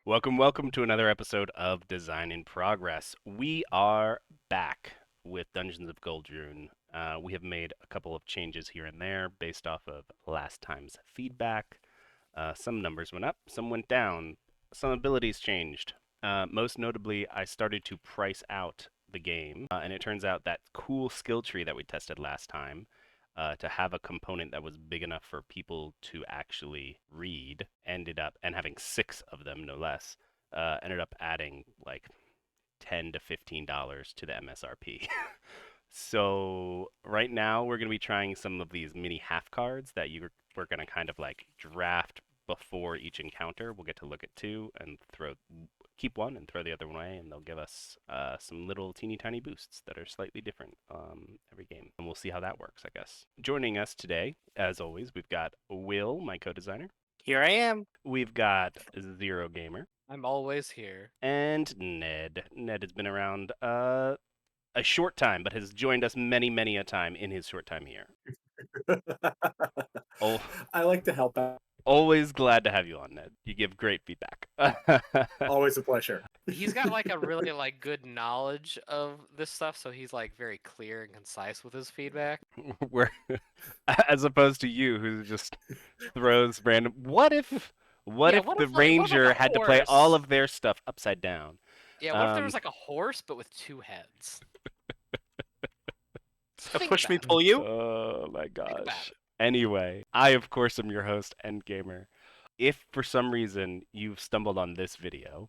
Welcome to another episode of Design in Progress. We are back with Dungeons of Gul-Drun. We have made a couple of changes here and there based off of last time's feedback. Some numbers went up, some went down, some abilities changed. Most notably, I started to price out the game, and it turns out that cool skill tree that we tested last time, to have a component that was big enough for people to actually read, ended up, and having 6 of them, no less, ended up adding like $10 to $15 to the MSRP. So right now we're going to be trying some of these mini half cards that we're going to kind of like draft before each encounter. We'll get to look at 2 and keep one and throw the other one away, and they'll give us some little teeny tiny boosts that are slightly different every game. And we'll see how that works, I guess. Joining us today, as always, we've got Will, my co-designer. Here I am. We've got Zero Gamer. I'm always here. And Ned. Ned has been around a short time, but has joined us many a time in his short time here. Oh, I like to help out. always glad to have you on, Ned. You give great feedback. Always a pleasure. He's got like a really like good knowledge of this stuff, so he's like very clear and concise with his feedback. Where, as opposed to you, who just throws random. What if the what if, like, ranger a had to play horse? all of their stuff upside down? Yeah, what if there was like a horse but with 2 heads? Think Push me, about it. pull you. Oh my Think about gosh. it. Anyway, I of course am your host, Endgamer. If for some reason you've stumbled on this video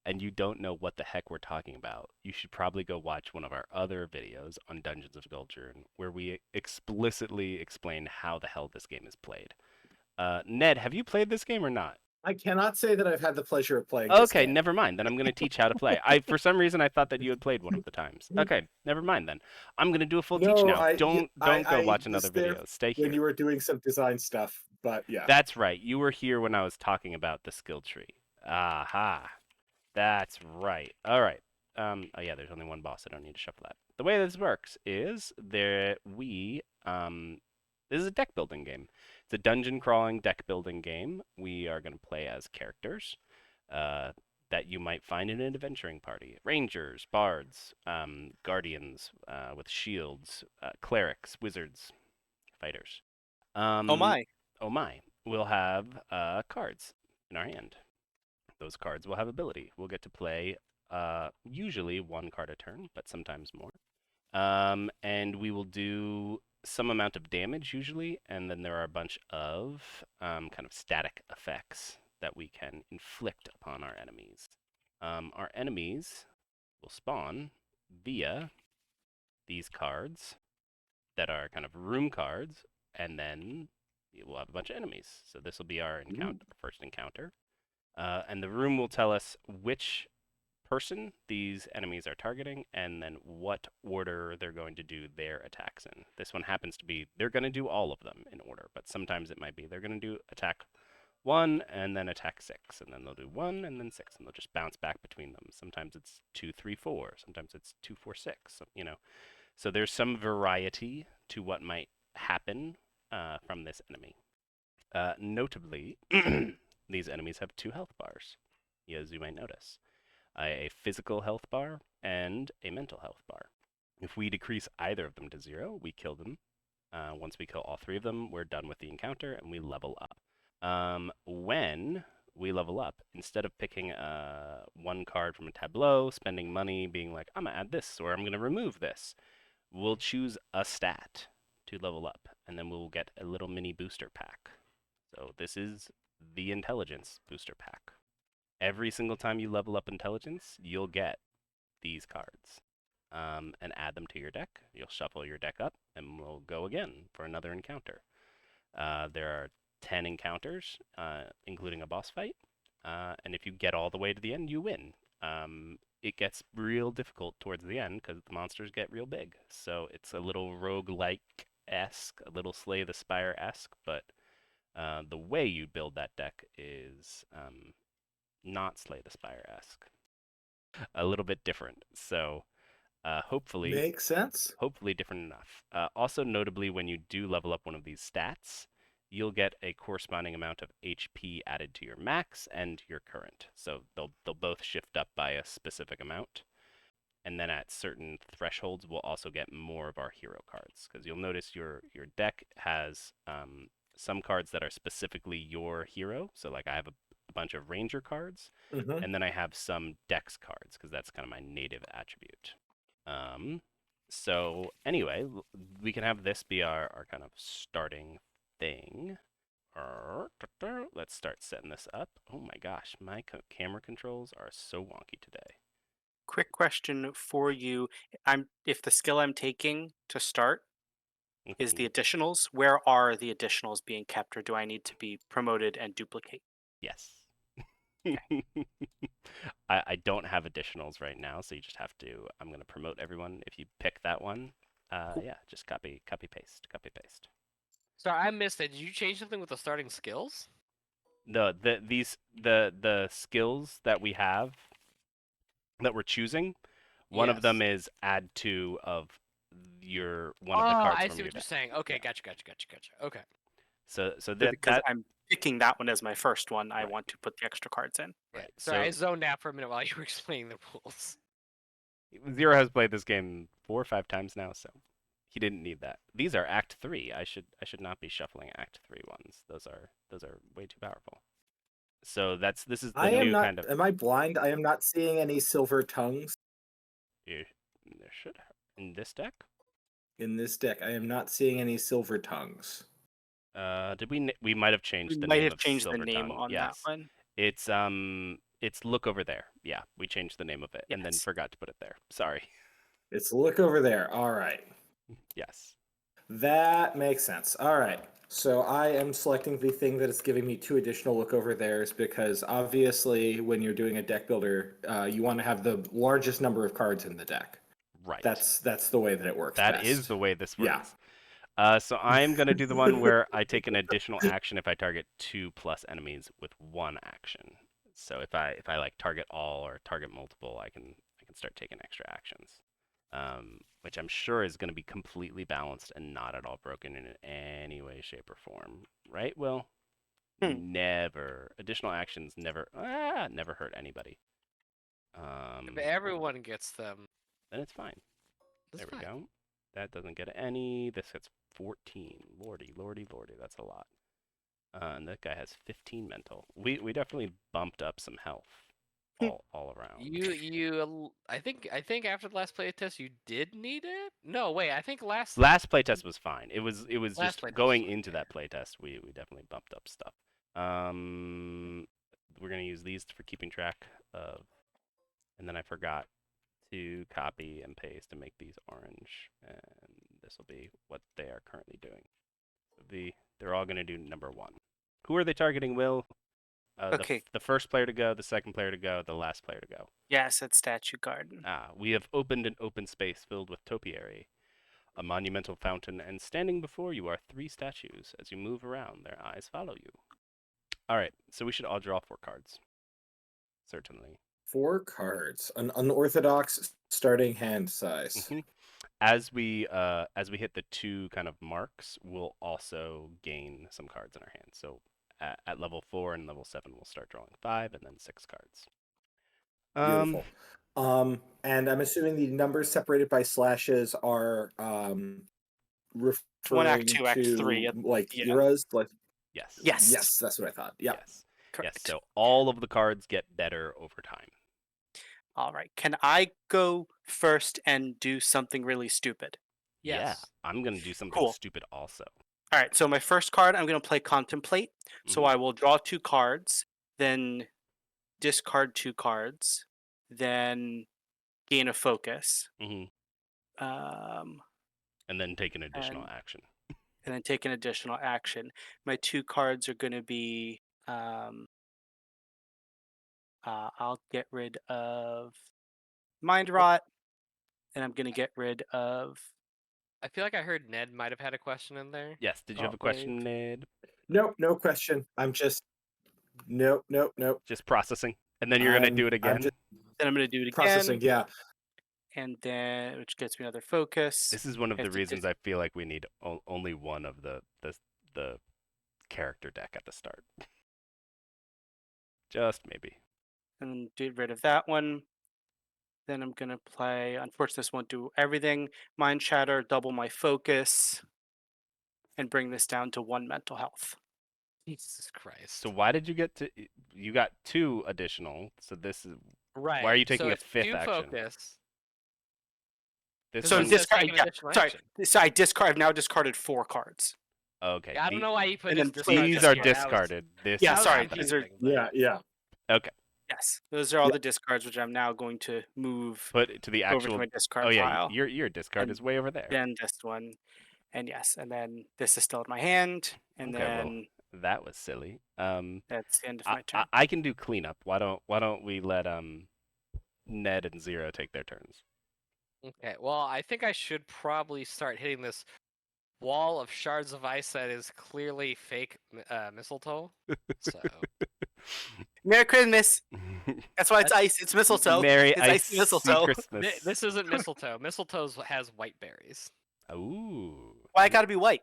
and you don't know what the heck we're talking about, you should probably go watch one of our other videos on Dungeons of Gul-Drun, where we explicitly explain how the hell this game is played. Ned, have you played this game or not? I cannot say that I've had the pleasure of playing this Okay, game. never mind. Then I'm going to teach how to play. For some reason I thought that you had played one of the times. Okay, never mind then. I'm going to do a full teach now. Don't go watch another was there video. Stay when here. you were doing some design stuff, but yeah. That's right. You were here when I was talking about the skill tree. Aha. That's right. All right. Oh yeah, there's only one boss. I don't need to shuffle that. The way this works is this is a deck building game. It's a dungeon crawling deck building game. We are going to play as characters that you might find in an adventuring party. Rangers, bards, guardians with shields, clerics, wizards, fighters. Oh my. Oh my. We'll have cards in our hand. Those cards will have ability. We'll get to play usually 1 card a turn, but sometimes more. And we will do some amount of damage usually, and then there are a bunch of kind of static effects that we can inflict upon our enemies. Our enemies will spawn via these cards that are kind of room cards, and then we'll have a bunch of enemies. So this will be our first encounter. And the room will tell us which person these enemies are targeting, and then what order they're going to do their attacks in. This one happens to be, they're going to do all of them in order, but sometimes it might be they're going to do attack 1 and then attack 6, and then they'll do 1 and then 6, and they'll just bounce back between them. Sometimes it's 2, 3, 4, sometimes it's 2, 4, 6, you know. So there's some variety to what might happen from this enemy. Notably, these enemies have 2 health bars, as you might notice. A physical health bar and a mental health bar. If we decrease either of them to 0, we kill them. Once we kill all 3 of them, we're done with the encounter and we level up. When we level up, instead of picking 1 card from a tableau, spending money, being like, I'm going to add this or I'm going to remove this, we'll choose a stat to level up, and then we'll get a little mini booster pack. So this is the intelligence booster pack. Every single time you level up intelligence, you'll get these cards and add them to your deck. You'll shuffle your deck up, and we'll go again for another encounter. There are 10 encounters, including a boss fight, and if you get all the way to the end, you win. It gets real difficult towards the end because the monsters get real big. So it's a little roguelike-esque, a little Slay the Spire-esque, but the way you build that deck is not Slay the Spire-esque. A little bit different. So Hopefully, Makes sense. hopefully different enough. Also, notably, when you do level up one of these stats, you'll get a corresponding amount of HP added to your max and your current. So they'll both shift up by a specific amount. And then at certain thresholds, we'll also get more of our hero cards, because you'll notice your deck has some cards that are specifically your hero. So like I have a bunch of ranger cards, Hmm. and then I have some dex cards, because that's kind of my native attribute. So anyway, we can have this be our kind of starting thing. Let's start setting this up. Oh my gosh, my camera controls are so wonky today. Quick question for you. If the skill I'm taking to start is the additionals, where are the additionals being kept, or do I need to be promoted and duplicate? Yes. I don't have additionals right now, so you just have to. I'm going to promote everyone. If you pick that one, Cool. yeah, just copy, paste, copy, paste. Sorry, I missed it. Did you change something with the starting skills? The skills that we have that we're choosing, one of them is add 2 of one of the cards I from see your what you're deck. saying. Okay, Yeah. gotcha. Okay. So Because that I'm picking that one as my first one, I Right. want to put the extra cards in. Yeah. Right. Sorry, I So zoned out for a minute while you were explaining the rules. Zero has played this game 4 or 5 times now, so he didn't need that. These are Act 3. I should not be shuffling Act 3 ones. Those are way too powerful. So this is the I am new not. kind of. Am I blind? I am not seeing any silver tongues There should in this deck. in this deck. I am not seeing any silver tongues. Did we might have changed We the might name have of changed the Silver name Tongue. on that Yes, one. it's look over there. Yeah, we changed the name of it and then Yes. forgot to put it there. Sorry. It's look over there. All right. Yes. That makes sense. All right. So I am selecting the thing that is giving me 2 additional look over theirs because obviously when you're doing a deck builder, you want to have the largest number of cards in the deck. Right. That's the way that it works. That best. is the way this Yeah. works. So I'm going to do the one where I take an additional action if I target 2 plus enemies with 1 action. So if I like target all or target multiple, I can start taking extra actions. Which I'm sure is going to be completely balanced and not at all broken in any way, shape, or form. Right, Will? Never. Additional actions never hurt anybody. If everyone gets them, Then it's fine. that's There we fine. go. That doesn't get any. This gets 14. Lordy, that's a lot. And that guy has 15 mental. We definitely bumped up some health all around. I think after the last playtest you did need it. No, wait. I think last Playtest was fine. It was Last just playtest going was fine, into that playtest. We definitely bumped up stuff. We're gonna use these for keeping track of, and then I forgot to copy and paste and make these orange, and this will be what they are currently doing. They're all gonna do number 1. Who are they targeting, Will? Okay. The first player to go, the second player to go, the last player to go. Yes, at Statue Garden. We have opened an open space filled with topiary, a monumental fountain, and standing before you are 3 statues. As you move around, their eyes follow you. All right, so we should all draw 4 cards. Certainly. 4 cards. An unorthodox starting hand size. Mhm. As we hit the 2 kind of marks, we'll also gain some cards in our hands. So at level 4 and level 7, we'll start drawing 5 and then 6 cards. Beautiful. And I'm assuming the numbers separated by slashes are referring 1 Act 2, to Act 3. like Yeah. eras. Like Yes. yes, that's what I thought. Yeah. Yes. Correct. Yes. So all of the cards get better over time. All right. Can I go first and do something really stupid? Yes. Yeah, I'm gonna do something Cool. stupid also. All right. So my first card, I'm going to play Contemplate. So I will draw 2 cards, then discard 2 cards, then gain a focus. Um, And then take an additional and- action. and then take an additional action. My 2 cards are going to be I'll get rid of Mind Rot, and I'm going to get rid of I feel like I heard Ned might have had a question in there. Yes. Did you have a Thought question, Wave. Ned? Nope, no question. I'm just nope. Just processing, and then you're gonna do it again. I'm just Then I'm going to do it processing. again. Yeah. and then which gets me another focus. This is one of I the have to reasons I feel like we need only one of the character deck at the start. Just maybe. and get rid of that one. Then I'm gonna play. Unfortunately, this won't do everything. Mind Shatter, double my focus, and bring this down to 1 mental health. Jesus Christ. So why did you get to? You got 2 additional. So this is Right. why are you taking so a it's 5th 2 action? focus. This So one one. says discard. take an Yeah, additional sorry. action. So I discard. I've now discarded 4 cards. Okay. Yeah, I don't know why you put and this then play discard These this are discard. here. discarded. This Yeah, is sorry, happening. these are- Yeah. Okay. Yes, those are all Yeah. the discards, which I'm now going to move Put it to the over to actual. my discard Oh yeah, pile. your discard And is way over there. Then this one, and yes, and then this is still in my hand, and Okay, well, then that was silly. that's the end of my turn. I can do cleanup. Why don't we let Ned and Zero take their turns? Okay, well, I think I should probably start hitting this wall of shards of ice that is clearly fake mistletoe. So, Merry Christmas. That's why it's ice. It's mistletoe. Merry it's icy mistletoe. Christmas. this isn't mistletoe. Mistletoe has white berries. Ooh. Why it gotta be white?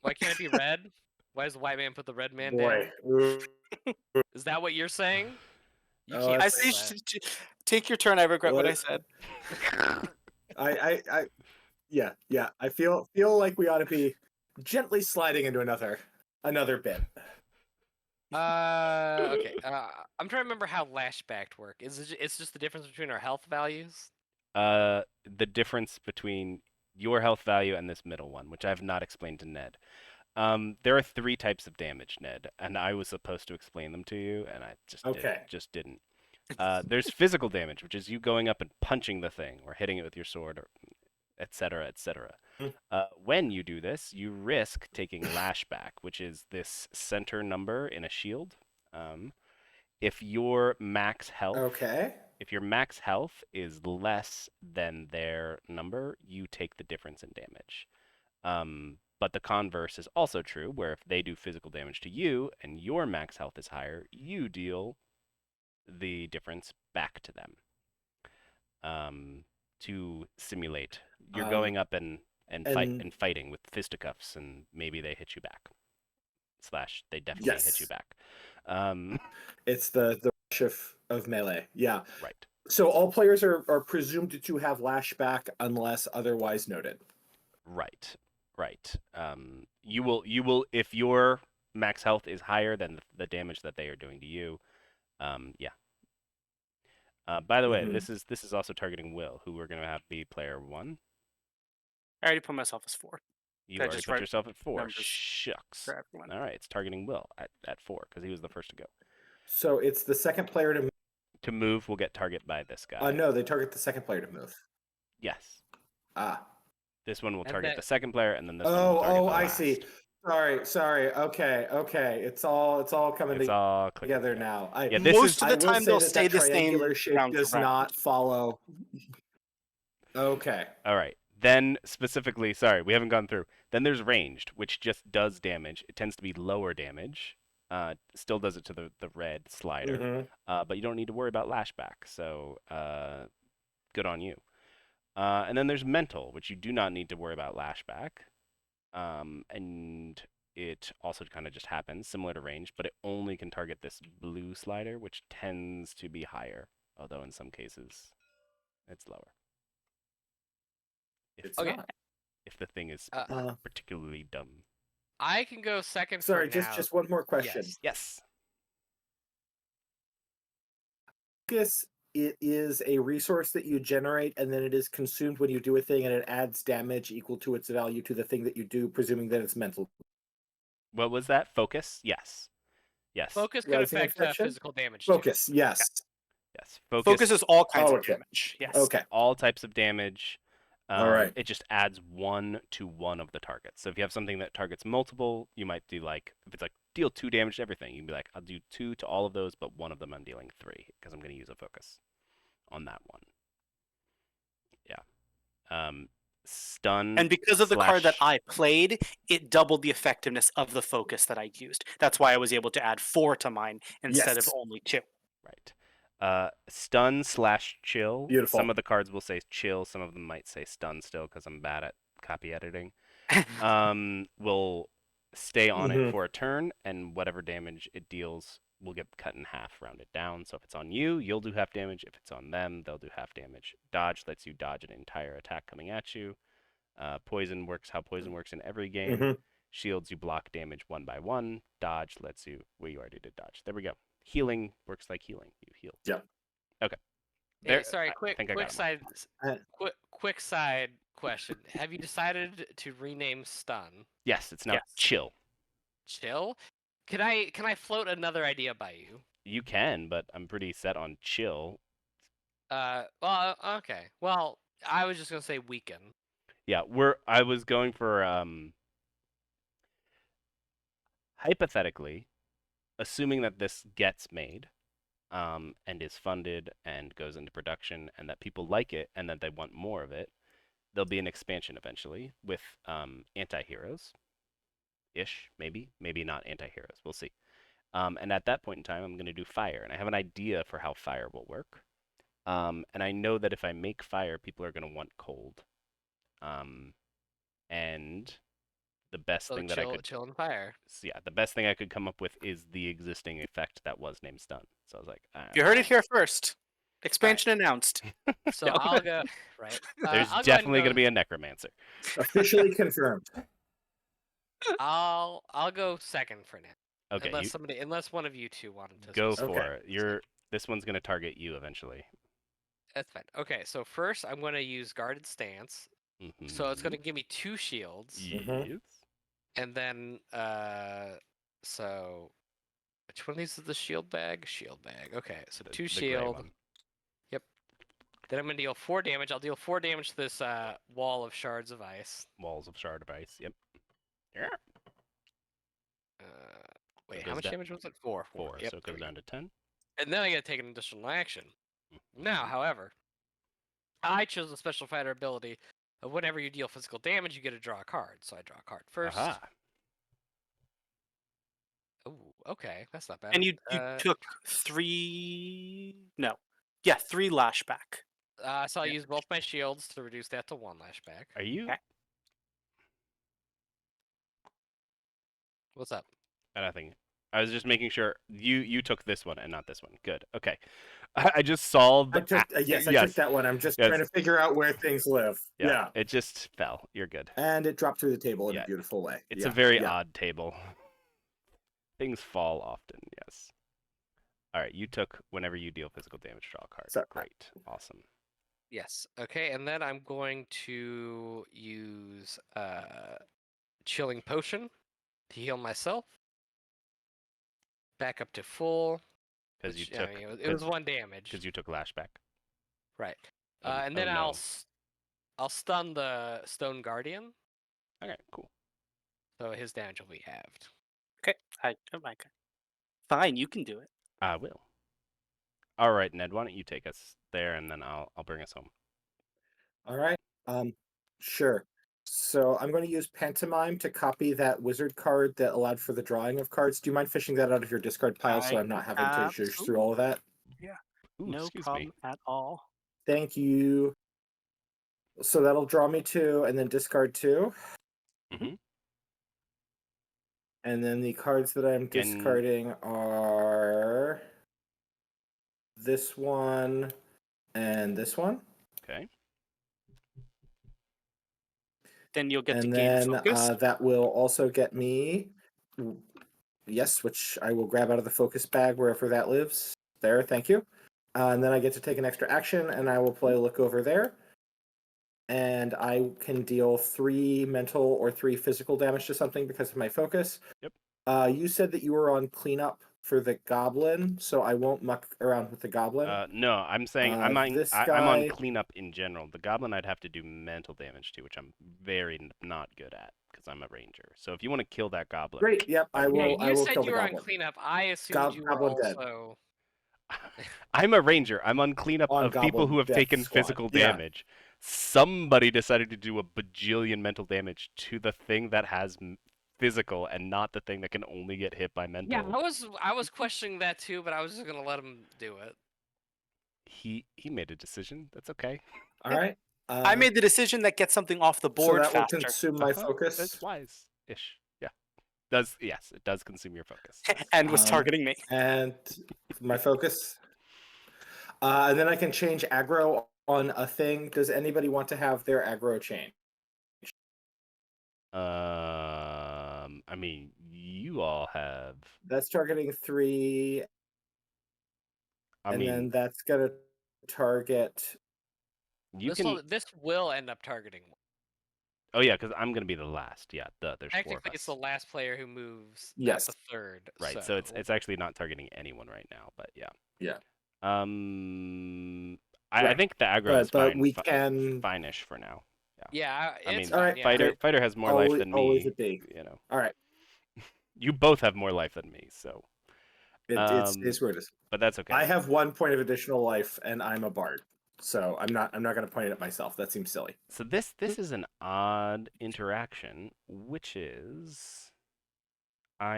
Why can't it be red? Why does the white man put the red man Boy. down? Is that what you're saying? You Oh, can't I say see. that. Take your turn. I regret what I What? said. Yeah. I feel like we ought to be gently sliding into another bit. Okay. I'm trying to remember how lashbacked work. It's just the difference between our health values? The difference between your health value and this middle one, which I have not explained to Ned. There are 3 types of damage, Ned, and I was supposed to explain them to you, and I just didn't. There's physical damage, which is you going up and punching the thing or hitting it with your sword, or etc., etc. When you do this, you risk taking lashback, which is this center number in a shield. If your max health Okay. If your max health is less than their number, you take the difference in damage. But the converse is also true, where if they do physical damage to you and your max health is higher, you deal the difference back to them. To simulate, you're going up and fighting with fisticuffs, and maybe they hit you back. / they definitely hit you back. It's the rush of melee. Yeah. Right. So all players are presumed to have lashback unless otherwise noted. Right. You will if your max health is higher than the damage that they are doing to you. Yeah. By the way, this is also targeting Will, who we're gonna have be player 1. I already put myself as 4. You I already just put write yourself at 4. numbers Shucks. for everyone. All right, it's targeting Will at 4 because he was the first to go. So it's the second player to To move, we'll get target by this guy. no, they target the second player to move. Yes. This one will And target then- the second player, and then this one will target the I last. see. Sorry. Okay. It's all coming It's all clicking together now. Yeah, this Most is of the I will time say they'll that stay that the same triangular shape round to does round. not follow. Okay. all right. Then specifically, sorry, we haven't gone through. Then there's ranged, which just does damage. It tends to be lower damage. Still does it to the red slider. But you don't need to worry about lashback. So good on you. And then there's mental, which you do not need to worry about lashback. And it also kind of just happens, similar to range, but it only can target this blue slider, which tends to be higher, although in some cases it's lower. It's Okay. not. If the thing is particularly dumb. I can go second Sorry, for now. just one more question. Yes. Yes. Focus, it is a resource that you generate, and then it is consumed when you do a thing, and it adds damage equal to its value to the thing that you do, presuming that it's mental. What was that? Focus? Yes. Focus could Rising affect infection? physical damage. too. Focus, yes. Yes. Focus is all kinds of okay. damage. Yes. Okay. All types of damage. All right. It just adds 1 to 1 of the targets. So if you have something that targets multiple, you might do if it's deal 2 damage to everything, you can be like, I'll do 2 to all of those, but 1 of them I'm dealing 3 because I'm going to use a focus on that one. Yeah. Stun. And because of the card that / I played, it doubled the effectiveness of the focus that I used. That's why I was able to add 4 to mine instead of Yes. only 2. Right. Stun/chill. Beautiful. Some of the cards will say chill. Some of them might say stun still because I'm bad at copy editing. Will stay on it Mhm. for a turn, and whatever damage it deals will get cut in half, rounded down. So if it's on you, you'll do half damage. If it's on them, they'll do half damage. Dodge lets you dodge an entire attack coming at you. Poison works how poison works in every game. Mhm. Shields, you block damage one by one. Dodge lets you, well, you already did dodge. There we go. Healing works like healing. You heal. Yep. Okay. Hey, There, sorry, I quick think I got 'em all. side Uh, quick side question. Have you decided to rename stun? Yes, it's now Yes. chill. Chill? Can I float another idea by you? You can, but I'm pretty set on chill. Well, okay. Well, I was just gonna say weaken. Yeah, I was going for hypothetically, assuming that this gets made, and is funded and goes into production and that people like it and that they want more of it, there'll be an expansion eventually with anti-heroes ish, maybe not anti-heroes, we'll see. And at that point in time, I'm going to do fire, and I have an idea for how fire will work. And I know that if I make fire, people are going to want cold. And the best So thing that I could, chill and fire. yeah, the best thing I could come up with is the existing effect that was named stun. So I was like, You heard it here first. Expansion announced. So No. I'll go right. there's I'll definitely go going to be a necromancer. officially confirmed. I'll go second for now. Okay, Unless one of you two wanted to go specify. for it. This one's gonna target you eventually. That's fine. Okay, so first I'm gonna use guarded stance. So it's gonna give me 2 shields. Yes. And then so which one of these is the shield bag? Shield bag. Okay, so The 2 gray shield. one. Yep. Then I'm gonna deal 4 damage. I'll deal 4 damage to this wall of shards of ice. Walls of shard of ice. Yep. Yeah. Wait, it how goes much down- damage was it? 4. 4, Yep, so it there goes we go. down to 10. And then I gotta take an additional action. Now, however, I chose the special fighter ability of whenever you deal physical damage, you get to draw a card. So I draw a card first. Aha. Oh, okay, that's not bad. And you took 3. No. Yeah, 3 lashback. So I'll use both my shields to reduce that to 1 lashback. Are you? Okay. What's up? Nothing. I was just making sure you took this one and not this one. Good. Okay. I just solved. I took, yes, I took that one. I'm just trying to figure out where things live. Yeah. It just fell. You're good. And it dropped through the table in Yeah. a beautiful way. It's Yeah, a very yeah. odd table. Things fall often. Yes. All right. You took whenever you deal physical damage, draw a card. So- Great. Awesome. Yes. Okay, and then I'm going to use chilling potion to heal myself. Back up to full. Because you which, took. I mean, it was 1 damage. Because you took lashback. Right. Oh, And then oh, no. I'll stun the Stone Guardian, Okay. Cool. so his damage will be halved. Okay. Oh my god. Fine, you can do it. I will. All right, Ned. Why don't you take us there, and then I'll bring us home. All right. Sure. So I'm going to use pantomime to copy that wizard card that allowed for the drawing of cards. Do you mind fishing that out of your discard pile so I'm not having to search through all of that? Ooh, No excuse problem me. at all. Thank you. So that'll draw me 2 and then discard 2. Mm-hmm. And then the cards that I'm discarding are this one and this one. Okay. Then you'll get And to gain then focus. that will also get me, yes, which I will grab out of the focus bag wherever that lives. There, thank you. And then I get to take an extra action, and I will play Look Over There. And I can deal 3 mental or 3 physical damage to something because of my focus. Yep. You said that you were on cleanup for the goblin, so I won't muck around with the goblin. No, I'm saying I'm this on guy- cleanup in general. The goblin I'd have to do mental damage to, which I'm very not good at because I'm a ranger. So if you want to kill that goblin, Great, yep, I will. Yeah, I you will said kill you the were goblin. on cleanup. I assumed you were Goblin dead. also. I'm a ranger. I'm on cleanup On of people goblin who have death taken squad. physical Yeah. damage. Somebody decided to do a bajillion mental damage to the thing that has physical and not the thing that can only get hit by mental. Yeah, I was questioning that too, but I was just gonna let him do it. He made a decision. That's okay. All right. I made the decision that gets something off the so board that will faster. consume my focus. That's wise-ish. Yeah. Yes, it does consume your focus. And was targeting me. And my focus. And then I can change aggro on a thing. Does anybody want to have their aggro change? I mean, you all have. That's targeting 3, I and mean, then that's gonna target. you this can. this will end up targeting one. Oh yeah, because I'm gonna be the last. Yeah, there's 4 of Technically, us. it's the last player who moves, Yes. not the third. Right. So it's actually not targeting anyone right now. But yeah. Yeah. I Right. think the aggro is But fine. we can. Fine-ish for now. Yeah, I it's mean, All fine. right, Yeah. fighter great. has more life than Always me. a big. You know, All right. you both have more life than me. So, It's where it is. but that's okay. I have 1 point of additional life, and I'm a bard, so I'm not going to point it at myself. That seems silly. So this is an odd interaction, which is I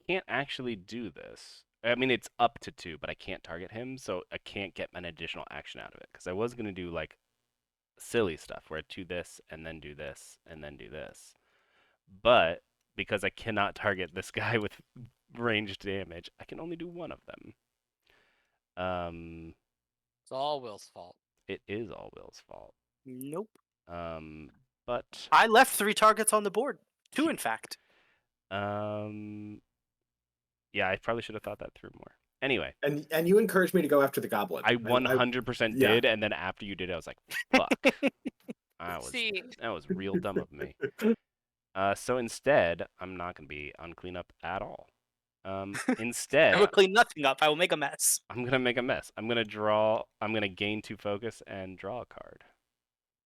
can't actually do this. I mean, it's up to 2, but I can't target him, so I can't get an additional action out of it. Because I was gonna do like silly stuff where I do this and then do this and then do this, but because I cannot target this guy with ranged damage, I can only do 1 of them. It's all Will's fault. It is all Will's fault. Nope. But I left 3 targets on the board. 2, in fact. yeah, I probably should have thought that through more. Anyway, And you encouraged me to go after the goblin. I 100% yeah. did, and then after you did it, I was like, "Fuck." See, That was real dumb of me. So instead, I'm not gonna be on cleanup at all. Instead, I will clean nothing up. I will make a mess. I'm gonna make a mess. I'm gonna gain 2 focus and draw a card.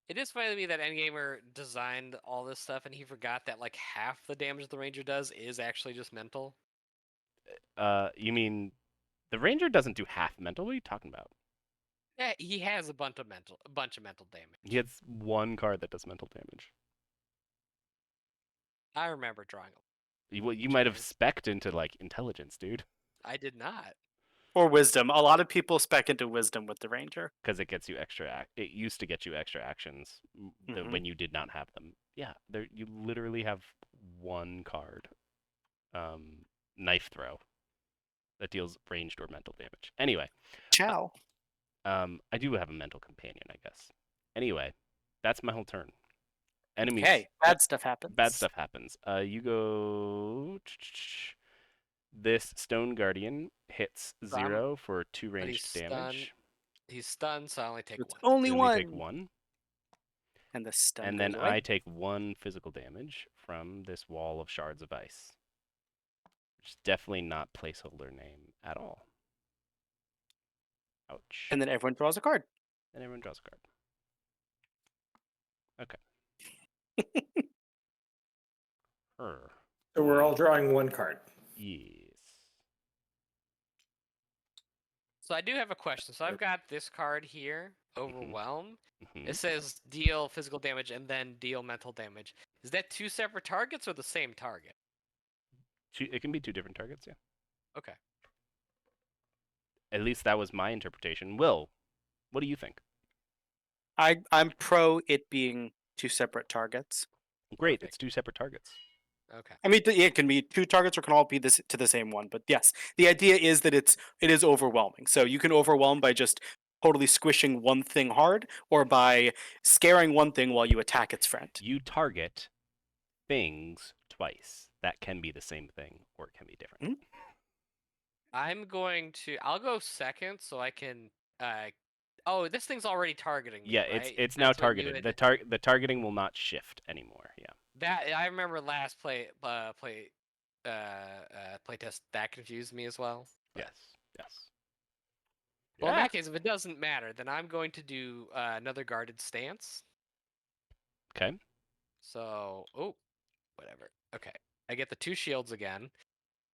it is funny to me that Endgamer designed all this stuff and he forgot that like half the damage the ranger does is actually just mental. You mean the ranger doesn't do half mental? What are you talking about? Yeah, he has a bunch of mental damage. He has 1 card that does mental damage. I remember drawing them. You might have spec'd into like intelligence, dude, I did not. Or wisdom. A lot of people spec into wisdom with the ranger. because it gets you extra. It used to get you extra actions Mhm. when you did not have them. Yeah, there you literally have 1 card, knife throw, that deals ranged or mental damage. Anyway, Ciao. I do have a mental companion, I guess. Anyway, that's my whole turn. Enemies. Hey, bad stuff happens. Bad stuff happens. You go. This Stone Guardian hits So I'm- 0 for 2 he's ranged damage. He's stunned, so I only take It's one. only You one. only take 1. And the stun And goes then away. I take 1 physical damage from this wall of shards of ice. Which is definitely not placeholder name at all. Ouch. And then everyone draws a card. And everyone draws a card. Okay. Her. So we're all drawing 1 card. Yes. So I do have a question. So I've got this card here, Overwhelm. Mhm. It says deal physical damage and then deal mental damage. Is that 2 separate targets or the same target? It can be 2 different targets, yeah. Okay. At least that was my interpretation. Will, what do you think? I'm pro it being 2 separate targets. Great, Perfect. it's 2 separate targets. Okay. I mean, it can be 2 targets or can all be this to the same one. But yes, the idea is that it is overwhelming. So you can overwhelm by just totally squishing one thing hard, or by scaring one thing while you attack its friend. You target things twice. That can be the same thing, or it can be different. I'll go second so I can oh, this thing's already targeting me, Yeah, right? it's now That's what you targeted. had- The targeting will not shift anymore. Yeah. That I remember last playtest that confused me as well. Yes. Yes. Well, in Yeah. that case, if it doesn't matter, then I'm going to do another guarded stance. Okay. So, whatever. Okay, I get the 2 shields again,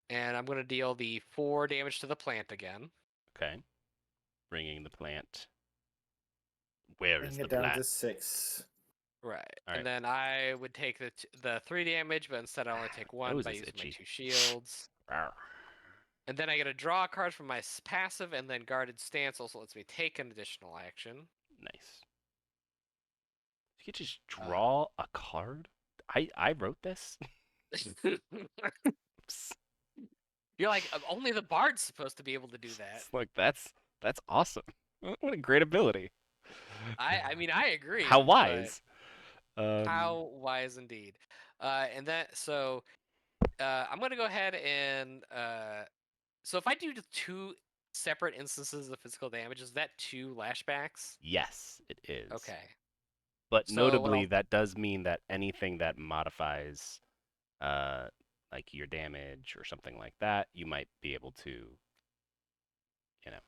and I'm going to deal the 4 damage to the plant again. Okay. Bringing the plant. Where is Bring the it down plant? to 6. Right, Alright. and then I would take the 3 damage, but instead I only take 1 Nose by is using my itchy. 2 shields. Rawr. And then I get to draw a card from my passive, and then guarded stance also lets me take an additional action. Nice. You could just Uh, draw a card? I wrote this? Oops. You're like, only the bard's supposed to be able to do that. It's like, that's awesome. What a great ability. I mean, I agree. How but wise. How wise indeed. And that, so I'm going to go ahead and. So if I do the 2 separate instances of physical damage, is that 2 lashbacks? Yes, it is. Okay. But So, notably, well- that does mean that anything that modifies, like your damage or something like that, you might be able to, you know,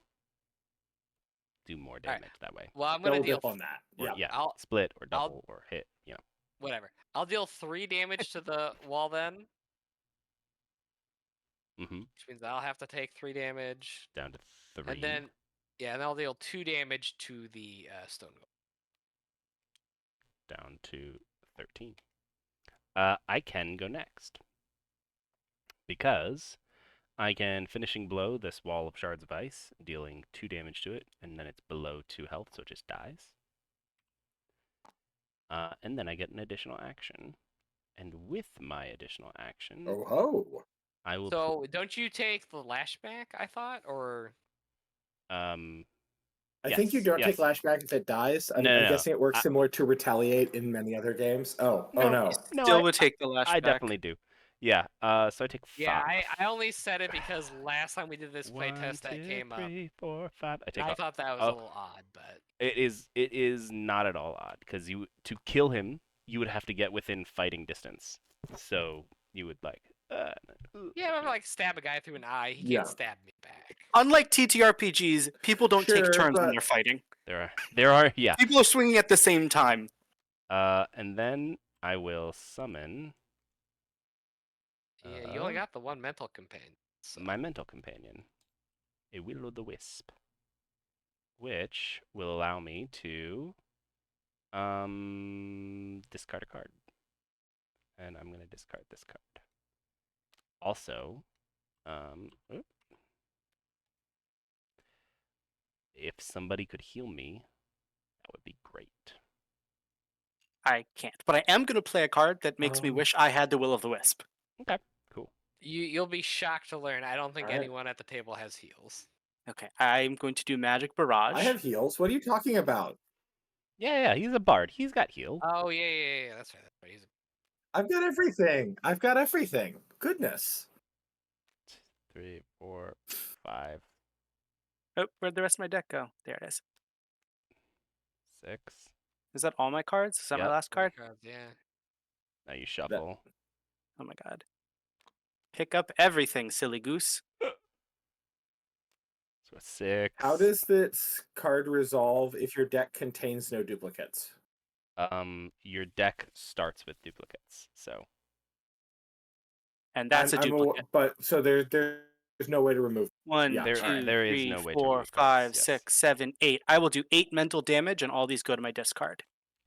do more right. damage that way. Well, I'm going to Double deal. dip on that. Or, Yeah. split or I'll- double or hit, Whatever. I'll deal 3 damage to the wall then, Mm-hmm. which means I'll have to take 3 damage. Down to 3. And then, and I'll deal 2 damage to the stone golem. Down to 13. I can go next. Because I can finishing blow this wall of shards of ice, dealing 2 damage to it, and then it's below 2 health, so it just dies. And then I get an additional action. And with my additional action, Oh ho. I will So, don't you take the lashback, I thought? Or. I think you Yes, don't take yes. lashback if it dies. I'm No. guessing it works similar to retaliate in many other games. Oh No, no. you No, still would take the lashback. I definitely do. Yeah, so I take 5. Yeah, I only said it because last time we did this playtest that came up. 3, 4, 5. I take I off. thought that was a little odd, but It is not at all odd because to kill him, you would have to get within fighting distance. So you would like yeah, I'm like stab a guy through an eye. He Yeah. can't stab me back. Unlike TTRPGs, people don't Sure, take turns when but- they're fighting. there are yeah. People are swinging at the same time. And then I will summon Yeah, you only got the one mental companion. So. my mental companion, a will-o'-the-wisp, which will allow me to discard a card. And I'm gonna discard this card. Also, if somebody could heal me, that would be great. I can't. But I am going to play a card that makes me wish I had the Will of the Wisp. Okay, cool. You'll be shocked to learn. I don't think Alright. anyone at the table has heals. Okay, I'm going to do Magic Barrage. I have heals. What are you talking about? Yeah, he's a bard. He's got heal. Oh yeah. That's right. He's I've got everything. I've got everything. Goodness. 3, 4, 5, Oh, where'd the rest of my deck go? There it is. 6. Is that all my cards? Is that my Yep. last card? Yeah. Now you shuffle. Oh my god. Pick up everything, silly goose. So 6. How does this card resolve if your deck contains no duplicates? Your deck starts with duplicates. So And that's a duplicate. But so there's no way to remove. One, Yeah, two, alright. There is three, no way to 4, remove 5, cards, yes. 6, 7, 8. I will do 8 mental damage, and all these go to my discard.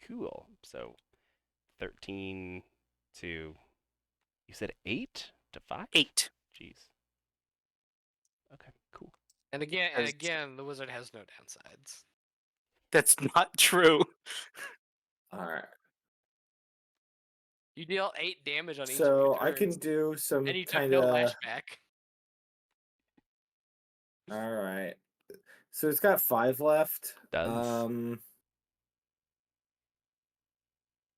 cool. So 13 to you said 8 to 5? 8. Jeez. Okay, cool. And As- again, the wizard has no downsides. That's not true. All right. You deal 8 damage on each. So of I your can turns, do some and you took kind no of. lashback. All right. So it's got 5 left. Does.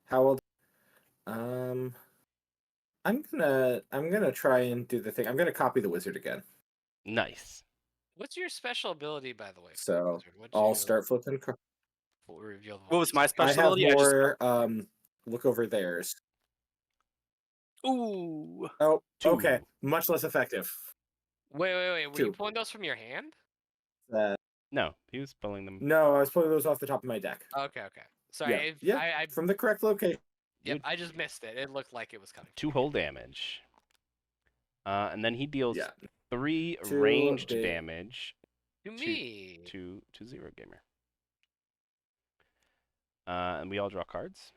How old? I'm gonna try and do the thing. I'm gonna copy the wizard again. Nice. What's your special ability, by the way? So wizard? What'd I'll you start flipping. reveal the What was my wizard? special I have ability? I just more. Look over theirs. Ooh. Oh, okay. 2. Much less effective. Wait. Were you 2. pulling those from your hand? No, he was pulling them. No, I was pulling those off the top of my deck. Okay. Sorry. Yeah, I from the correct location. Yep, I just missed it. It looked like it was coming. 2 whole damage. And then he deals Yeah. 3 2 ranged big- damage To me. to Zero Gamer. And we all draw cards.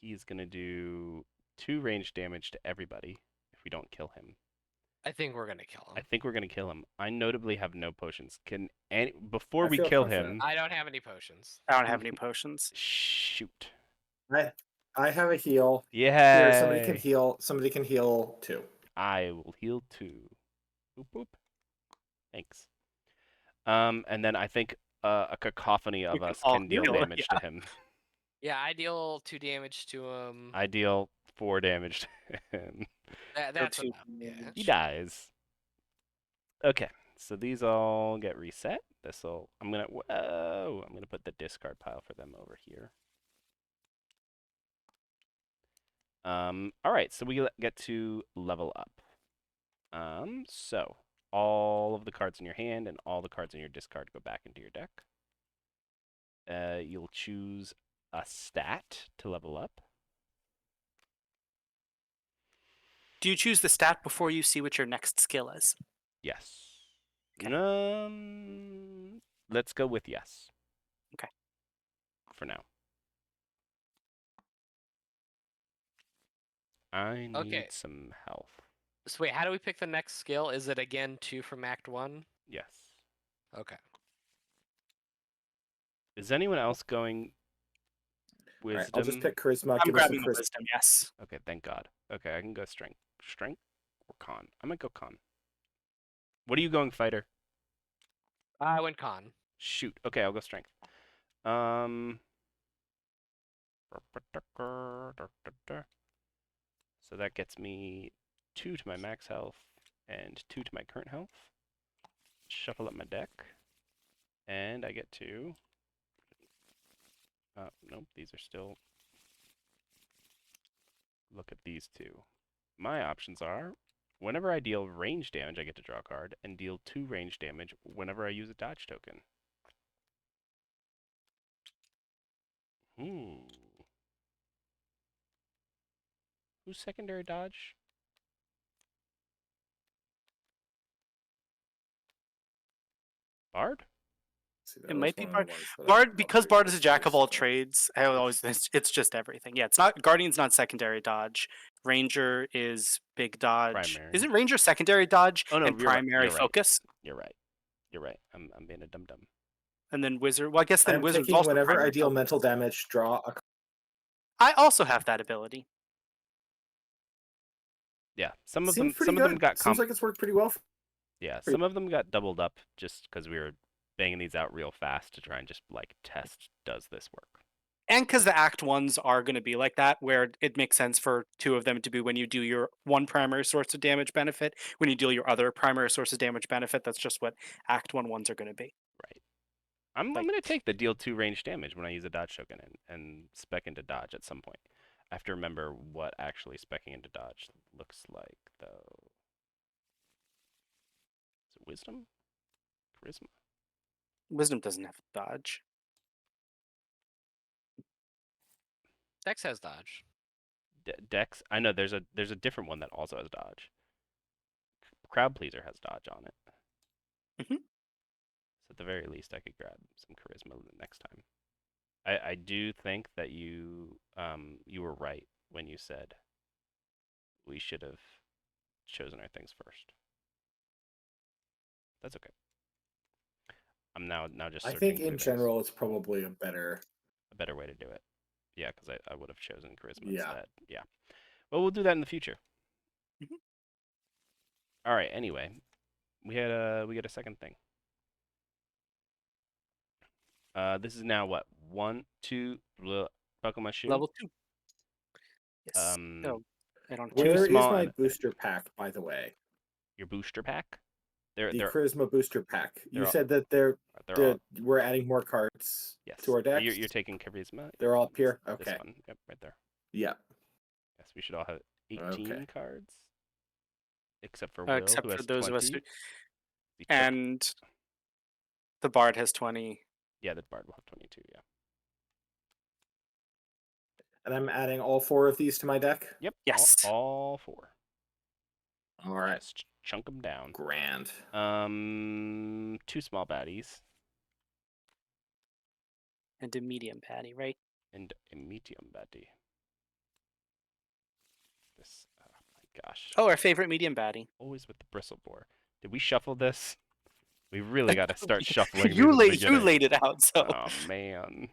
He's gonna do 2 ranged damage to everybody if we don't kill him. I think we're gonna kill I him. think we're gonna kill him. I notably have no potions. Before I we feel kill confident. him, I don't have any potions. I don't have any potions. shoot. I have a heal. Yeah. Here, somebody can heal. Somebody can heal too. I will heal too. Boop boop. Thanks. And then I think a cacophony of can us all can deal heal, damage to yeah. him. Yeah, I deal 2 damage to him. I deal 4 damage to him. That's two enough. Yeah. He dies. Okay, so these all get reset. I'm gonna put the discard pile for them over here. All right, so we get to level up. So all of the cards in your hand and all the cards in your discard go back into your deck. You'll choose a stat to level up. Do you choose the stat before you see what your next skill is? Yes. Okay. Let's go with yes. Okay. For now. I need Okay. some health. So wait, how do we pick the next skill? Is it again 2 from Act 1? Yes. Okay. Is anyone else going All right, wisdom? I'll just pick charisma. I'm Give me some grabbing the charisma. wisdom, yes. Okay, thank God. Okay, I can go strength. Strength or con? I'm gonna go con. What are you going, fighter? I went con. Shoot. Okay, I'll go strength. So that gets me 2 to my max health and 2 to my current health. Shuffle up my deck. And I get to... nope, these are still... Look at these two. My options are, whenever I deal range damage, I get to draw a card, and deal 2 range damage whenever I use a dodge token. Who's secondary dodge? Bard? See, that It was might be one of Bard. the ones that I Bard, came up because with Bard is a jack yesterday, of all so- trades. I always it's just everything. Yeah, it's not Guardian's not secondary dodge. Ranger is big dodge. Primary. Isn't Ranger secondary dodge Oh no, and you're right. primary You're right. focus? You're right. You're right. I'm being a dum dum. And then Wizard. Well, I guess then I'm Wizard's thinking also whenever I primary deal focus. mental damage, draw a. I also have that ability. Yeah, some of Seems them pretty good. got Seems like it's worked pretty well. yeah, some of them got doubled up just because we were banging these out real fast to try and just like test, does this work? And because the Act 1s are going to be like that, where it makes sense for 2 of them to be when you do your one primary source of damage benefit, when you deal your other primary source of damage benefit. That's just what Act 1 are going to be. Right. I'm Like- gonna take the deal 2 range damage when I use a dodge token and spec into dodge at some point. I have to remember what actually specking into dodge looks like though. Is it wisdom? Charisma? Wisdom doesn't have dodge. Dex has dodge. Dex? I know there's a different one that also has dodge. Crowd pleaser has dodge on it. Mhm. So at the very least I could grab some charisma next time. I do think that you were right when you said we should have chosen our things first. That's okay. I'm now just I searching think through in things. general, it's probably a better way to do it. Yeah, because I would have chosen charisma Yeah. instead. Yeah. Well, we'll do that in the future. Mhm. All right. Anyway, we get a second thing. This is now what? 1, 2. Buckle my shoe. Level 2. Yes. Um, Oh, I don't. Too Where is small my and- booster pack, by the way? Your booster pack. The They're charisma booster pack. You all- said that all we're adding more cards yes. to our decks. You're taking charisma. They're all up here? This Okay. one. Yep, right there. Yeah. Yes, we should all have 18 Okay. cards, except for Will, Except who for has those 20. of us who, The Chip- and the Bard has 20. yeah, the Bard will have 22. Yeah. And I'm adding all 4 of these to my deck. Yep. Yes. All 4. All right. Just chunk them down. Grand. 2 small baddies And a medium patty, right? and a medium baddie. This. Oh my Gosh, Oh, our favorite medium baddie. always with the bristle boar. Did we shuffle this? We really got to start shuffling these you at the laid beginning. it out, so Oh man,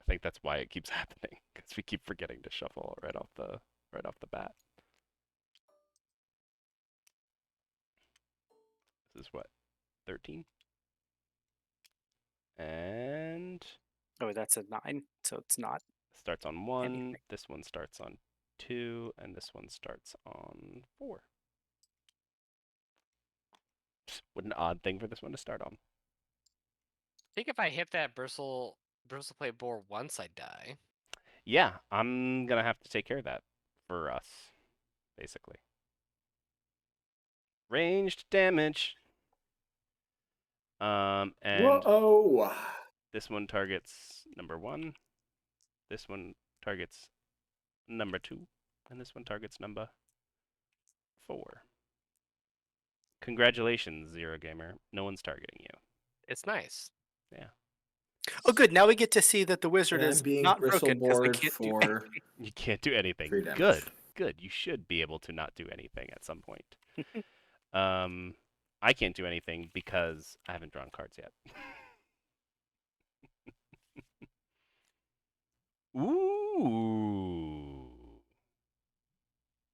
I think that's why it keeps happening because we keep forgetting to shuffle right off the bat. This is what 13, and oh, that's a 9, so it's not starts on 1. anything. This one starts on 2, and this one starts on 4. What an odd thing for this one to start on. I think if I hit that bristleplate boar once, I die. Yeah, I'm gonna have to take care of that for us, basically. Ranged damage. And Whoa! this one targets number 1. This one targets number 2, and this one targets number 4. Congratulations, Zero Gamer. No one's targeting you. It's nice. Yeah. Oh, good. Now we get to see that the wizard And I'm is being not bristle broken because I board can't do for You can't do anything. 3 damage. Good. Good. You should be able to not do anything at some point. I can't do anything because I haven't drawn cards yet. Ooh.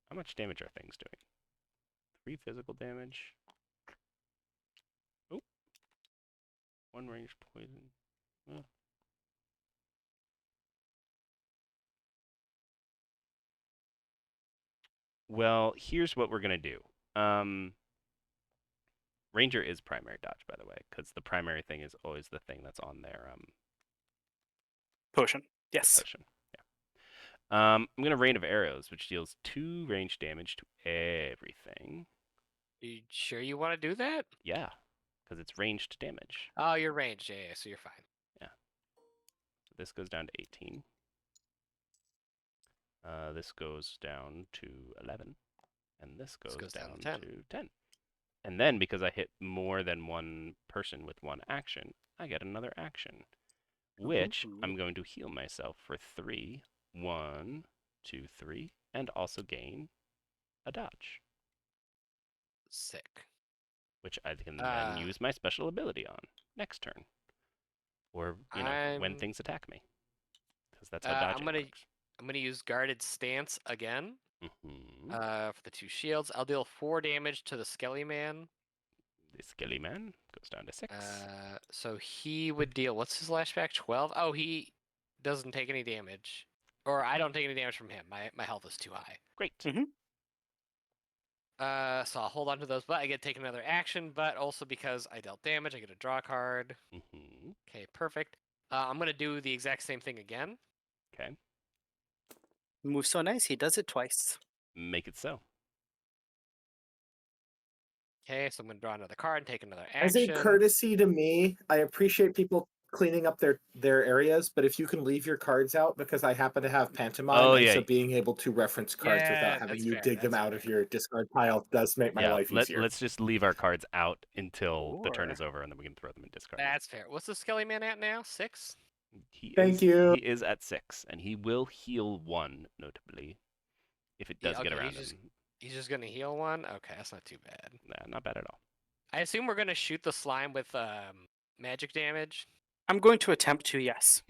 How much damage are things doing? 3 physical damage. Oh. 1 ranged poison. Oh. Well, here's what we're gonna do. Ranger is primary dodge, by the way, because the primary thing is always the thing that's on their potion. Yes. potion. Yeah. I'm gonna Rain of Arrows, which deals 2 range damage to everything. You sure you want to do that? Yeah, because it's ranged damage. Oh, you're ranged. Yeah, so you're fine. Yeah. So this goes down to 18. This goes down to 11, and this goes down to 10. And then, because I hit more than one person with one action, I get another action, which I'm going to heal myself for 3. 1, 2, 3, and also gain a dodge, Sick. which I can then use my special ability on next turn, or when things attack me, because that's how dodging works. I'm gonna use guarded stance again. Mm-hmm. For the 2 shields, I'll deal 4 damage to the Skelly Man. The Skelly Man goes down to 6. So he would deal. What's his lashback? 12. Oh, he doesn't take any damage, or I don't take any damage from him. My health is too high. Great. Mm-hmm. So I'll hold on to those, but I get to take another action. But also because I dealt damage, I get a draw card. Mm-hmm. Okay, perfect. I'm gonna do the exact same thing again. Okay. Moves so nice, he does it twice. Make it so. Okay, so I'm gonna draw another card and take another As a action. courtesy to me, I appreciate people cleaning up their areas, but if you can leave your cards out, because I happen to have pantomime, and so being able to reference cards without having you dig them out of your discard pile does make my life easier. Let's just leave our cards out until the turn is over, and then we can throw them in discard. That's fair. What's the Skelly Man at now? 6? Thank you. He is at 6, and he will heal 1, notably, if it does get around him. He's just gonna heal 1? Okay, that's not too bad. Nah, not bad at all. I assume we're gonna shoot the slime with magic damage. I'm going to attempt to, yes.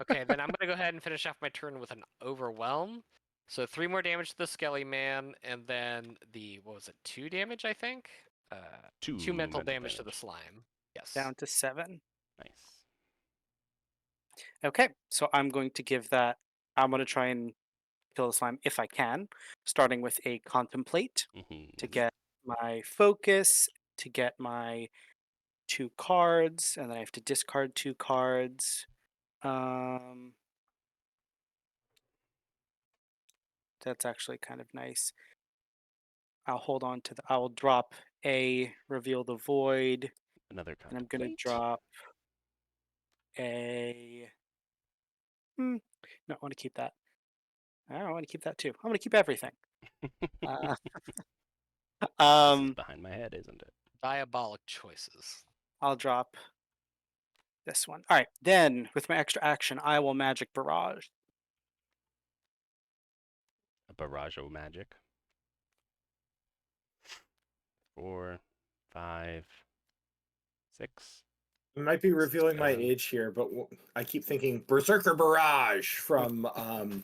Okay, then I'm gonna go ahead and finish off my turn with an Overwhelm. So 3 more damage to the Skelly Man, and then the, what was it, 2 damage, I think? 2 mental damage to the slime. Yes. Down to 7. Nice. Okay, so I'm going to give that. I'm going to try and kill the slime if I can, starting with a Contemplate to get my focus, to get my 2 cards, and then I have to discard 2 cards. That's actually kind of nice. I'll hold on to I will drop a Reveal the Void. Another Contemplate. And I'm going to drop a... No, I want to keep that. I want to keep that too. I'm going to keep everything. This is behind my head, isn't it? Diabolic choices. I'll drop this one. All right, then with my extra action, I will Magic Barrage. A barrage of magic. 4, 5, 6. I might be revealing my 7. age here, but I keep thinking Berserker Barrage from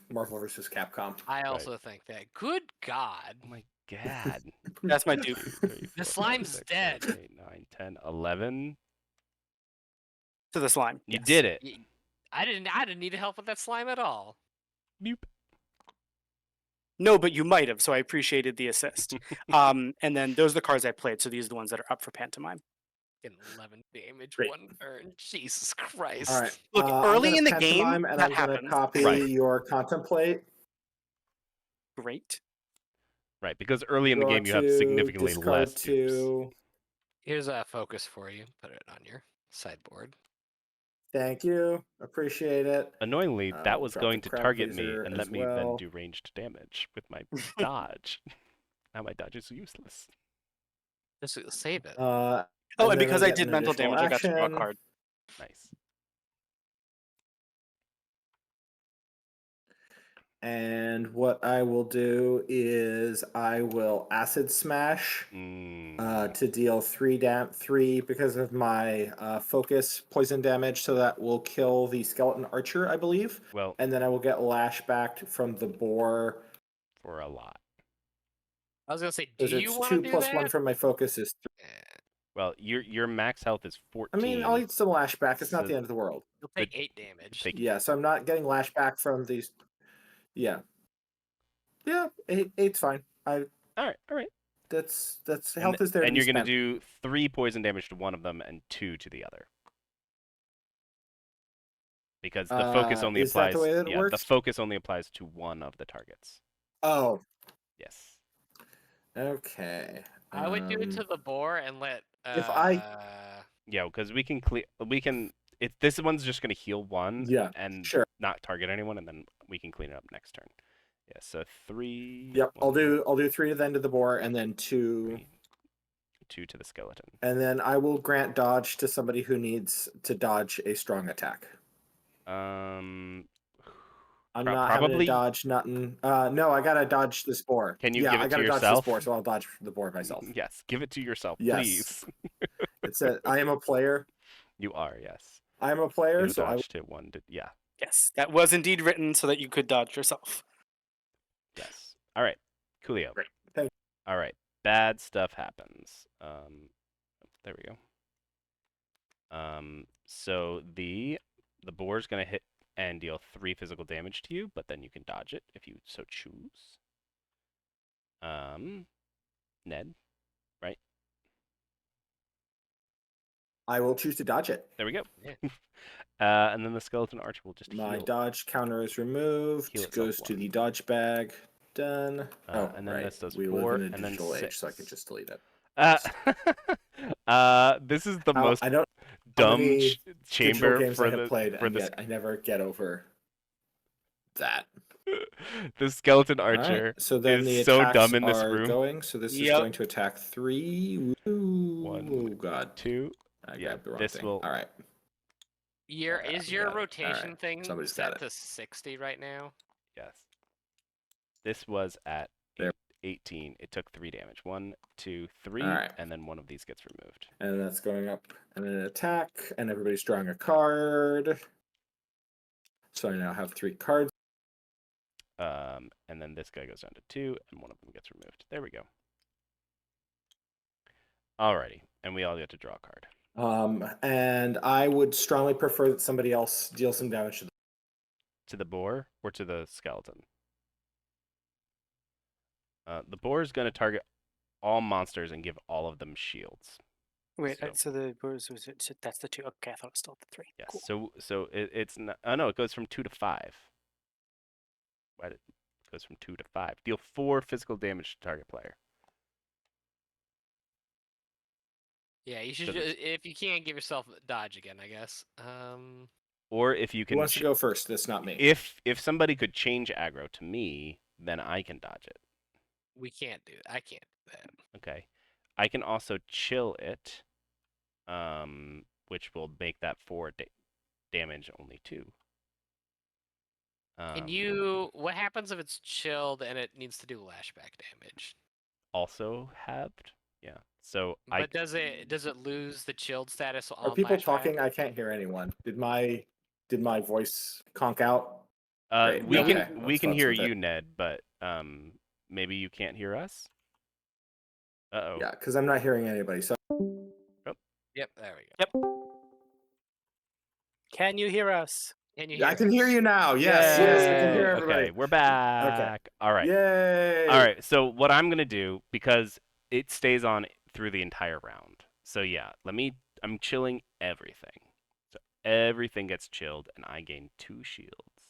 Marvel vs. Capcom. I also think that. Good God. Oh my god. That's my 1, dupe. 2, 3, The 4, 5, slime's 6, dead. 7, 8, 9, 10, 11. To the slime. You yes. did it. I didn't need help with that slime at all. Boop. No, but you might have, so I appreciated the assist. And then those are the cards I played, so these are the ones that are up for pantomime. Getting 11 damage Great. 1 turn. Jesus Christ. All right. Look, I'm early gonna in the game, pantomime, and that I'm gonna happens. copy Right. your Contemplate. Great. Right, because early in the Draw game you have 2, significantly discard less dupes. 2. Here's a focus for you. Put it on your sideboard. Thank you. Appreciate it. Annoyingly, that We'll was drop going the to crowd target me pleaser and as let me then well. do ranged damage with my dodge. Now my dodge is useless. Just save it. Oh, And and then because I get did an mental additional damage, I got to draw a action. card. Nice. And what I will do is I will Acid Smash to deal 3 because of my focus poison damage, so that will kill the skeleton archer, I believe. Well, And then I will get lash back from the boar. for a lot. I was gonna say, do Because you it's want 2 to do plus that? 1 from my focus is 3. Well, your max health is 14. I mean, I'll eat some lash back. It's not So- the end of the world. You'll take 8 damage. Take- Yeah, so I'm not getting lash back from these. Yeah. Yeah, 8's fine. All right. That's And, health is there. and to you're be going to spent. do 3 poison damage to one of them and 2 to the other. Because the focus only is that applies. the way that it The works? focus only applies to one of the targets. Oh, Yes. okay. I would do it to the boar and let. If I- Yeah, because we can clear. We can. This one's just going to heal one. Yeah, And sure. not target anyone, and then we can clean it up next turn. Yeah. So 3. Yep, I'll 1, do 3 then to the boar, and then 2, 3, 2 to the skeleton. and then I will grant dodge to somebody who needs to dodge a strong attack. Um. I'm not having probably. to dodge nothing. No, I gotta dodge this boar. Can you yeah, give it I to gotta dodge yourself? this boar, so I'll dodge the boar myself. Yes, give it to yourself, Yes. please. It's I am a player. You are, yes. I am a player, You so I dodged it 1 to. Yeah. Yes, that was indeed written so that you could dodge yourself. Yes. All right. Coolio. Great. Thank you. All right. Bad stuff happens. There we go. So the boar's gonna hit and deal 3 physical damage to you, but then you can dodge it if you so choose. Ned, right? I will choose to dodge it. There we go. Yeah. And then the skeleton archer will just My heal. dodge counter is removed. Heal itself Goes to 1. the dodge bag. Done. And then right. this does we 4, live in a and then digital age, so I 6. can just delete it. This is the most I don't dumb many chamber games for I have the played, for and the yet I never get over that. the skeleton All right, archer so then the is so attacks dumb in this are room. going. So this is Yep. going to attack 3. Ooh, 1, oh god, 2. I yeah, grabbed the wrong this thing. will- All right. Is your got it. rotation Alright, thing somebody's got set it. to 60 right now? Yes. This was at There. 18. It took 3 damage. 1, 2, 3, Alright. and then one of these gets removed. And that's going up and an attack, and everybody's drawing a card. So I now have 3 cards. And then this guy goes down to 2, and one of them gets removed. There we go. Alrighty, and we all get to draw a card. And I would strongly prefer that somebody else deal some damage to To the boar or to the skeleton? The boar is going to target all monsters and give all of them shields. Wait, So- so the that's the 2. Okay, I thought it was still the 3. Yes. Cool. So it's not. Oh no, it goes from 2 to 5. Why did it goes from 2 to 5? Deal 4 physical damage to target player. Yeah, you should. So- If you can't, give yourself dodge again, I guess. Or if you Who can. wants to go first? That's not me. If somebody could change aggro to me, then I can dodge it. We can't do. I can't do that. Okay. I can also chill it, which will make that 4 damage only 2. Can you? What happens if it's chilled and it needs to do lashback damage? Also halved? Yeah. So But does it lose the chilled status Are on people lashback? talking? I can't hear anyone. Did my voice conk out? Great. we Okay, can let's fuss hear with it. you, Ned, but maybe you can't hear us. Uh-oh. Yeah, because I'm not hearing anybody. So Yep, there we go. Yep. Can you hear us? I can hear you now. Yes, yes, I can hear Yay! everybody. Okay, we're back. All right. Yay! All right. So what I'm gonna do, because it stays on through the entire round. So yeah, I'm chilling everything. So everything gets chilled, and I gain 2 shields.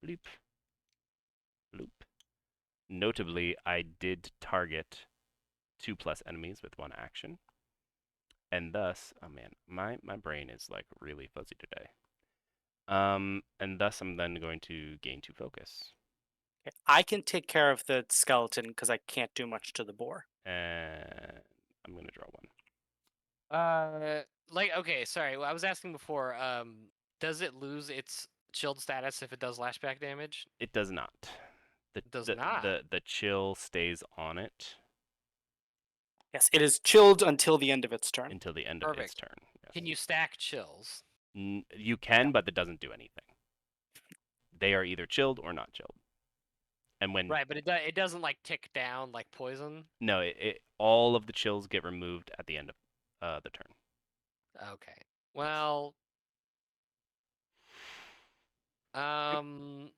Bloop. Bloop. Notably, I did target 2+ enemies with 1 action. And thus, oh man, my brain is like really fuzzy today. And thus I'm then going to gain 2 focus. Okay, I can take care of the skeleton because I can't do much to the boar. And I'm gonna draw 1. Okay, sorry. I was asking before. Does it lose its chilled status if it does lashback damage? It does not. It does not. The chill stays on it Yes, it is chilled until the end of its turn. until the end of its Perfect. turn. Yes. Can you stack chills? You can, but that doesn't do anything. They are either chilled or not chilled. And when Right, but it doesn't like tick down like poison. no, all of the chills get removed at the end of the turn. Okay. Well, I'm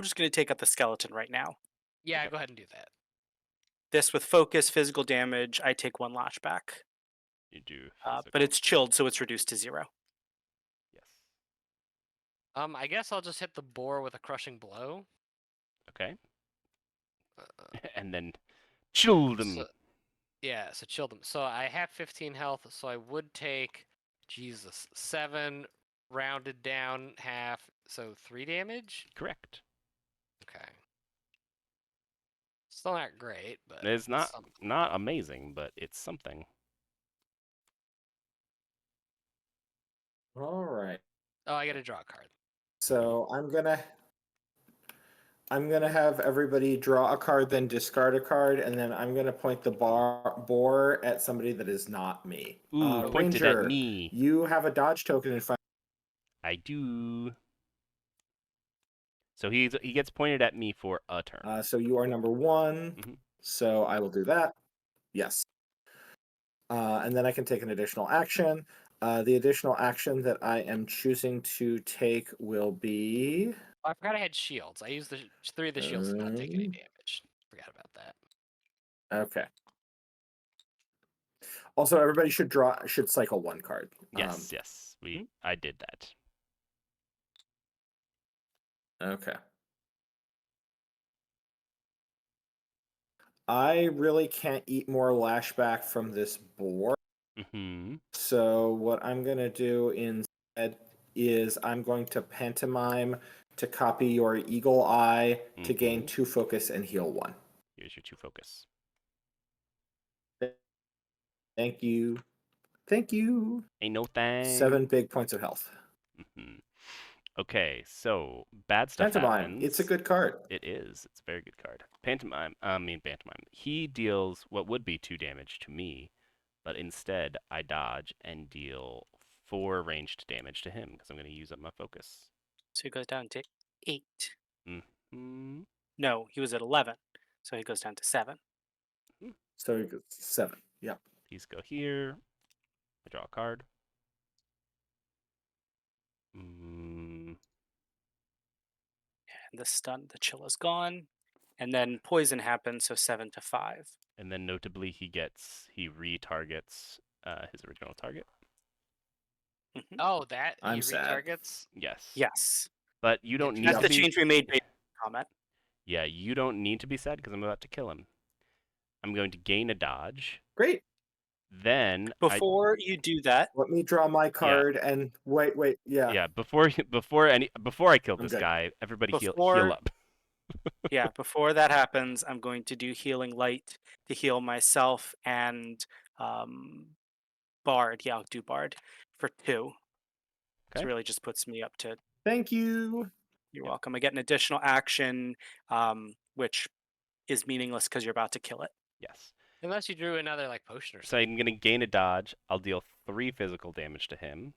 just going to take out the skeleton right now. yeah, Okay. go ahead and do that. This with focus, physical damage, I take 1 lashback. You do. But it's chilled, so it's reduced to 0. Yes. I guess I'll just hit the boar with a crushing blow. Okay. And then chill them. So, yeah, so chill them. So I have 15 health, so I would take, Jesus, 7 rounded down half, so 3 damage. Correct. Okay. Still not great, but It's not something. not amazing, but it's something. All right. Oh, I got to draw a card. So I'm gonna have everybody draw a card, then discard a card, and then I'm gonna point the boar at somebody that is not me. Ooh, pointed Ranger, at me. you have a dodge token in front. I do. So he gets pointed at me for a turn. So you are number 1. Mhm. So I will do that. Yes. And then I can take an additional action. The additional action that I am choosing to take will be. Oh, I forgot I had shields. I used the 3 of the shields to not take any damage. Forgot about that. Okay. Also, everybody should cycle 1 card. Yes, yes. I did that. Okay. I really can't eat more lashback from this boar. Mm-hmm. So what I'm going to do instead is I'm going to pantomime to copy your eagle eye to gain 2 focus and heal 1. Here's your 2 focus. Thank you. Thank you. Ain't no thing. 7 big points of health. Mm-hmm. Okay, so bad stuff Pantomime. happens. It's a good card. It is. It's a very good card. Pantomime. He deals what would be 2 damage to me, but instead I dodge and deal 4 ranged damage to him because I'm going to use up my focus. So he goes down to 8. Mm-hmm. No, he was at 11. So he goes down to 7. So he goes 7. Yeah. These go here. I draw a card. And the chill is gone. And then poison happens, so 7 to 5. And then notably he retargets his original target. Mhm. Oh, that I'm he sad. retargets? Yes. Yes. But you don't need That's to the be... change we made based on comment. Yeah, you don't need to be sad because I'm about to kill him. I'm going to gain a dodge. Great. Then Before you do that, Let me draw my card and wait. Yeah. Yeah, before I kill this good. guy, everybody heal Before- up. yeah, before that happens, I'm going to do healing light to heal myself and Bard. Yeah, I'll do Bard for 2. Okay. So really just puts me up to. Thank you. You're welcome. I get an additional action, which is meaningless because you're about to kill it. Yes. Unless you drew another like potion or So something. I'm gonna gain a dodge. I'll deal 3 physical damage to him.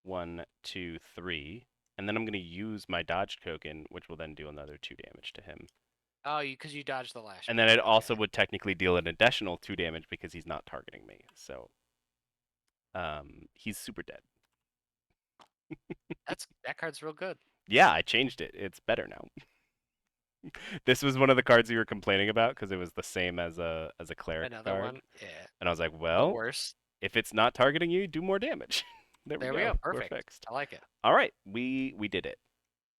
1, 2, 3, and then I'm gonna use my dodge token, which will then do another 2 damage to him. Oh, because you dodged the last. And then it also Okay. would technically deal an additional 2 damage because he's not targeting me. So, he's super dead. That card's real good. Yeah, I changed it. It's better now. This was one of the cards you were complaining about because it was the same as a cleric Another card. one. Yeah. And I was like, But well, worse. if it's not targeting you, do more damage. There we There go. we go. We're Perfect. fixed. I like it. All right, we did it.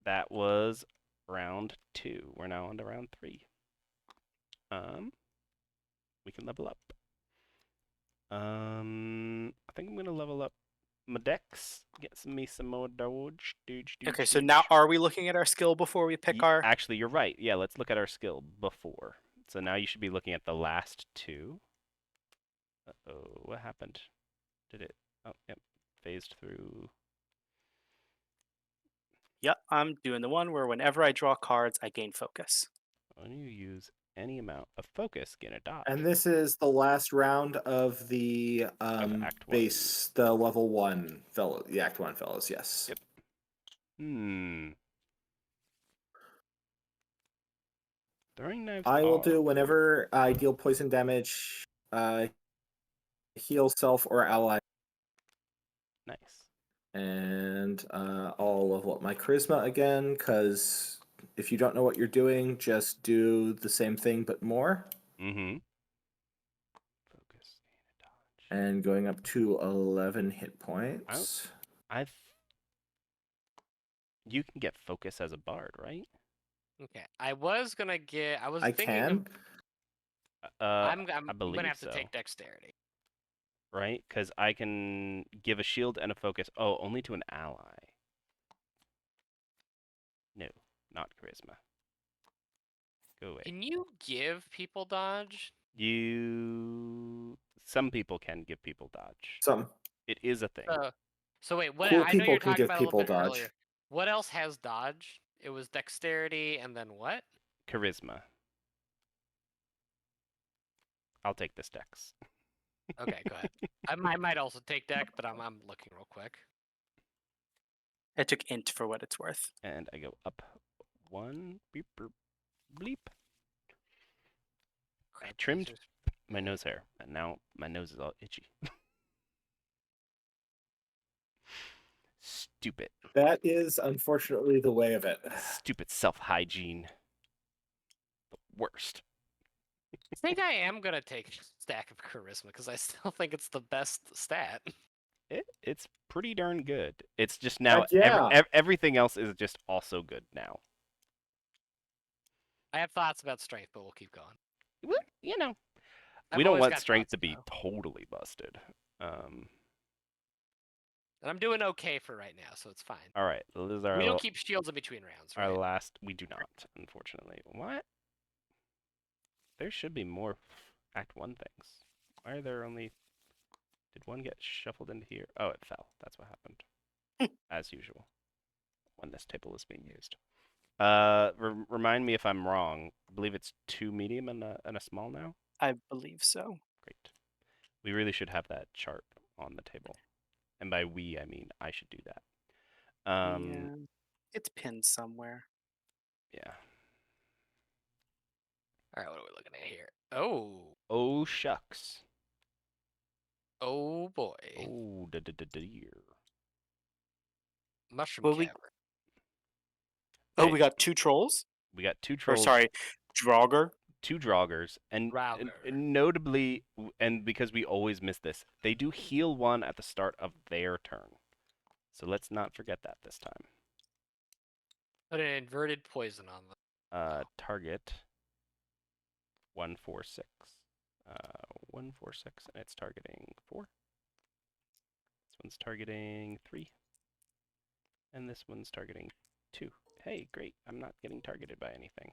That was round 2. We're now on to round 3. We can level up. I think I'm gonna level up my dex. Get some more dodge. Okay, so now are we looking at our skill before we pick our? Actually, you're right. Yeah, let's look at our skill before. So now you should be looking at the last 2. Uh-oh, what happened? Did it? Oh, yep. Phased through. Yep, I'm doing the one where whenever I draw cards, I gain focus. When you use any amount of focus, gain a dodge. And this is the last round of the Act 1. base, the level 1 fellow, the Act 1 fellows. Yes. Yep. Hmm. Throwing knives. I will are do whenever I deal poison damage, heal self or ally, nice. and I'll level up my charisma again. Because if you don't know what you're doing, just do the same thing but more. Mm-hmm. Focus, gain a dodge. And going up to 11 hit points. You can get focus as a bard, right? Okay. I was gonna get. I was I thinking can. I'm believe gonna have to so. take dexterity. Right? Because I can give a shield and a focus. Oh, only to an ally. No, not charisma. Go away. Can you give people dodge? Some people can give people dodge. Some It is a thing. So wait, what? cool I know people you're can talking give about a little people bit dodge. earlier. What else has dodge? It was dexterity and then what? Charisma. I'll take this dex. Okay, go ahead. I might also take deck, but I'm looking real quick. I took int for what it's worth. And I go up 1. Beep, beep, bleep. I trimmed my nose hair, and now my nose is all itchy. Stupid. That is unfortunately the way of it. Stupid self-hygiene. The worst. I think I am gonna take stack of charisma because I still think it's the best stat. It's pretty darn good. It's just now yeah. everything else is just also good now. I have thoughts about strength, but we'll keep going. Well, you know, I've we don't always want got strength thoughts, to be though. totally busted. And I'm doing okay for right now, so it's fine. All right, this is our We don't keep shields in between rounds, right? our last. We do not, unfortunately. What? There should be more Act 1 things. Why are there only... Did one get shuffled into here? Oh, it fell. That's what happened. As usual. When this table is being used. Remind me if I'm wrong. I believe it's 2 medium and a small now? I believe so. Great. We really should have that chart on the table. And by we, I mean I should do that. Yeah, it's pinned somewhere. Yeah. All right, what are we looking at here? Oh. Oh, shucks. Oh boy. Oh, dear. Mushroom Well, cavern. Oh, we got 2 trolls? We got 2 Or trolls. sorry, Draugr. 2 Draugrs, and notably, and because we always miss this, they do heal 1 at the start of their turn. So let's not forget that this time. Put an inverted poison on them. Target 146. 146, and it's targeting 4. This one's targeting 3. And this one's targeting 2. Hey, great. I'm not getting targeted by anything.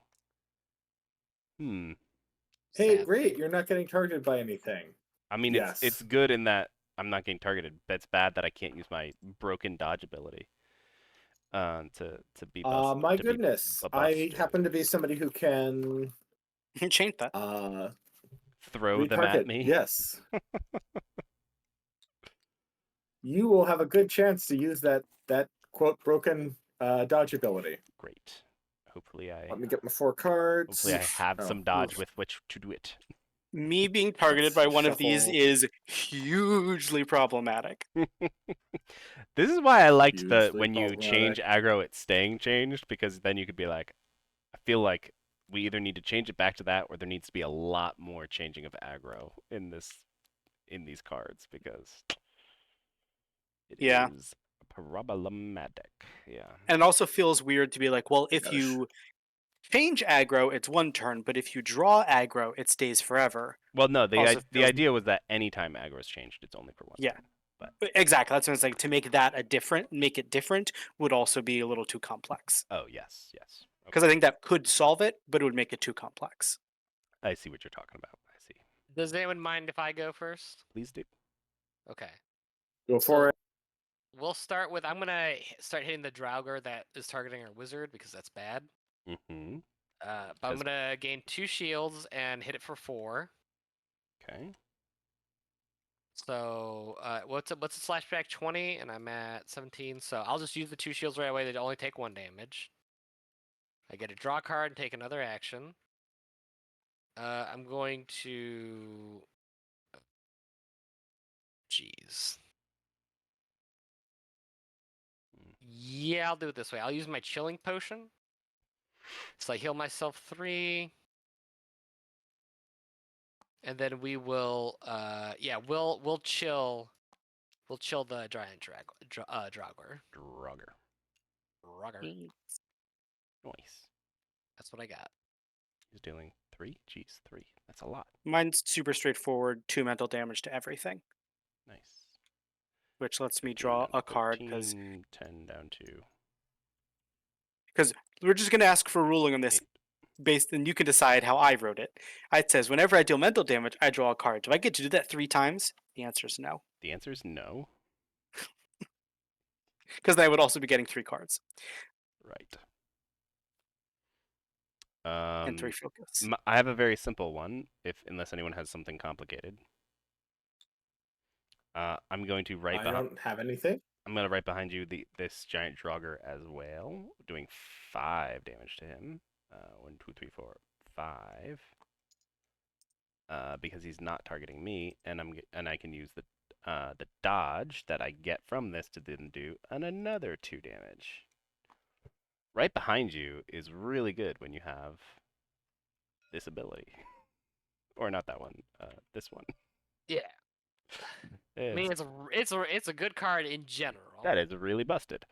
Hey, Sad great! thing. You're not getting targeted by anything. I mean, Yes. it's good in that I'm not getting targeted. But it's bad that I can't use my broken dodge ability to be busted. My goodness, I happen to be somebody who can Change that. throw them at Retarget, me? yes. You will have a good chance to use that quote broken dodge ability. Great. Hopefully I Let me get my 4 cards. hopefully I have Oh, some dodge oof. with which to do it. Me being targeted Let's by one of these shuffle. is hugely problematic. This is why I liked the Hugely when you change problematic. aggro, it's staying changed, because then you could be like, I feel like we either need to change it back to that, or there needs to be a lot more changing of aggro in these cards, because it Yeah. is problematic. Yeah. And it also feels weird to be like, well, if Gosh. you change aggro, it's 1 turn, but if you draw aggro, it stays forever. Well, no, Also the feels idea was that anytime aggro is changed, it's only for one Yeah. turn. But Exactly. That's what it's like. To make that make it different would also be a little too complex. oh yes, yes. Because I think that could solve it, but it would make it too complex. I see what you're talking about. I see. Does anyone mind if I go first? Please do. Okay. Go for it. We'll start with I'm gonna start hitting the Draugr that is targeting our wizard because that's bad. Mm-hmm. But I'm gonna gain 2 shields and hit it for 4. Okay. So what's a slashback 20 and I'm at 17. So I'll just use the 2 shields right away. They only take 1 damage. I get a draw card and take another action. I'm going to. Jeez. Yeah, I'll do it this way. I'll use my chilling potion. So I heal myself 3. And then we will we'll chill the giant Draugr. Draugr. Nice. That's what I got. He's dealing 3? Jeez, 3. That's a lot. Mine's super straightforward, 2 mental damage to everything, Nice. which lets me 15 draw down to a card because 13, 10 down to we're just going to ask for a ruling on this 8. based, and you can decide how I wrote it. It says whenever I deal mental damage, I draw a card. Do I get to do that 3 times? The answer is no, The answer is no. because then I would also be getting 3 cards Right. and 3 focus. I have a very simple one, unless anyone has something complicated. I'm going to I don't have anything. I'm going to right behind you this giant Draugr as well, doing 5 damage to him. 1, 2, 3, 4, 5. Because he's not targeting me, and I can use the dodge that I get from this to then do another 2 damage. Right behind you is really good when you have this ability, or not that one, this one. Yeah. I mean, it's a good card in general. That is really busted.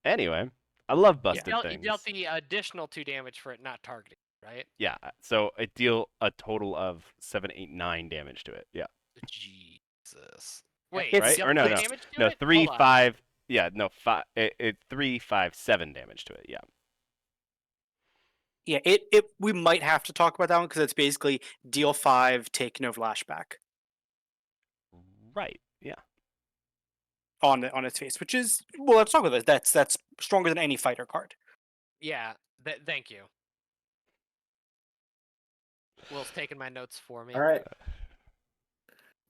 Anyway, I love busted You things. dealt the additional 2 damage for it not targeting, right? Yeah, so it deal a total of 7, 8, 9 damage to it. Yeah. Jesus. Wait, It's- Right? dealt Or no, 3 no. damage to No, it? 3, Hold on. 5. Yeah, no, 5. 3, 5, 7 damage to it. Yeah. Yeah, we might have to talk about that one because it's basically deal 5, take no flashback Right. Yeah. on its face, which is, well, let's talk about it. That's stronger than any fighter card. Yeah, thank you. Will's taking my notes for me. All right.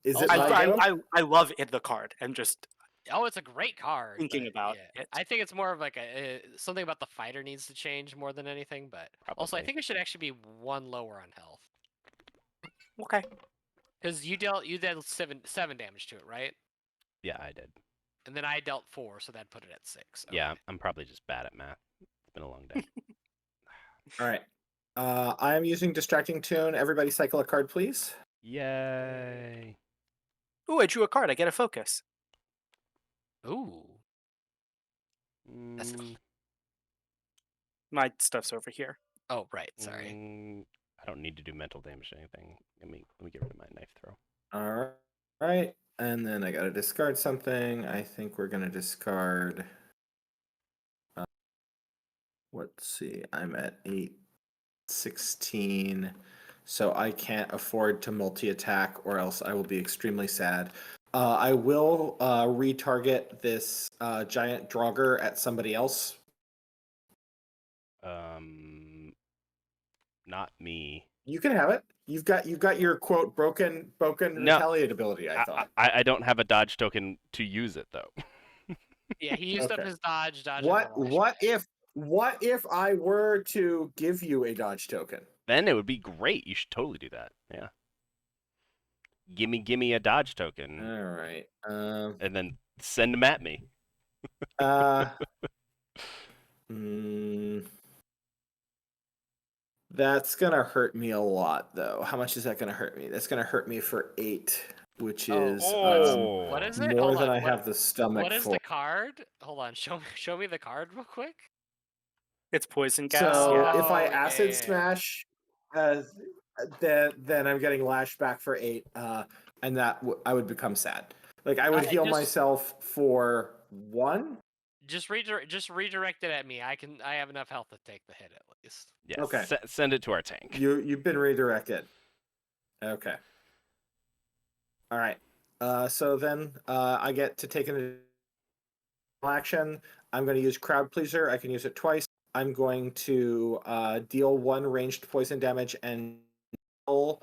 Is it Also, my go? I love it, the card, and just Oh, it's a great card. thinking but about yeah. it. I think it's more of like something about the fighter needs to change more than anything. But also, I Probably. think it should actually be 1 lower on health Okay. because you dealt 7 damage to it, right? Yeah, I did. And then I dealt 4, so that put it at 6. Okay. Yeah, I'm probably just bad at math. It's been a long day. All right. I am using Distracting Tune. Everybody cycle a card, please. Yay. Ooh, I drew a card. I get a focus. Ooh. That's Mm, My stuff's over here. Oh, right. Sorry. I don't need to do mental damage to anything. Let me get rid of my knife throw. All right. And then I got to discard something. I think we're going to discard. Let's see. I'm at 8, 16. So I can't afford to multi-attack or else I will be extremely sad. I will retarget this giant Draugr at somebody else. not me. You can have it. You've got your quote broken No, retaliate ability. I thought. I don't have a dodge token to use it though. Yeah, he used up Okay. his dodge. What if I were to give you a dodge token? Then it would be great. You should totally do that. Yeah. Gimme a dodge token, All right. and then send them at me. Mm, that's gonna hurt me a lot, though. How much is that gonna hurt me? That's gonna hurt me for 8, which is What is it? more Hold than on. I have the stomach What is for. the card? Hold on. Show me the card real quick. It's poison gas. So Yeah. if I Oh, yeah, acid yeah. smash, then I'm getting lashback for 8, and that I would become sad. Like I would heal myself for 1. Just redirect it at me. I have enough health to take the hit at least. Yes. Okay. Send it to our tank. You've been redirected. Okay. All right. So then I get to take an action. I'm going to use Crowd Pleaser. I can use it twice. I'm going to deal 1 ranged poison damage and kill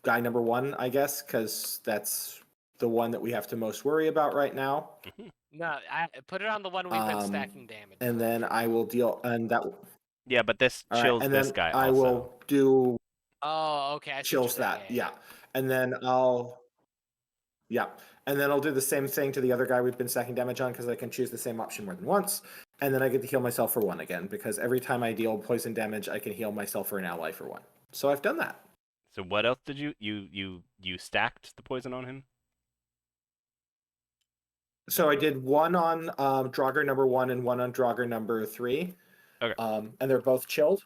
guy number 1, I guess, because that's the one that we have to most worry about right now. No, I put it on the one we've been stacking damage. And then I will deal, and that. Yeah, but this All chills right, and this then guy I also. will do. Oh, okay. I see what Chills you're saying. that, yeah. And then I'll. Yeah, and then I'll do the same thing to the other guy we've been stacking damage on because I can choose the same option more than once. And then I get to heal myself for 1 again because every time I deal poison damage, I can heal myself for an ally for 1. So I've done that. So what else did you stacked the poison on him? So I did 1 on Draugr number 1 and 1 on Draugr number 3. Okay. And they're both chilled.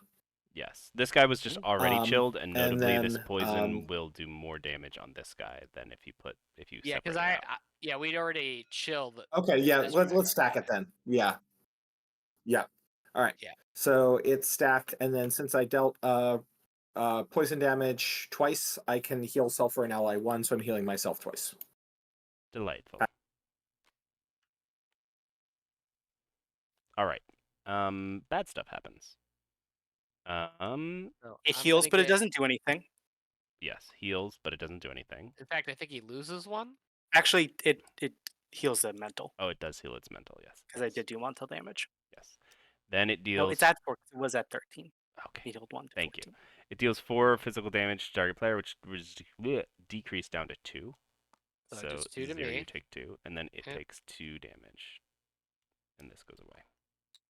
Yes. This guy was just already chilled, and and notably, this then, poison will do more damage on this guy than if you Yeah, because separate it out. we'd already chilled. Okay, yeah, this let's guy. stack it then. Yeah. All right. Yeah. So it's stacked, and then since I dealt poison damage twice, I can heal self for an ally 1, so I'm healing myself twice. Delightful. All right. Bad stuff happens. So It I'm heals, gonna but it get- doesn't do anything. Yes, heals, but it doesn't do anything. In fact, I think he loses 1. Actually, it heals the mental Oh, it does heal its mental. Yes. because I did do mental damage. Yes. Then it deals. No, it's at 4. It was at 13. Okay. He healed 1. Thank you. It deals 4 physical damage to target player, which was decreased down to 2. So just 2 to 0, me. you take 2, and then it Okay. takes 2 damage, and this goes away,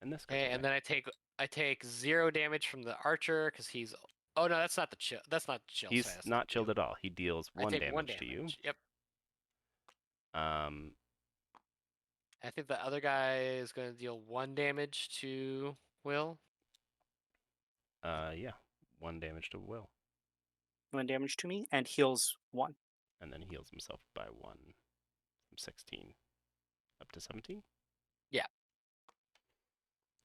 and this goes Okay, away. and then I take 0 damage from the archer because he's. Oh no, that's not the chill. That's not chill. He's Sorry, that's not the chilled chill. at all. He deals I 1 take damage 1 to you. Yep. Um. I think the other guy is going to deal 1 damage to Will. Yeah. 1 damage to Will, 1 damage to me and heals 1. and then he heals himself by 1 from 16 up to 17. Yeah.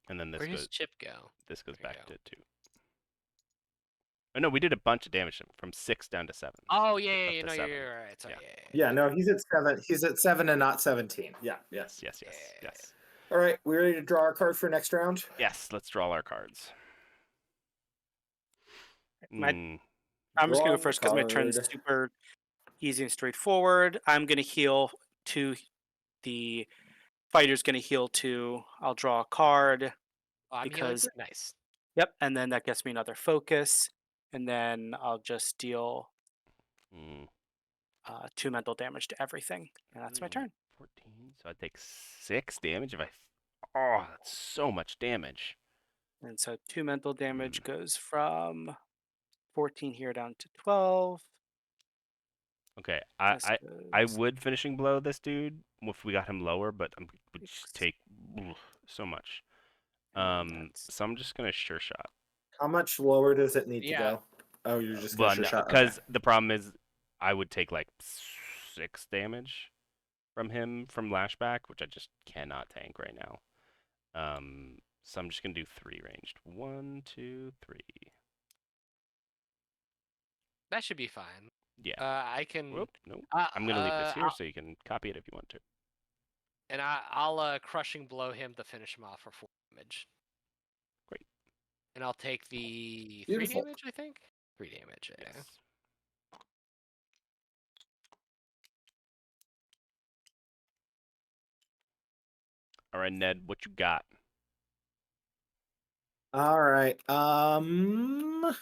And then this Where goes. does Chip go? This goes There you back go. to 2. Oh no, we did a bunch of damage to him from 6 down to 7. Oh Up yeah, to you know 7. you're right. Sorry, Yeah. Yeah, no, he's at 7. He's at 7 and not 17. Yeah, yes. Yes. Yeah. All right, we ready to draw our card for next round? Yes. Let's draw our cards. I'm just going to go first because my turn's card. super easy and straightforward. I'm going to heal 2. The fighter's going to heal 2. I'll draw a card. Oh, I'm Because- healing. Nice. Yep, and then that gets me another focus. And then I'll just deal 2 mental damage to everything. And that's my turn. 14. So I take 6 damage if I. Oh, that's so much damage. And so 2 mental damage goes from 14 here down to 12. Okay, This I goes- would finishing blow this dude if we got him lower, but I would just take so much. So I'm just gonna sure shot. How much lower does it need to Yeah. go? Oh, you're just Well, gonna no, sure shot. because the problem is I would take like 6 damage from him from lashback, which I just cannot tank right now. So I'm just gonna do 3 ranged. 1, 2, 3. That should be fine. Yeah. I can. Whoop, nope. I'm gonna leave this here so you can copy it if you want to. And I'll crushing blow him to finish him off for 4 damage. Great. And I'll take the 3 Beautiful. damage, I think? 3 damage, yeah. Yes. All right, Ned, what you got? All right. I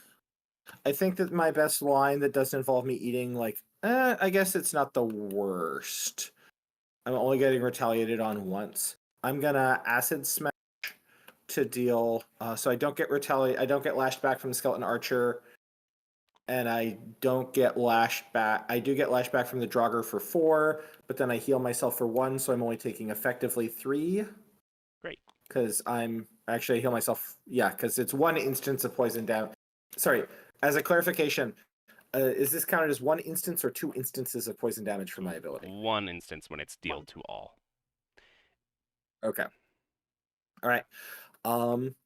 think that my best line that doesn't involve me eating, like, I guess it's not the worst. I'm only getting retaliated on once. I'm gonna acid smash to deal, so I don't get I don't get lashed back from the skeleton archer, and I don't get lashed back. I do get lashed back from the Draugr for 4, but then I heal myself for 1, so I'm only taking effectively 3. Great. Because I'm actually I heal myself. Yeah, because it's 1 instance of poison down. Sorry, as a clarification, is this counted as 1 instance or 2 instances of poison damage for my ability? 1 instance when it's dealt to all. Okay. All right.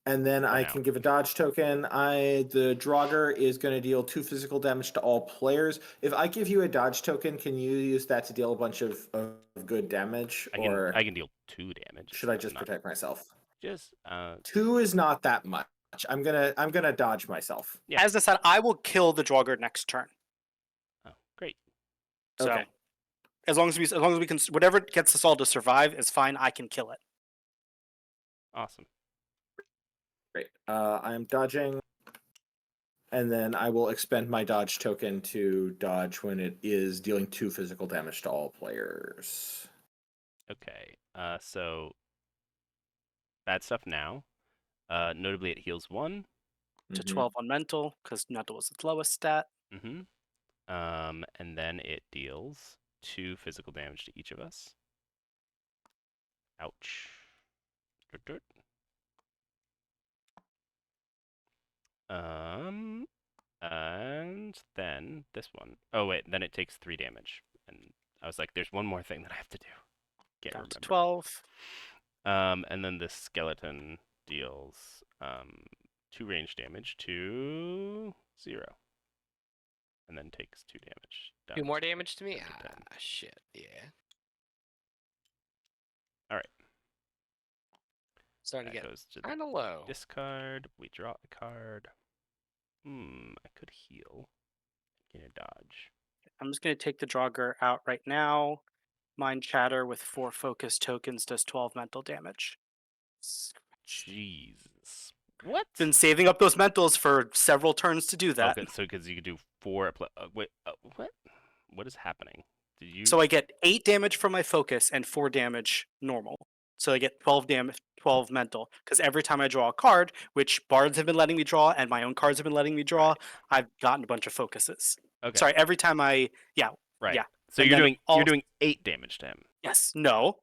And then I now. can give a dodge token. The Draugr is going to deal 2 physical damage to all players. If I give you a dodge token, can you use that to deal a bunch of good damage, or I can deal 2 damage. should I just protect myself? Just 2 is not that much. I'm gonna dodge myself. Yeah. As I said, I will kill the Draugr next turn. Oh, great. So Okay. as long as we can, whatever gets us all to survive is fine. I can kill it. Awesome. Great. I am dodging, and then I will expend my dodge token to dodge when it is dealing 2 physical damage to all players. Okay. So bad stuff now. Notably, it heals 1. To Mhm. 12 on mental, because mental was its lowest stat. Mm-hmm. And then it deals 2 physical damage to each of us. Ouch. Dirt, dirt. And then this one. Oh wait, then it takes 3 damage. And I was like, there's one more thing that I have to do. Can't Down remember. to 12. And then this skeleton deals 2 range damage to 0. And then takes 2 damage. 2 more damage to me? down to 10. Ah, shit, yeah. Alright. Starting to That get goes to the kind of low. discard. We draw a card. I could heal. Get a dodge. I'm just going to take the Draugr out right now. Mind Chatter with 4 focus tokens does 12 mental damage. Jesus. What? Been saving up those mentals for several turns to do that. Okay, so because you could do 4. Wait, what? What is happening? Did you? So I get 8 damage from my focus and 4 damage normal. So I get 12 damage, 12 mental. Because every time I draw a card, which bards have been letting me draw, and my own cards have been letting me draw, Right. I've gotten a bunch of focuses. Okay. Sorry, every time right. Yeah. So And you're then doing 8 damage to him. Yes. No.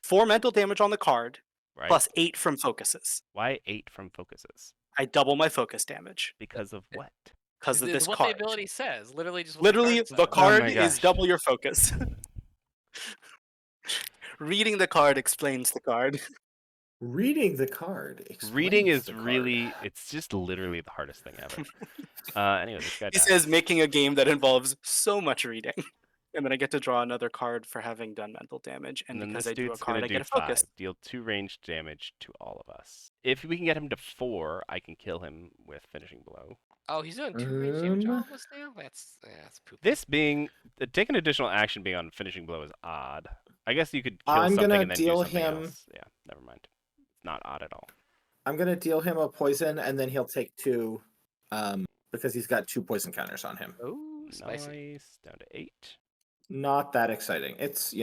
4 mental damage on the card, Right. plus 8 from focuses. Why 8 from focuses? I double my focus damage Because of what? because of It's this what card. the ability says. Literally just what Literally, the the card card my is gosh. double your focus. Reading the card explains the card. Reading the card. Reading explains is the card. really, it's just literally the hardest thing ever. Anyway, this guy He dies. says making a game that involves so much reading. And then I get to draw another card for having done mental damage. And then because this I do a dude's card, gonna I do get a focus. 5. Deal 2 ranged damage to all of us. If we can get him to 4, I can kill him with finishing blow. Oh, he's doing 2 range damage all of us now? That's poop. This being take an additional action being on finishing blow is odd. I guess you could kill I'm something gonna and then do deal something him- else. Yeah, never mind. It's not odd at all. I'm gonna deal him a poison, and then he'll take 2, because he's got 2 poison counters on him. Oh, spicy. Nice. Down to 8. Not that exciting. It's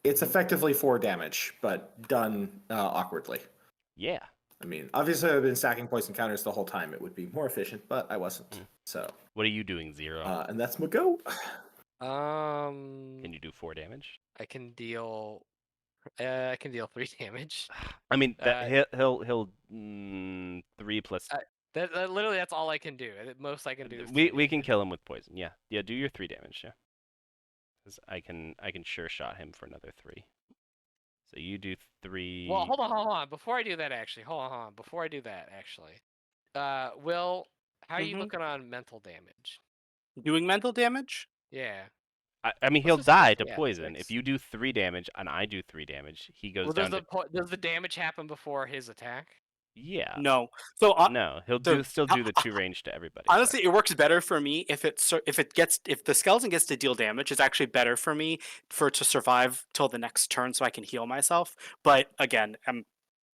it's effectively 4 damage, but done awkwardly. Yeah. I mean, obviously, I've been stacking poison counters the whole time. It would be more efficient, but I wasn't. So, What are you doing, 0? and that's my go. Can you do 4 damage? I can deal 3 damage. I mean, that he'll 3 plus. That literally that's all I can do. The most I can do is We can kill him with poison. Yeah, do your 3 damage. Yeah, 'cause I can sure shot him for another 3. So you do 3. Well, hold on. Before I do that, actually, hold on. Before I do that, actually, Will, how are you Mhm. looking on mental damage? Doing mental damage? Yeah. I mean, What's he'll his die to yeah, poison. 6. If you do 3 damage and I do 3 damage, he goes Well, down does to. the damage happen before his attack? Yeah. No. So No, he'll the- still do the 2 range to everybody. honestly, it works better for me if the skeleton gets to deal damage. It's actually better for me to survive till the next turn, so I can heal myself. But again, I'm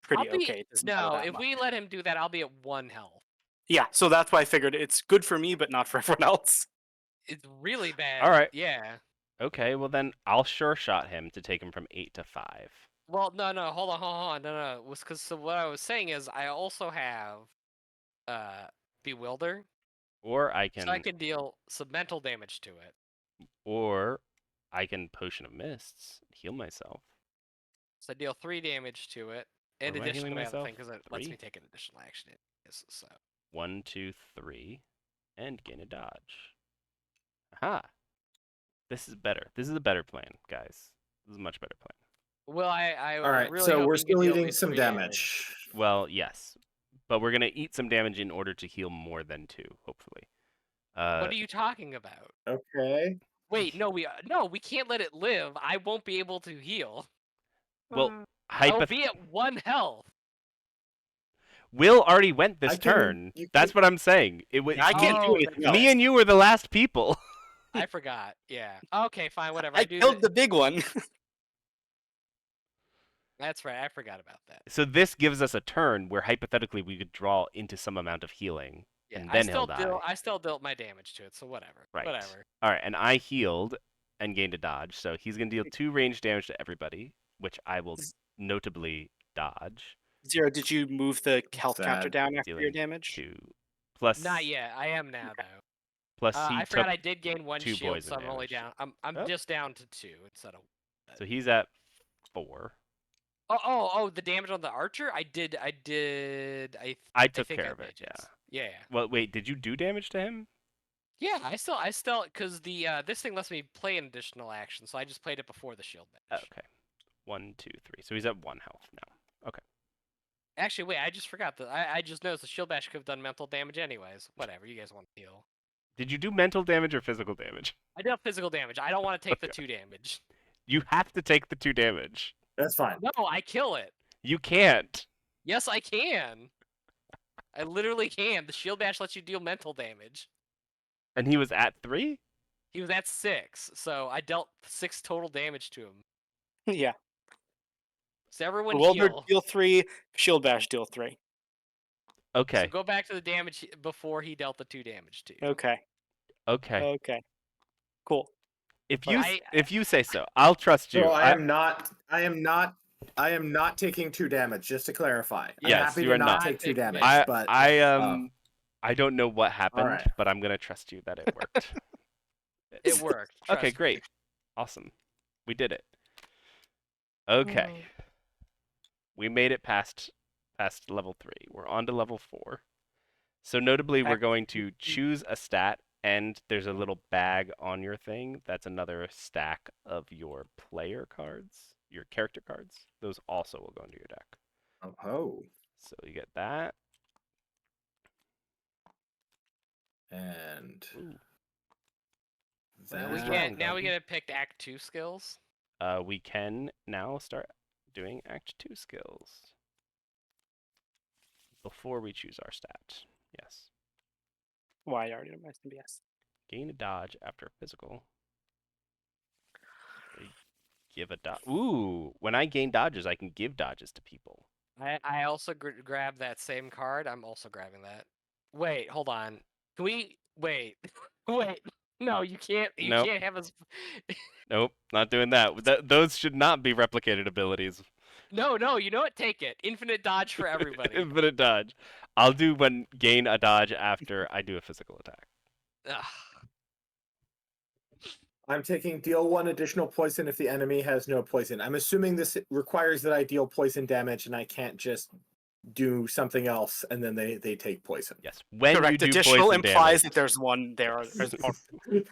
pretty okay. It doesn't matter No, that if much. we let him do that, I'll be at 1 health. Yeah, so that's why I figured it's good for me, but not for everyone else. It's really bad. All right. Yeah. Okay, well then I'll sure shot him to take him from 8 to 5. Well, no, hold on, no. Was because so what I was saying is I also have Bewilder, Or I so I can can deal some mental damage to it. Potion of Mists, heal myself. So I deal 3 damage to it, in Or am I addition to healing my other myself? thing, because it lets 3? me take an additional action. So 1, 2, 3, and gain a dodge. Aha! This is better. This is a better plan, guys. This is a much better plan. well, I All right, really so hope we're you can still deal at eating least some 3 damage. Well, yes, but we're gonna eat some damage in order to heal more than 2, hopefully. What are you talking about? Okay. Wait, no, we can't let it live. I won't be able to heal. Well, I will be at 1 health. Will already went I this can- turn. you That's can- what I'm saying. It was I can't do Oh, anything that's else. me and you were the last people. I forgot. Yeah. Okay, fine, whatever. I killed the big one. That's right. I forgot about that. So this gives us a turn where hypothetically we could draw into some amount of healing, Yeah, and then he'll die. I still dealt my damage to it, so whatever. Right. Whatever. All right, and I healed and gained a dodge, so he's gonna deal 2 range damage to everybody, which I will notably dodge. Zero, did you move the health counter Sad. down after your Dealing damage? 2 plus. Not yet. I am now though. Plus he I took. forgot I did gain 1 2 shield, poison so I'm only damage. down. I'm Oh. just down to 2 instead of. So he's at 4. Oh! The damage on the archer. I took think care I of it. did, Yeah. Yeah. Well, wait. Did you do damage to him? Yeah. I still, because the this thing lets me play an additional action, so I just played it before the shield damage. Okay. 1, 2, 3. So he's at 1 health now. Okay. Actually, wait. I just forgot that. I just noticed the shield bash could have done mental damage anyways. Whatever. You guys want to heal. Did you do mental damage or physical damage? I did physical damage. I don't want to take the 2 damage. You have to take the 2 damage. That's fine. No, I kill it. You can't. Yes, I can. I literally can. The shield bash lets you deal mental damage. And he was at 3? He was at 6, so I dealt 6 total damage to him. Yeah. So everyone Bewilder heal. deal 3, shield bash deal 3. Okay. So go back to the damage before he dealt the 2 damage to you. Okay. Okay. Okay. Cool. If you say so, I'll trust you. So I am not taking 2 damage, just to clarify. I'm Yes, happy you to are not not. take 2 damage, I but I don't know what happened, right. but I'm gonna trust you that it worked. It worked. Okay, trust me. great. Awesome. We did it. Okay. We made it past level 3. We're on to level 4. So notably, we're going to choose a stat, and there's a little bag on your thing. That's another stack of your player cards, your character cards. Those also will go into your deck. Oh. So you get that. And Ooh. Now we That- get to pick Act 2 skills. We can now start doing Act 2 skills before we choose our stat. Yes. Why I already know my yes. Gain a dodge after a physical. Give a dodge. Ooh, when I gain dodges, I can give dodges to people. I also grab that same card. I'm also grabbing that. Wait, hold on. Can we wait? Wait. No, you can't. You Nope. can't have us. Nope, not doing that. Those should not be replicated abilities. No. You know what? Take it. Infinite dodge for everybody. Infinite dodge. I'll do when gain a dodge after I do a physical attack. Ugh. I'm taking deal 1 additional poison if the enemy has no poison. I'm assuming this requires that I deal poison damage and I can't just do something else and then they take poison. Yes. When you Correct. do Additional poison implies damage. that there's one there.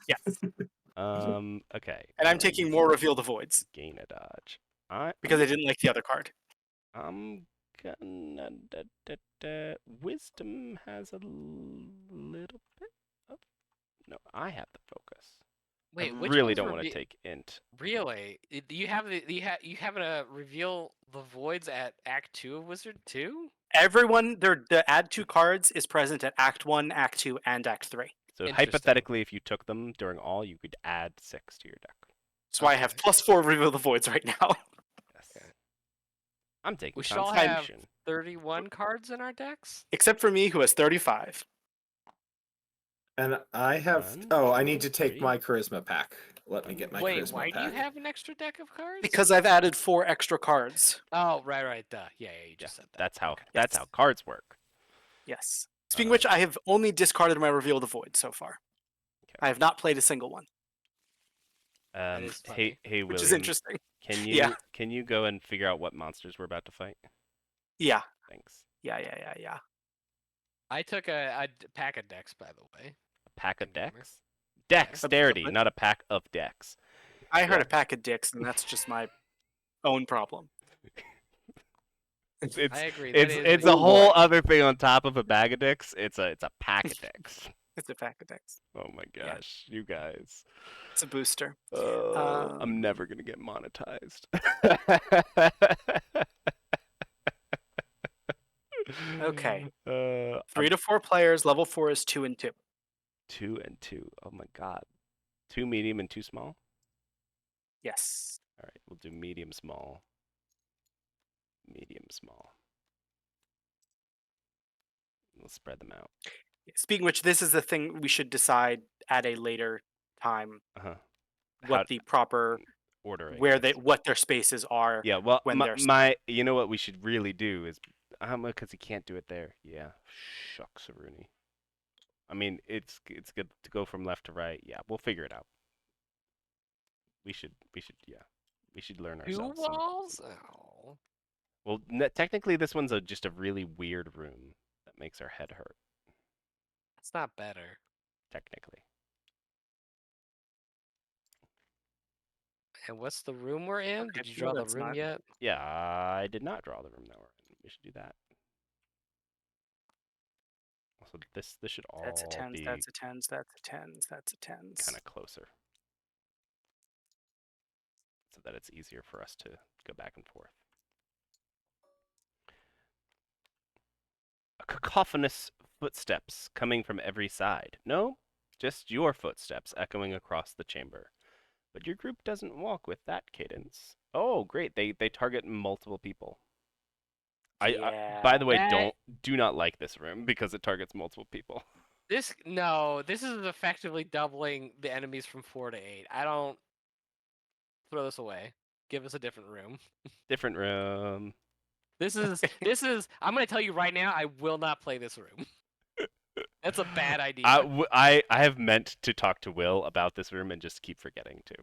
Yes. Okay. And I'm taking more reveal the voids Gain a dodge. because I didn't like the other card. I'm gonna wisdom has a little bit of I have the focus. Wait, I which really ones don't were want to take int. Really? You have to reveal the voids at Act 2 of Wizard 2? everyone, the add 2 cards is present at Act 1, Act 2, and Act 3. So Interesting. hypothetically, if you took them during all, you could add 6 to your deck. That's why I have Okay. +4 Reveal the Voids right now. Yes. I'm taking We should all have Constitution. 31 cards in our decks. Except for me, who has 35. And I have. One, Oh, I two, need to take three. my charisma pack. Let me get my Wait, charisma why do you pack. have an extra deck of cards? Because I've added 4 extra cards. Oh, right, duh. Yeah, you Yeah, just said that. that's how Okay. that's Yes. how cards work. Yes. Speaking of which, I have only discarded my Reveal the Void so far. Okay. I have not played a single one, is funny. Hey, which William, is interesting. can you Yeah. can you go and figure out what monsters we're about to fight? Yeah. Thanks. Yeah. I took a pack of decks, by the way. A pack of Remember. decks? Dexterity, What? not a pack of decks. I heard a pack of dicks, and that's just my own problem. It's I agree. it's that a is whole other thing on top of a bag of dicks. It's a pack of dicks. It's a pack of dicks. Oh my Yeah. gosh, you guys. It's a booster. I'm never gonna get monetized. Okay. 3 I'm to 4 players. Level 4 is 2 and 2. 2 and 2. Oh my god. 2 medium and 2 small? Yes. All right, we'll do medium small. Medium small. We'll spread them out. Speaking of which, this is the thing we should decide at a later time Uh-huh. what How- the proper Ordering. what their spaces are. Yeah, well, when they're you know what we should really do is, because he can't do it there. Yeah, shucks, Rooney. I mean, it's good to go from left to right. Yeah, we'll figure it out. We should learn 2 ourselves. walls? Oh. Well, technically, this one's just a really weird room that makes our head hurt. That's not better. Technically. And what's the room we're in? Okay, Did you no, draw the that's room not. yet? Yeah, I did not draw the room that we're in. We should do that. Also, this should all That's a 10s, be that's a 10s, that's a 10s, that's a 10s. kind of closer, so that it's easier for us to go back and forth. A cacophonous footsteps coming from every side. No, just your footsteps echoing across the chamber. But your group doesn't walk with that cadence. Oh, great. They target multiple people. By the way, That- do not like this room because it targets multiple people. This is effectively doubling the enemies from 4 to 8. I don't throw this away. Give us a different room. Different room. This is I'm gonna tell you right now, I will not play this room. That's a bad idea. I have meant to talk to Will about this room and just keep forgetting to.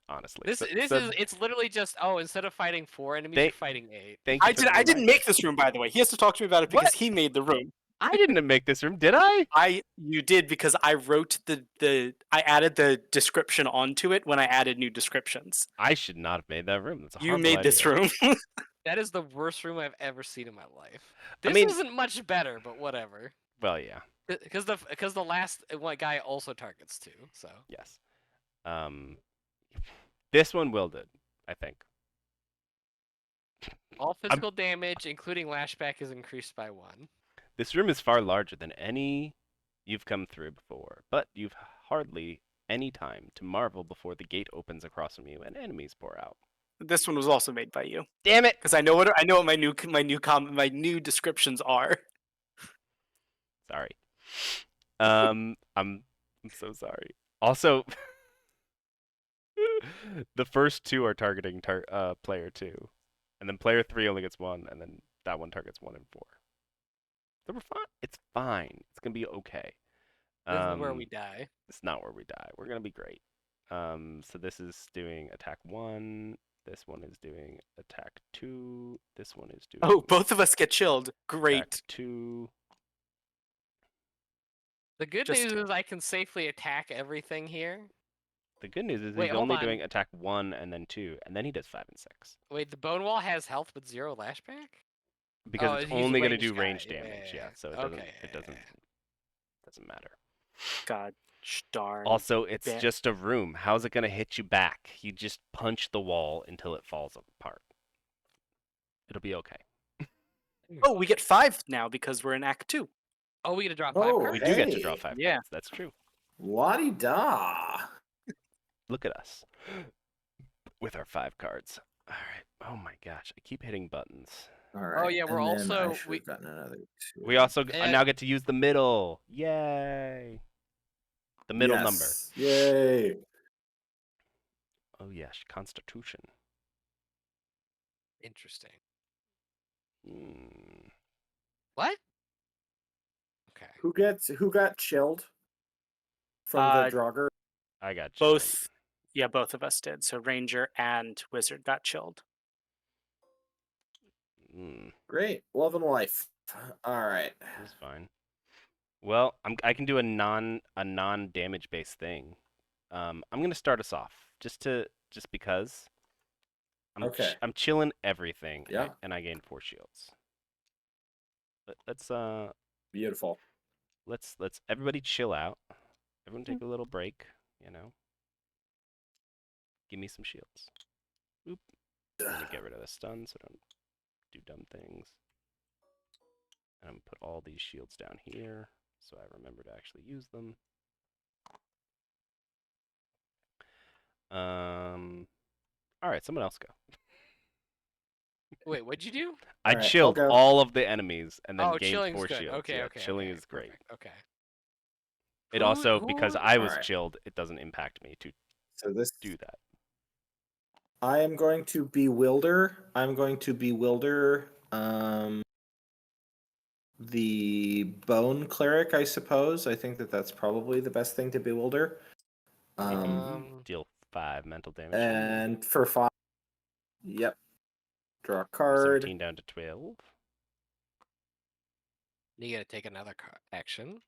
Honestly. It's literally just instead of fighting 4 enemies, you're fighting 8. Thank you for the I didn't reminder. make this room, by the way. He has to talk to me about it because What? he made the room. I didn't make this room, did I? You did because I wrote I added the description onto it when I added new descriptions. I should not have made that room. That's a You horrible made this idea. room. That is the worst room I've ever seen in my life. I This mean- isn't much better, but whatever. Well, yeah. Because the last one guy also targets 2, so Yes. This one Will did, I think. all physical damage, including lashback, is increased by 1. This room is far larger than any you've come through before, but you've hardly any time to marvel before the gate opens across from you and enemies pour out. This one was also made by you Damn it! because I know what my new descriptions are. Sorry. I'm so sorry. Also, the first 2 are targeting player 2, and then player 3 only gets 1, and then that one targets 1 and 4. So we're fine. It's fine. It's gonna be okay. This is where we die. It's not where we die. We're gonna be great. So this is doing attack 1. This one is doing attack 2. This one is doing Oh, both of us get chilled. Great. attack 2. The good Just- news is I can safely attack everything here. The good news is Wait, he's hold only on. doing attack 1 and then 2, and then he does 5 and 6 Wait, the bone wall has health but 0 lashback? because it's he's a only gonna ranged do guy. range damage. Yeah, so it doesn't Okay, doesn't matter. God darn. Also, it's bet. just a room. How's it gonna hit you back? You just punch the wall until it falls apart. It'll be okay. Oh, we get 5 now because we're in Act 2. Oh, we get to draw 5 Oh, cards? We do get to Hey. draw 5 Yeah. cards. That's true. La-di-da. Look at us with our 5 cards. All right. Oh my gosh, I keep hitting buttons. All right. yeah, we're and then I also- should we- have gotten another 2. We also And- now get to use the middle. Yay! The middle number. Yes. Yay. Oh yes, Constitution. Interesting. Hmm. What? Okay. Who got chilled from the Draugr? I got chilled. Both. Yeah, both of us did. So Ranger and Wizard got chilled. Great. Love and life. All right. That's fine. Well, I can do a non damage based thing. I'm gonna start us off just because. Okay. I'm chilling everything. Yeah. And I gain 4 shields. Let's Beautiful. let's everybody chill out. Everyone take a little break. You know. Give me some shields. Oop. Let me get rid of the stun so I don't do dumb things. And I'm gonna put all these shields down here so I remember to actually use them. All right, someone else go. Wait, what'd you do? I All right, I'll chilled go. all of the enemies and then Oh, gained chilling's 4 good. shields. Okay, Yeah, okay. chilling okay, is great. perfect, Okay. It Who- also, because who- I was Alright. chilled, it doesn't impact me to So this do that. I am going to bewilder. I'm going to bewilder the bone cleric, I suppose. I think that's probably the best thing to bewilder. Deal 5 mental damage. And for 5, yep. Draw a From card. 17 down to 12. You gotta take another action.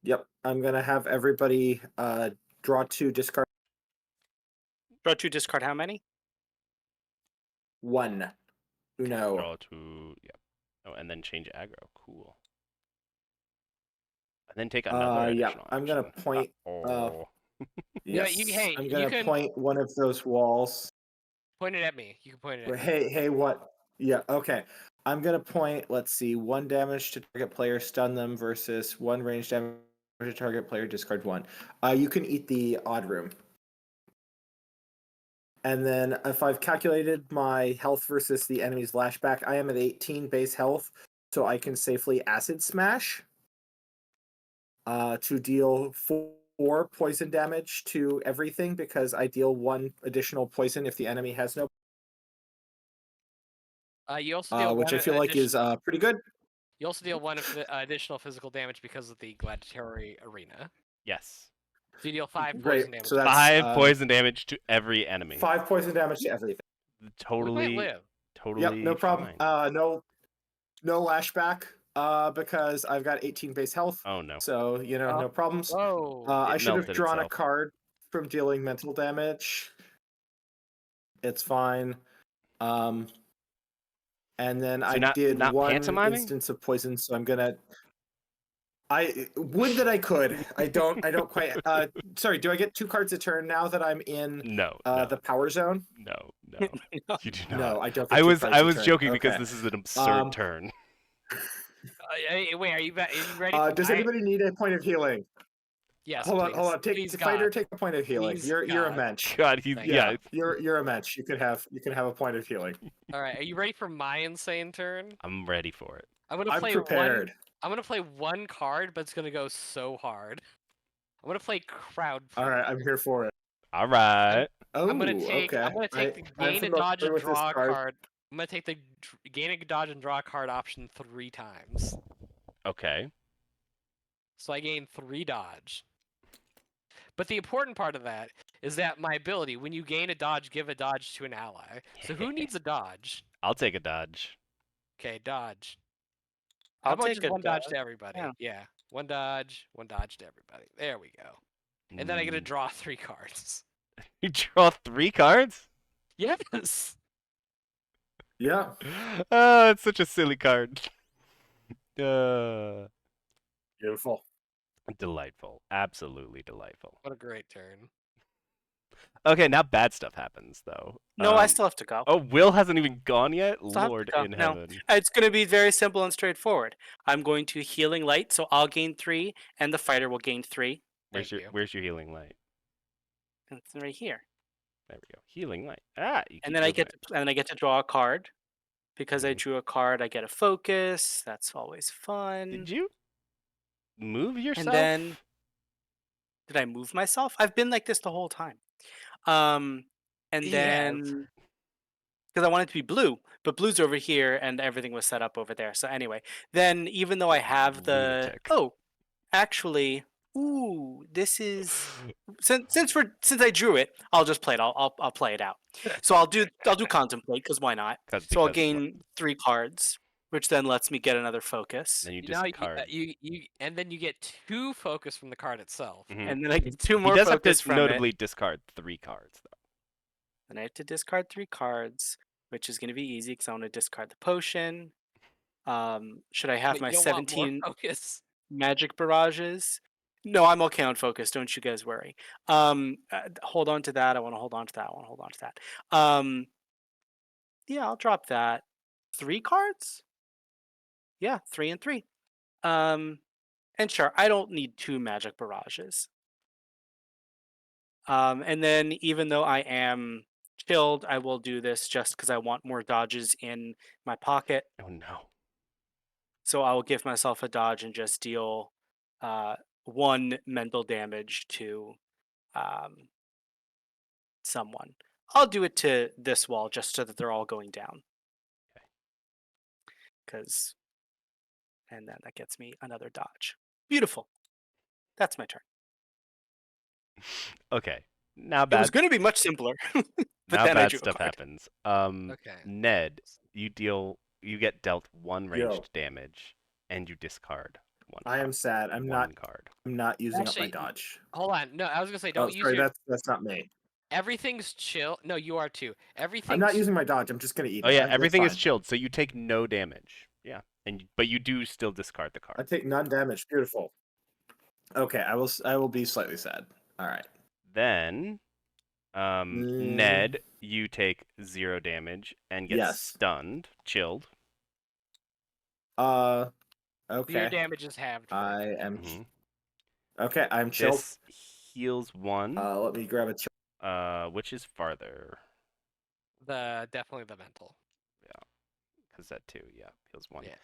Yep. I'm gonna have everybody draw 2, discard Draw 2, discard how many? 1. Uno. Draw 2. Yep. Oh, and then change aggro. Cool. And then take another Yeah. additional I'm gonna action. point. Oh. Yeah, Yes. hey, I'm you gonna can- point one of those walls. Point it at me. You can point it at me. Hey, what? Yeah, okay. I'm gonna point. Let's see, 1 damage to target player, stun them versus 1 range damage to target player, discard 1. You can eat the odd room. And then if I've calculated my health versus the enemy's lashback, I am at 18 base health, so I can safely acid smash to deal 4 poison damage to everything because I deal 1 additional poison if the enemy has no. You also deal Which I one feel like is pretty good. You also deal 1 additional physical damage because of the gladiatory arena. Yes. So you deal 5 Great. poison damage. So that's 5 poison damage to every enemy. 5 poison damage to everything. Totally. We might live. Totally. Yep, no problem. Fine. No lashback. Because I've got 18 base health. Oh no. So no problems. Whoa. I It should have melted drawn a itself. card from dealing mental damage. It's fine. And then So I not- did not 1 pantomiming? instance of poison, so I'm gonna. I would that I could. I don't quite. Sorry. Do I get 2 cards a turn now that I'm in No. the power zone? No. You do not. No, I don't. Get I 2 was cards a turn. joking because Okay. this is an absurd turn. Wait, are you ready for Does anybody need a point of healing? Yes, Hold please. on. Take Please, fighter. God. Take a point of healing. Please, You're a God. mensch. God, he's Thank yeah. You're a mensch. You can have a point of healing. All right, are you ready for my insane turn? I'm ready for it. I'm gonna I'm play prepared. I'm gonna play 1 card, but it's gonna go so hard. I'm gonna play crowd. All right, I'm here for it. All right. Oh, I'm gonna take okay. the I'm gain a dodge familiar and with this draw card. card. I'm gonna take the gain a dodge and draw card option 3 times. Okay. So I gain 3 dodge. But the important part of that is that my ability, when you gain a dodge, give a dodge to an ally. So who needs a dodge? I'll take a dodge. Okay, dodge. How I'll about take just a 1 dodge to everybody? Yeah. Yeah. 1 dodge to everybody. There we go. And then I get to Mm. draw 3 cards. You draw 3 cards? Yes. Yeah. Oh, it's such a silly card. Beautiful. Delightful. Absolutely delightful. What a great turn. Okay, now bad stuff happens though. No, I still have to go. Oh, Will hasn't even gone yet. Still have to Lord go. in No, heaven. it's going to be very simple and straightforward. I'm going to healing light, so I'll gain 3, and the fighter will gain 3. Thank you. Where's your healing light? And it's right here. There we go. Healing light. Ah, you And keep then I moving get to, and then I get to draw a card. Because I Mhm. drew a card, I get a focus. That's always fun. Did you move And yourself? then did I move myself? I've been like this the whole time. And Yes. then because I want it to be blue, but blue's over here and everything was set up over there. So anyway, then even though I have the Lunatic. actually, this is since I drew it, I'll just play it. I'll play it out. So I'll do contemplate because why not? So I'll Because gain 3 cards, which then lets me get another focus, then you You know, discard. and then you get 2 focus from the card itself. Mhm. and then I get 2 He more does have to focus from it. notably discard 3 cards though. Then I have to discard 3 cards, which is going to be easy because I want to discard the potion. Should I have Wait, my you don't want more 17 focus? magic barrages? No, I'm okay on focus. Don't you guys worry. Hold on to that. I want to hold on to that. I want to hold on to that. Yeah, I'll drop that. 3 cards? Yeah, 3 and 3. And sure, I don't need 2 magic barrages. And then even though I am chilled, I will do this just because I want more dodges in my pocket. Oh no. So I will give myself a dodge and just deal 1 mental damage to um, someone. I'll do it to this wall just so that they're all going down. Okay. And then that gets me another dodge. Beautiful. That's my turn. Okay. Now It was bad going to be much simpler, but now then I bad drew a stuff card. happens. Okay. Ned, you get dealt 1 Yo. ranged damage and you discard 1 I am card. sad. I'm 1 card. not using up my Actually, dodge. Hold on. No, I was gonna say Oh, don't use sorry, your. that's not me. Everything's chill. No, you are too. I'm Everything's. not using my dodge. I'm just gonna eat Oh it. yeah, That's everything is fine. chilled, so you take no damage. Yeah. But you do still discard the I card. take none damage. Beautiful. Okay, I will be slightly sad. All right. Then Ned, you take 0 damage and get Yes. stunned, chilled. Your Okay. damage is halved. I am. Mhm. Okay, I'm chilled. This heals 1. Let me grab a. Which is farther? Definitely the mental. Yeah, because that too. Yeah, heals 1. Yeah.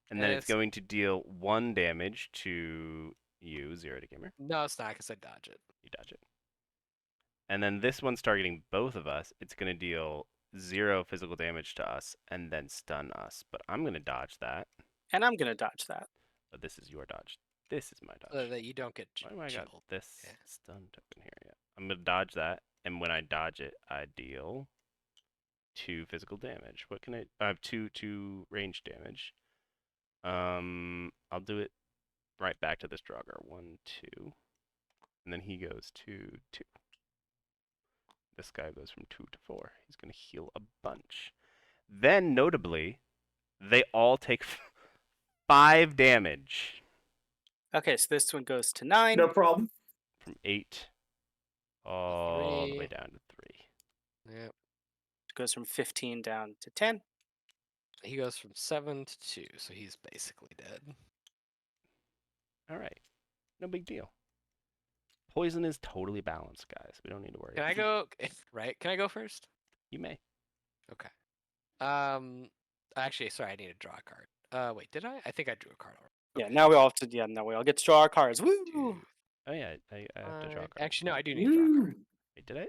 And then And it's going to deal 1 damage to you, 0 to gamer. No, it's not because I dodge it. You dodge it. And then this one's targeting both of us. It's going to deal 0 physical damage to us and then stun us. But I'm going to dodge that. And I'm going to dodge that. But this is your dodge. This is my So dodge. that you don't get Why do I got chilled. this Yeah. stun token here? Yeah. I'm going to dodge that. And when I dodge it, I deal 2 physical damage. What can I have? 2 range damage. I'll do it right back to this Draugr. 1, 2. And then he goes 2, 2. This guy goes from 2 to 4. He's going to heal a bunch. Then, notably, they all take 5 damage. Okay, so this one goes to 9. No problem. From 8 all the way 3. down to 3. Yep. It goes from 15 down to 10. He goes from 7 to 2, so he's basically dead. All right. No big deal. Poison is totally balanced, guys. We don't need to worry. Can I go? Right? Can I go first? You may. Okay. Actually, sorry, I need to draw a card. Wait, did I? I think I drew a card already. Yeah, now we all have to. Yeah, now we all get to draw our cards. Woo! Two, Oh, yeah. I have to draw a card. Actually, no, I do need to draw a card. Wait, did I?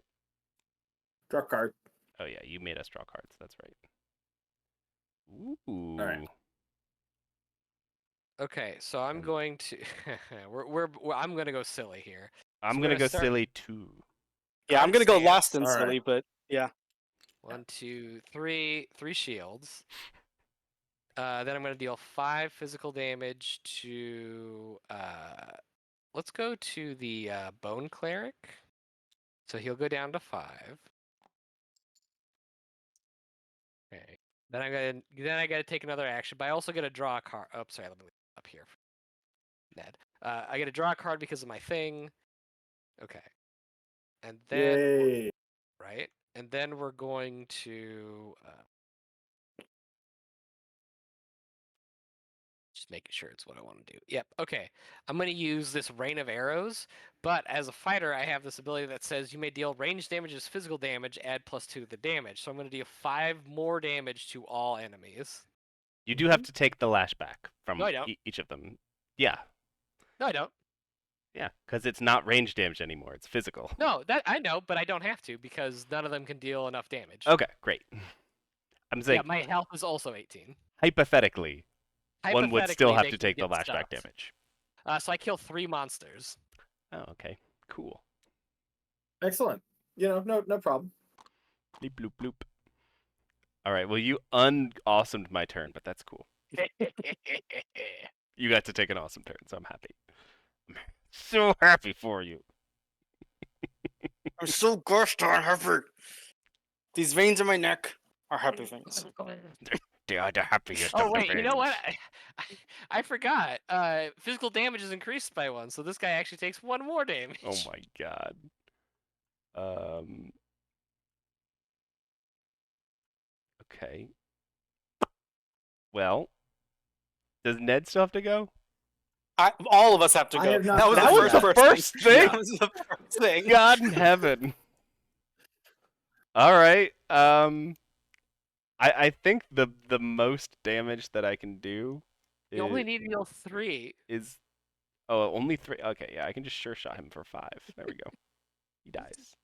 Draw a card. Oh, yeah. You made us draw cards. That's right. Ooh. All right. Okay, so I'm going to. I'm gonna go silly here. I'm we're going to gonna go start- silly too. Yeah, I'm Card gonna go stance. last and All right. silly, but yeah. 1, 2, 3. 3 shields. Then I'm gonna deal 5 physical damage to. Let's go to the Bone Cleric. So he'll go down to 5. Okay. Then I gotta take another action, but I also gotta draw a card. Oh, sorry, let me leave it up here. Ned. I gotta draw a card because of my thing. Okay. And then Yay. right, and then we're going to just making sure it's what I want to do. Yep. Okay. I'm going to use this rain of arrows, but as a fighter, I have this ability that says you may deal range damage as physical damage, add +2 to the damage. So I'm going to deal 5 more damage to all enemies. You do have to take the lashback from No, I don't. each of them. Yeah, No, I don't. yeah, because it's not range damage anymore. It's physical. No, that I know, but I don't have to because none of them can deal enough damage. Okay, great. I'm saying Yeah, my health is also 18. hypothetically, one would still Hypothetically, have they to can take the get lashback stuffed. damage. So I kill 3 monsters. Oh, okay. Cool. Excellent. No problem. Bleep bloop bloop. All right. Well, you un-awesomed my turn, but that's cool. You got to take an awesome turn, so I'm happy. I'm so happy for you. I'm so gosh darn happy. These veins in my neck are happy veins. They are the happiest Oh of the wait, you know what? veins. I forgot. Physical damage is increased by 1, so this guy actually takes 1 more damage. Oh my god. Okay. Well, does Ned still have to go? All of us have to I go. have not That was gone the yet. first first person. thing? That was the first thing. God in heaven. All right. I think the most damage that I can do You only need to deal 3. is only 3. Okay, yeah, I can just sure shot him for 5. There we go. He dies.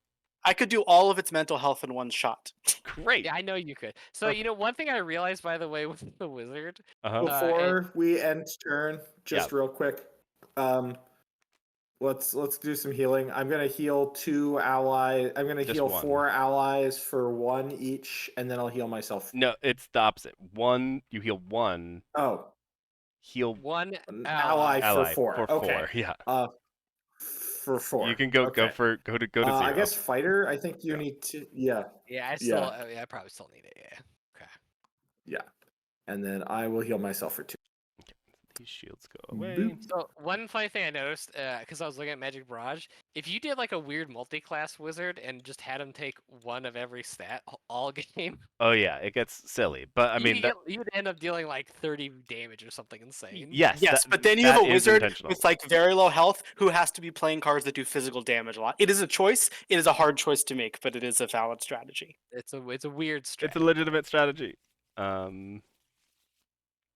I could do all of its mental health in one shot. Great. Yeah, I know you could. So Perfect. you know, one thing I realized, by the way, with the wizard. Uh-huh. Before we end turn, just Yeah. real quick, let's do some healing. I'm gonna heal 2 allies. I'm gonna Just heal 1. 4 allies for 1 each, and then I'll heal myself. No, it's the opposite. You heal 1, Oh, heal 1 an ally. ally for 4. for Okay. 4. Yeah. For 4. You can go Okay. to 0. I guess fighter. I think you Yeah. need to. Yeah. Yeah, I probably still need it. Yeah. Okay. Yeah. And then I will heal myself for 2. These shields go away. Boop. So one funny thing I noticed, because I was looking at Magic Barrage, if you did like a weird multi-class wizard and just had him take 1 of every stat all game, Oh yeah, it gets silly. But I mean you'd end up dealing like 30 damage or something insane. yes, Yes, that- but then you have that a is wizard intentional. with like very low health who has to be playing cards that do physical damage a lot. It is a choice. It is a hard choice to make, but it is a valid strategy. It's a weird It's strategy. a legitimate strategy. All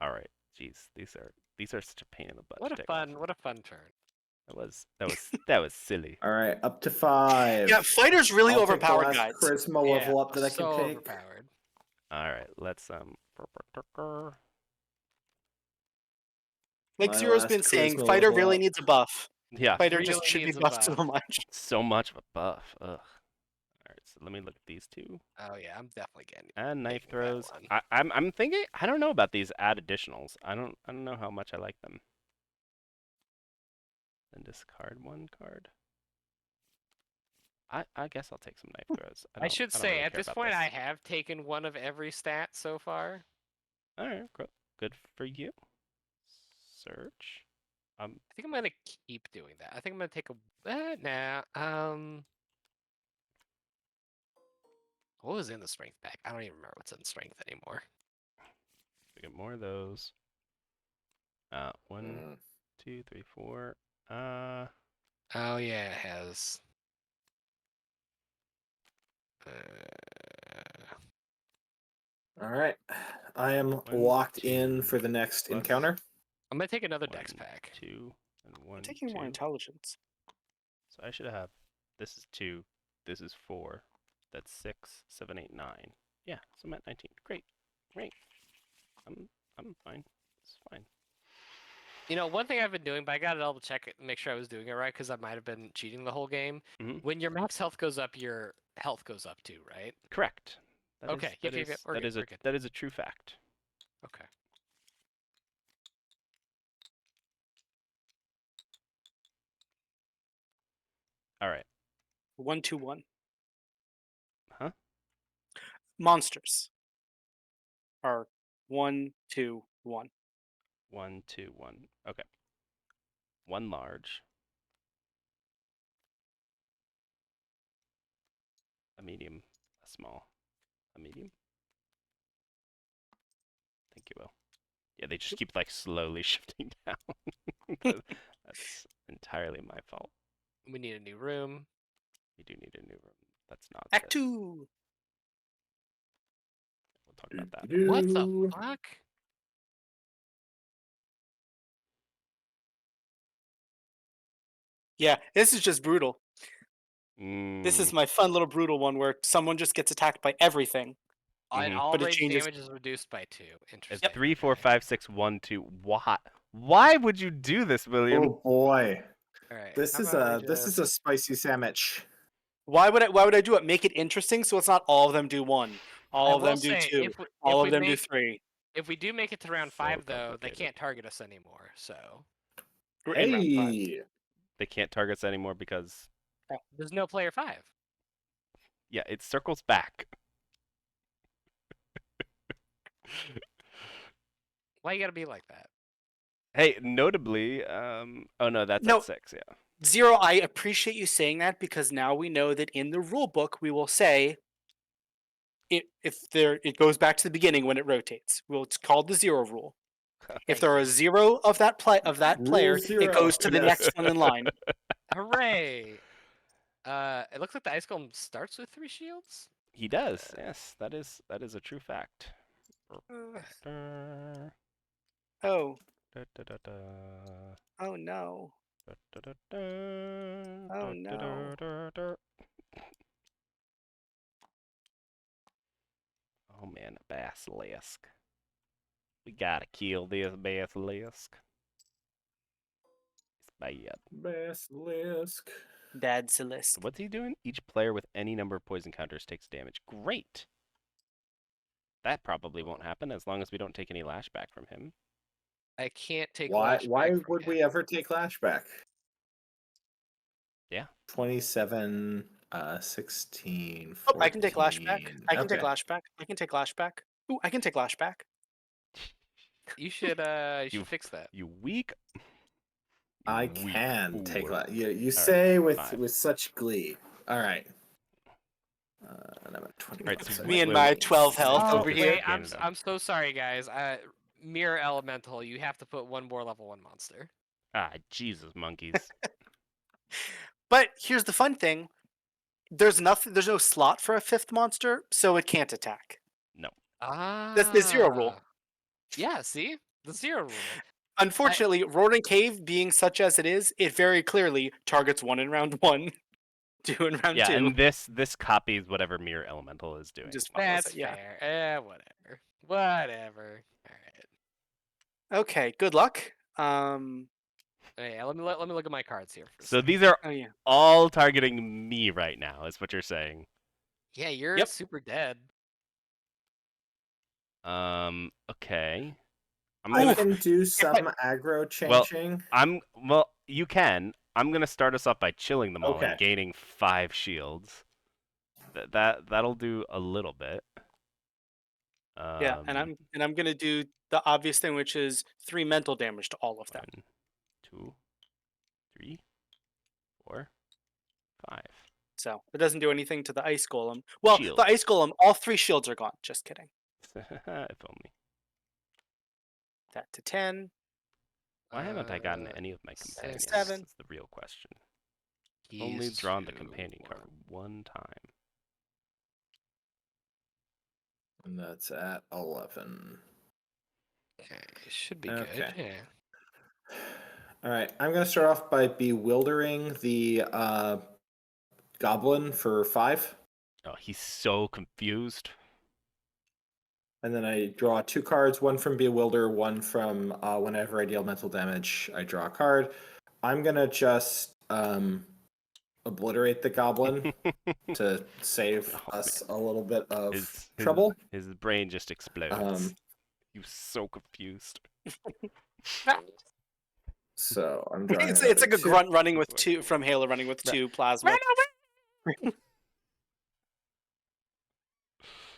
right. Jeez, these are such a pain in the butt. What to a take fun off. turn. That was silly. All right, up to 5. Yeah, fighter's really I'll take the overpowered, last guys. charisma level up that I can so take. overpowered. All right, let's Like My Zero's last been saying, charisma fighter level really up. needs a buff. yeah, Fighter Really just should be needs a buffed buff. so much. so much of a buff. Ugh. All right, so let me look at these 2. Oh yeah, I'm definitely getting. And knife taking that throws. one. I'm thinking. I don't know about these add additionals. I don't know how much I like them. Then discard 1 card. I guess I'll take some knife throws. I should don't say really at care this about point I have taken 1 of every stat so far. All right, good for you. Search. I think I'm gonna keep doing that. I think I'm gonna take a what was in the strength pack? I don't even remember what's in strength anymore. We get more of those. 1, 2, 3, 4. Oh yeah, it has. All right. I am 1, locked 2 in for the next plus encounter. I'm gonna take another 1, dex pack. 2, and 1, I'm taking 2. more intelligence. So I should have. This is 2. This is 4. That's 6, 7, 8, 9. Yeah, so I'm at 19. Great. I'm fine. It's fine. You know, one thing I've been doing, but I gotta double check it and make sure I was doing it right because I might have been cheating the whole game. Mhm. When your max health goes up, your health goes up too, right? Correct. Okay, yep, we're good, we're good. That is a true fact. Okay. All right. 1, 2, 1. Huh? Monsters are 1, 2, 1. 1, 2, 1. Okay. 1 large. A medium, a small, a medium. Think you will. Yeah, they just keep like slowly shifting down. That's entirely my fault. We need a new room. We do need a new room. That's not Act this. 2. We'll talk about that. What the Doo-doo. fuck? Yeah, this is just brutal. This is my fun little brutal one where someone just gets attacked by everything. And Mhm. all But it ranged changes- damage is reduced by 2. It's Interesting. 3, 4, okay. 5, 6, 1, 2. Why would you do this, William? Oh boy, All right. this how is about a we this is just- a spicy sandwich. Why would I do it? Make it interesting so it's not all of them do 1, all I of them will do say, 2, if all we of them do make 3. if we do make it to round So 5, though, they complicated. can't target us anymore. So We're in round 5. Hey, They can't target us anymore because there's no player 5. yeah, it circles back. Why you gotta be like that? Hey, notably, oh no, that's No. at 6, yeah. Zero, I appreciate you saying that because now we know that in the rule book we will say it goes back to the beginning when it rotates. Well, it's called the 0 rule. If Thank there are you. 0 of that player, Rule 0. it goes to the next one in line. Hooray! It looks like the ice golem starts with 3 shields. He does. Yes, that is a true fact. Uh, Da, Oh, da, da, da, da, oh no. da, da, da, da, Oh, da, da, no. da, da. Oh man, a basilisk. We gotta kill this basilisk. It's bad. basilisk. Dad So Celeste. what's he doing? Each player with any number of poison counters takes damage. Great. That probably won't happen as long as we don't take any lashback from him. I can't take Why lashback from would him. we ever take lashback? Yeah. 27, 16, Oh, I can take lashback. 14. I can take Okay. lashback. I can take lashback. Ooh, I can take lashback. You should You- fix that. You weak. I You weak can take fool. you All say right, with fine. such glee. All right. And I'm at 20. Right, so Me and wait, my wait. 12 health Oh, over wait, here. Wait, I'm Gain it up. I'm so sorry, guys. Mirror elemental. You have to put one more level 1 monster. Ah, Jesus, monkeys. But here's the fun thing. There's no slot for a 5th monster, so it can't attack. Ah, That's the 0 rule. Yeah, see the 0 rule. Unfortunately, Roaring Cave being such as it is, it very clearly targets 1 in round 1, 2 in round Yeah, 2. and this copies whatever Mirror Elemental is doing. Just follows That's it, yeah. fair. Whatever. Whatever. All right. Okay, good luck. Yeah, let me look at my cards here. For a So second. these are Oh yeah. all targeting me right now, is what you're saying. Yeah, you're Yep. super dead. Okay. I'm I gonna can do some aggro changing. you can. I'm gonna start us off by chilling them all Okay. and gaining 5 shields. That'll do a little bit. Yeah, and I'm gonna do the obvious thing, which is 3 mental damage to all of them. 1, 2, 3, 4, 5. So it doesn't do anything to the ice golem. Well, Shield. the ice golem, all 3 shields are gone. Just kidding. If only. That to 10. Why haven't I gotten Uh, any of my companions? 7. Is the real question. Only keys drawn the to companion card one. 1 time. And that's at 11. Okay, should be Okay. good. Yeah. All right. I'm going to start off by bewildering the goblin for 5. Oh, he's so confused. And then I draw 2 cards, one from Bewilder, one from whenever I deal mental damage, I draw a card. I'm going to just obliterate the goblin to save us a little bit of trouble. His brain just explodes. He was so confused. So I'm drawing. It's another like a 2. grunt running with 2 from Halo running with 2 plasma.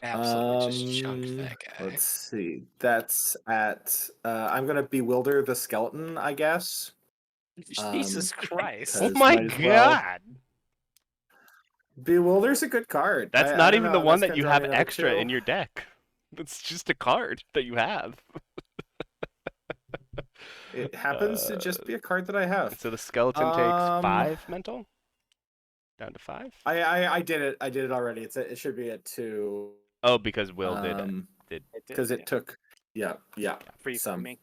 Absolutely just chunked that guy. Let's see. That's at. I'm going to bewilder the skeleton, I guess. Jesus Christ. Oh Because my might as well. god! Bewilder's a good card. That's I not don't even the know. one Unless that you Ken's on have another extra two. in your deck. It's just a card that you have. It happens to just be a card that I have. So the skeleton takes 5 mental? Down to 5? I did it. I did it already. It should be at 2. Oh, because Will did Because it took. Yeah. Free from Some. me.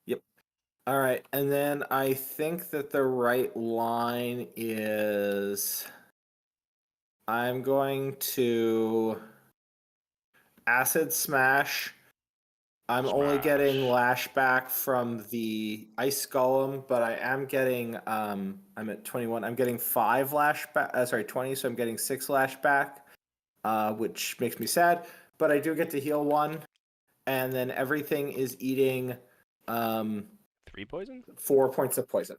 Yep. All right, and then I think that the right line is. I'm going to acid smash. I'm only getting lashback from the ice golem, but I am getting I'm at 21. I'm getting 5 lashback. Sorry, 20. So I'm getting 6 lashback, which makes me sad. But I do get to heal 1, and then everything is eating 3 poison? 4 points of poison.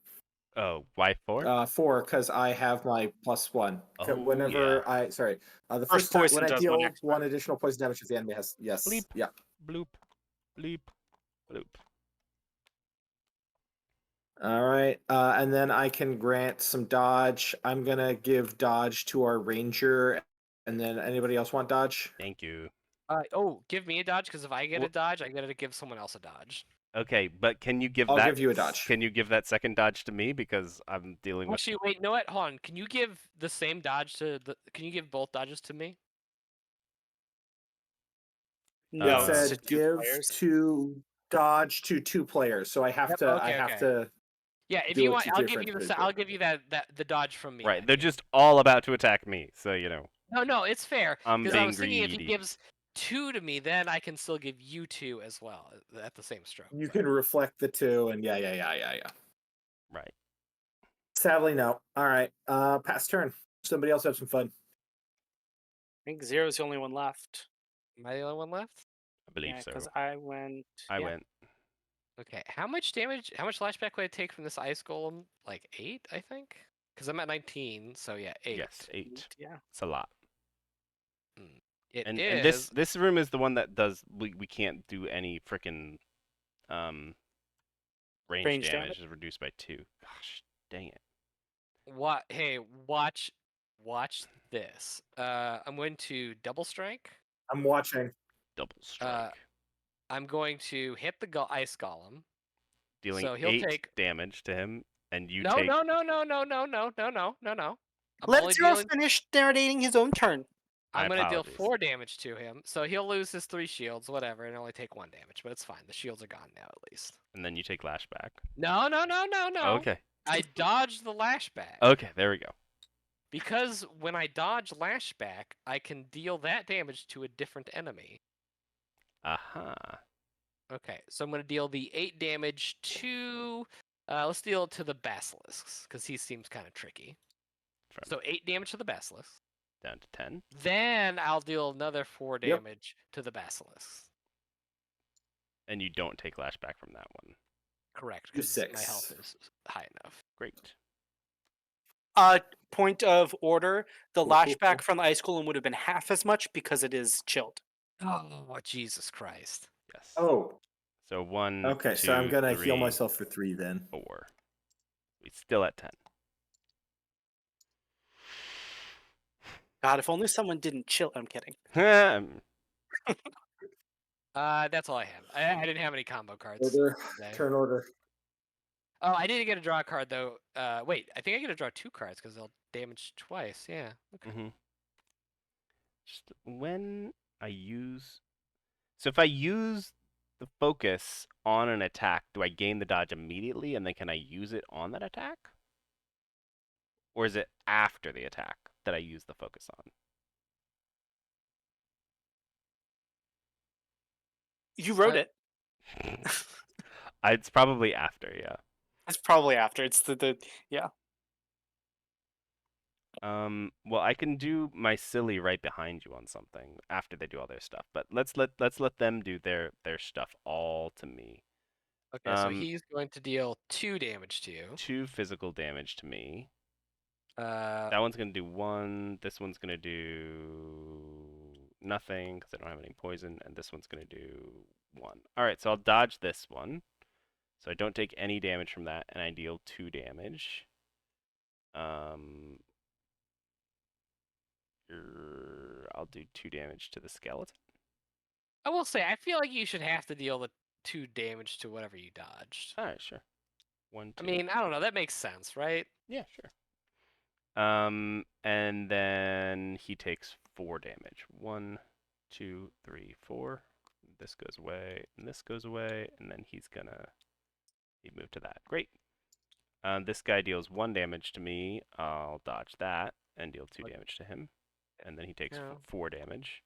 Oh, why 4? 4 because I have my +1. Oh, Whenever yeah. the First first time poison when I does deal one extra. 1 additional poison damage to the enemy has Bleep. yeah. Bloop. Bleep. Bloop. All right, and then I can grant some dodge. I'm gonna give dodge to our ranger, and then anybody else want dodge? Thank you. Give me a dodge because if I get a dodge, I get to give someone else a dodge. Okay, but can you give I'll that? give you a dodge. Can you give that second dodge to me because I'm dealing with? Actually, wait, no, what? Hold on. Can you give the same dodge to the? Can you give both dodges to me? No, It it's said to 2 give players. to dodge to 2 players, so I have to. I have to. Yeah, if do you it want, to I'll give different you the. people. I'll give you that the dodge from me. Right, then, they're yeah. just all about to attack me, so you know. No, it's fair. I'm Because I being was thinking if he greedy. gives 2 to me, then I can still give you 2 as well at the same stroke. You can reflect the 2, and yeah. Right. Sadly, no. All right, pass turn. Somebody else have some fun. I think Zero's the only one left. Am I the only one left? I believe Yeah, so. because I went. I yeah. went. Okay, how much damage? How much lashback would I take from this ice golem? Like 8, I think. Because I'm at 19, so yeah, 8. Yes, 8. Yeah. It's a lot. It And is. this room is the one that does we can't do any frickin' range damage is reduced by 2. Gosh, dang it. What? Hey, watch this. I'm going to double strike. I'm watching. Double strike. I'm going to hit the ice golem. Dealing so he'll 8 take damage to him, and you no, take. No. Let Zero finish narrating his own turn. I'm My going to deal apologies. 4 damage to him, so he'll lose his 3 shields, whatever, and only take 1 damage. But it's fine. The shields are gone now, at least. And then you take lashback. No. Okay. I dodged the lashback. Okay, there we go. Because when I dodge lashback, I can deal that damage to a different enemy. Aha. Okay, so I'm going to deal the 8 damage to... let's deal it to the basilisks, because he seems kind of tricky. So 8 damage to the basilisks. Down to 10. Then I'll deal another 4 damage to the basilisks. And you don't take lashback from that one. Correct, because my health is high enough. Great. Point of order: the lashback from the ice golem would have been half as much because it is chilled. Oh, Jesus Christ. Yes. Oh. So 1. Okay, 2, so I'm gonna 3, heal myself for 3 then. 4. We're still at 10. God, if only someone didn't chill. I'm kidding. That's all I have. I didn't have any combo cards. Order. Today. Turn order. Oh, I didn't get a draw a card though. Wait, I think I get to draw 2 cards because they'll damage twice. Yeah. Okay. Just when I use. So if I use the focus on an attack, do I gain the dodge immediately, and then can I use it on that attack? Or is it after the attack that I use the focus on? You wrote it. It's probably after, yeah. It's probably after. It's the yeah. Well, I can do my silly right behind you on something after they do all their stuff, but let's let them do their stuff all to me. Okay, so he's going to deal 2 damage to you. 2 physical damage to me. That one's gonna do 1. This one's gonna do nothing because I don't have any poison, and this one's gonna do 1. All right, so I'll dodge this one, so I don't take any damage from that, and I deal 2 damage. I'll do 2 damage to the skeleton. I will say, I feel like you should have to deal the 2 damage to whatever you dodged. All right, sure. 1, 2. I mean, I don't know. That makes sense, right? Yeah, sure. And then he takes 4 damage. 1, 2, 3, 4. This goes away, and this goes away, and then he moved to that. Great. This guy deals 1 damage to me. I'll dodge that and deal 2 damage to him, and then he takes 4 damage.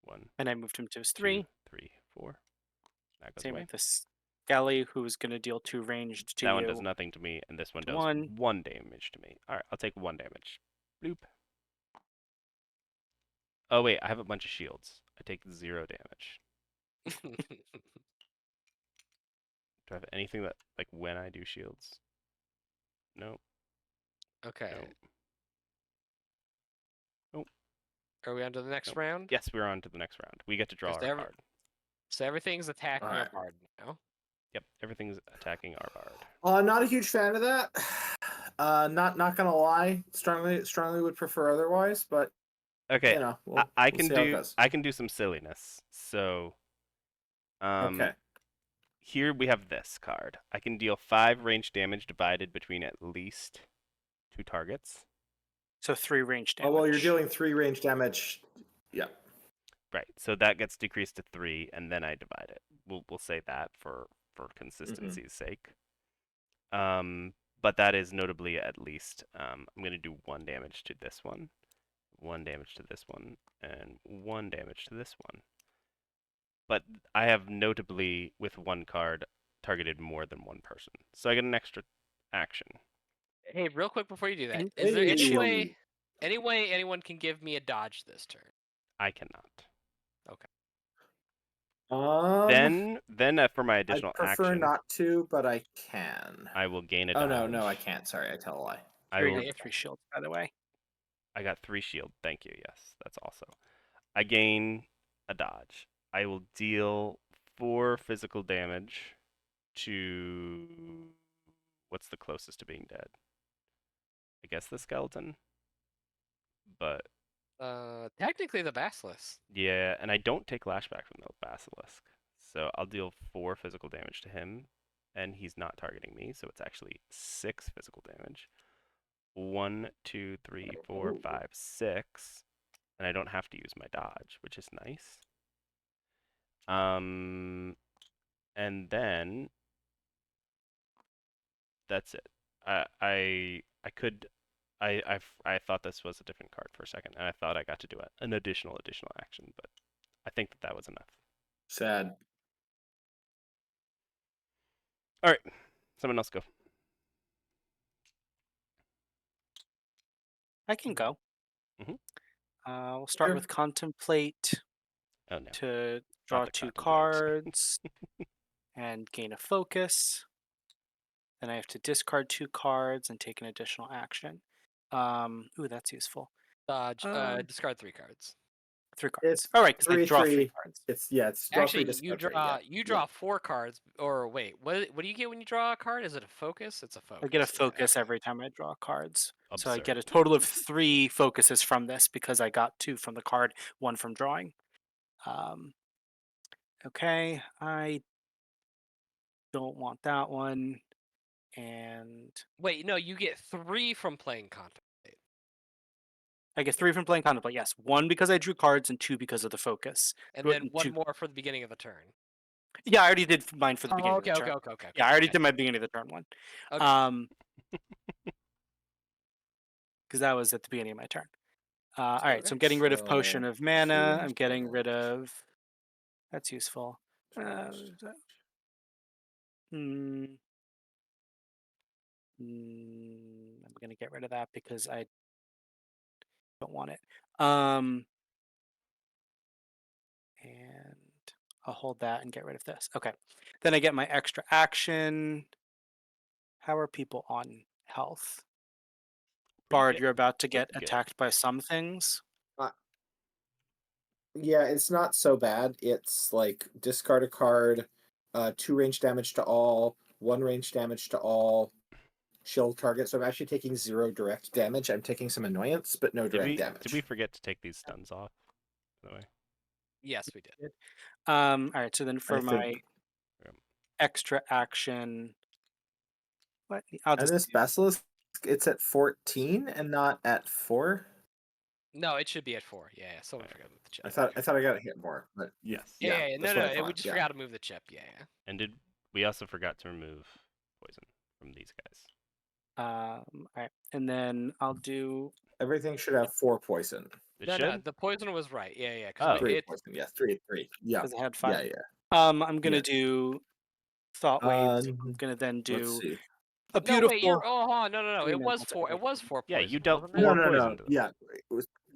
1, And I moved him to his 2, 3. 3, 4. That goes Same away. with this Skelly, who is going to deal 2 ranged to That you. one does nothing to me, and this one does 1. 1 damage to me. All right, I'll take 1 damage. Bloop. Oh wait, I have a bunch of shields. I take 0 damage. Do I have anything that, like, when I do shields? No. Okay. No. Are we on to the next Nope. round? Yes, we're on to the next round. We get to draw Is our there- card. So everything's attacking our Alright. bard now. Yep, everything's attacking our bard. I'm not a huge fan of that. Not gonna lie, strongly would prefer otherwise, but Okay, you know, I we'll can see how it do goes. I can do some silliness. So, Okay. here we have this card. I can deal 5 range damage divided between at least 2 targets. So 3 range damage. Oh well, you're dealing 3 range damage. Yeah. Right. So that gets decreased to 3, and then I divide it. We'll say that for consistency's sake. But that is notably at least. I'm gonna do 1 damage to this one, 1 damage to this one, and 1 damage to this one. But I have notably with 1 card targeted more than 1 person, so I get an extra action. Hey, real quick before you do that, And- is there any Shield. way anyone can give me a dodge this turn? I cannot. Then for my I additional prefer action, not to, but I can. I will gain a Oh dodge. no, I can't. Sorry, I tell a lie. I You're will. gonna get 3 shields, by the way. I got 3 shield. Thank you. Yes, that's also. I gain a dodge. I will deal 4 physical damage to. What's the closest to being dead? I guess the skeleton. But Technically the basilisk. yeah, and I don't take lashback from the basilisk. So I'll deal 4 physical damage to him, and he's not targeting me, so it's actually 6 physical damage. 1, 2, 3, 4, 5, 6. And I don't have to use my dodge, which is nice. And then that's it. I thought this was a different card for a second, and I thought I got to do an additional action, but I think that was enough. Sad. All right, someone else go. I can go. Mhm. We'll start Sure. with Contemplate Oh no. to draw the 2 Contemplate. cards and gain a focus. Then I have to discard 2 cards and take an additional action. Ooh, that's useful. Dodge. Um, Discard 3 cards. 3 cards. It's All right, because I draw 3 3/3. cards. It's draw Actually, 3 you discard 3, draw yeah. you draw 4 cards. Or wait, what do you get when you draw a card? Is it a focus? It's a focus. I get a okay. focus every time I draw cards. So I get a Absurd. total of 3 focuses from this because I got 2 from the card, 1 from drawing. Okay, I don't want that one. And Wait, no, you get 3 from playing Contemplate. I get 3 from playing Contemplate, yes. 1 because I drew cards and 2 because of the focus. And But then 1 2 more for the beginning of the turn. Yeah, I already did mine for the beginning okay, of the turn. okay. Yeah, I already okay. did my beginning of the turn one. Okay. Because that was at the beginning of my turn. All right, so I'm Okay, getting rid of so Potion of Mana. I'm 3 getting rid damage. of... That's useful. I'm going to get rid of that because I don't want it. And I'll hold that and get rid of this. Okay. Then I get my extra action. How are people on health? Bard, you're about to get Pretty good. attacked by some things. Yeah, it's not so bad. It's like discard a card, 2 range damage to all, 1 range damage to all, shield target, so I'm actually taking 0 direct damage. I'm taking some annoyance, but no direct damage. Did we forget to take these stuns off? By the way. Yes, we did. All right. So then for I my think- extra action, what? I'll And just this basilisk, it's at 14 and not at 4. No, it should be at 4. Yeah, someone forgot to move the chip. I thought I got to hit more, but Yes. Yeah, that's no, what I we thought, just yeah. forgot to move the chip. Yeah. And we also forgot to remove poison from these guys? all right, and then I'll do. Everything should have 4 poison. It No, should? the poison was right. Yeah. Oh. 3 poison, yes, 3. Yeah, Because I had 5. yeah. I'm gonna Yeah. do thought waves. I'm gonna then Let's do see. a No, beautiful. wait, hold on. No. three It was mental 4. It damage. was 4 Yeah, poison. you dealt wasn't it? 4 No. poison to them.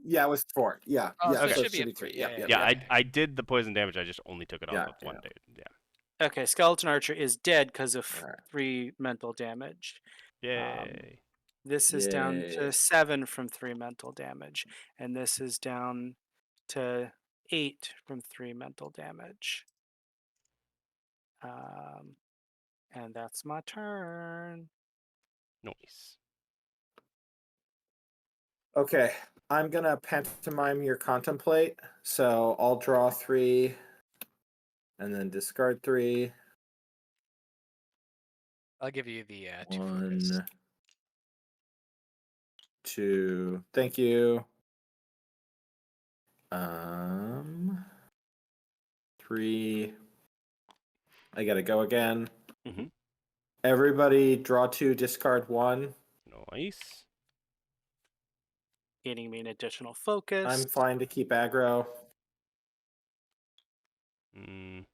It was 4. Yeah, Oh, so yeah. it So should be at 3. 3. Yeah. Yeah, I did the poison damage. I just only took it off Yeah, of one dude. Yeah. Okay, skeleton archer is dead because of Alright. 3 mental damage. Yay. This is down Yay. to 7 from 3 mental damage, and this is down to 8 from 3 mental damage. And that's my turn. Nice. Okay, I'm gonna pantomime your contemplate. So I'll draw 3, and then discard 3. I'll give you the 2 focus. 1, 2. Thank you. 3. I gotta go again. Mhm. Everybody draw 2, discard 1. Nice. Gaining me an additional focus. I'm fine to keep aggro. Mm.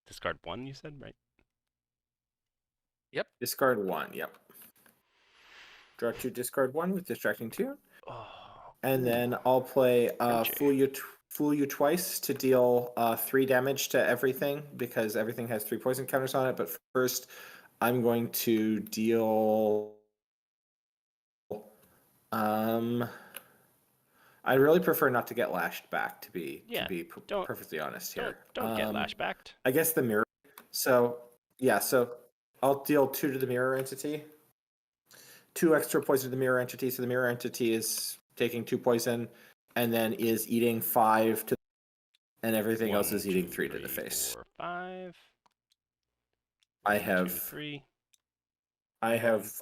Discard 1, you said, right? Discard 1, yep. Draw 2, discard 1 with distracting 2. Oh. And then I'll play MJ. Fool You Twice to deal 3 damage to everything, because everything has 3 poison counters on it. But first, I'm going to deal. I really prefer not to get lashed back, to be don't- perfectly honest here. Don't get lashbacked. I guess the mirror. So I'll deal 2 to the mirror entity. 2 extra poison to the mirror entity. So the mirror entity is taking 2 poison, and then is eating 5 to, and everything else is eating 3 to the face. 4, 5. I 1, 2, have 3. Did you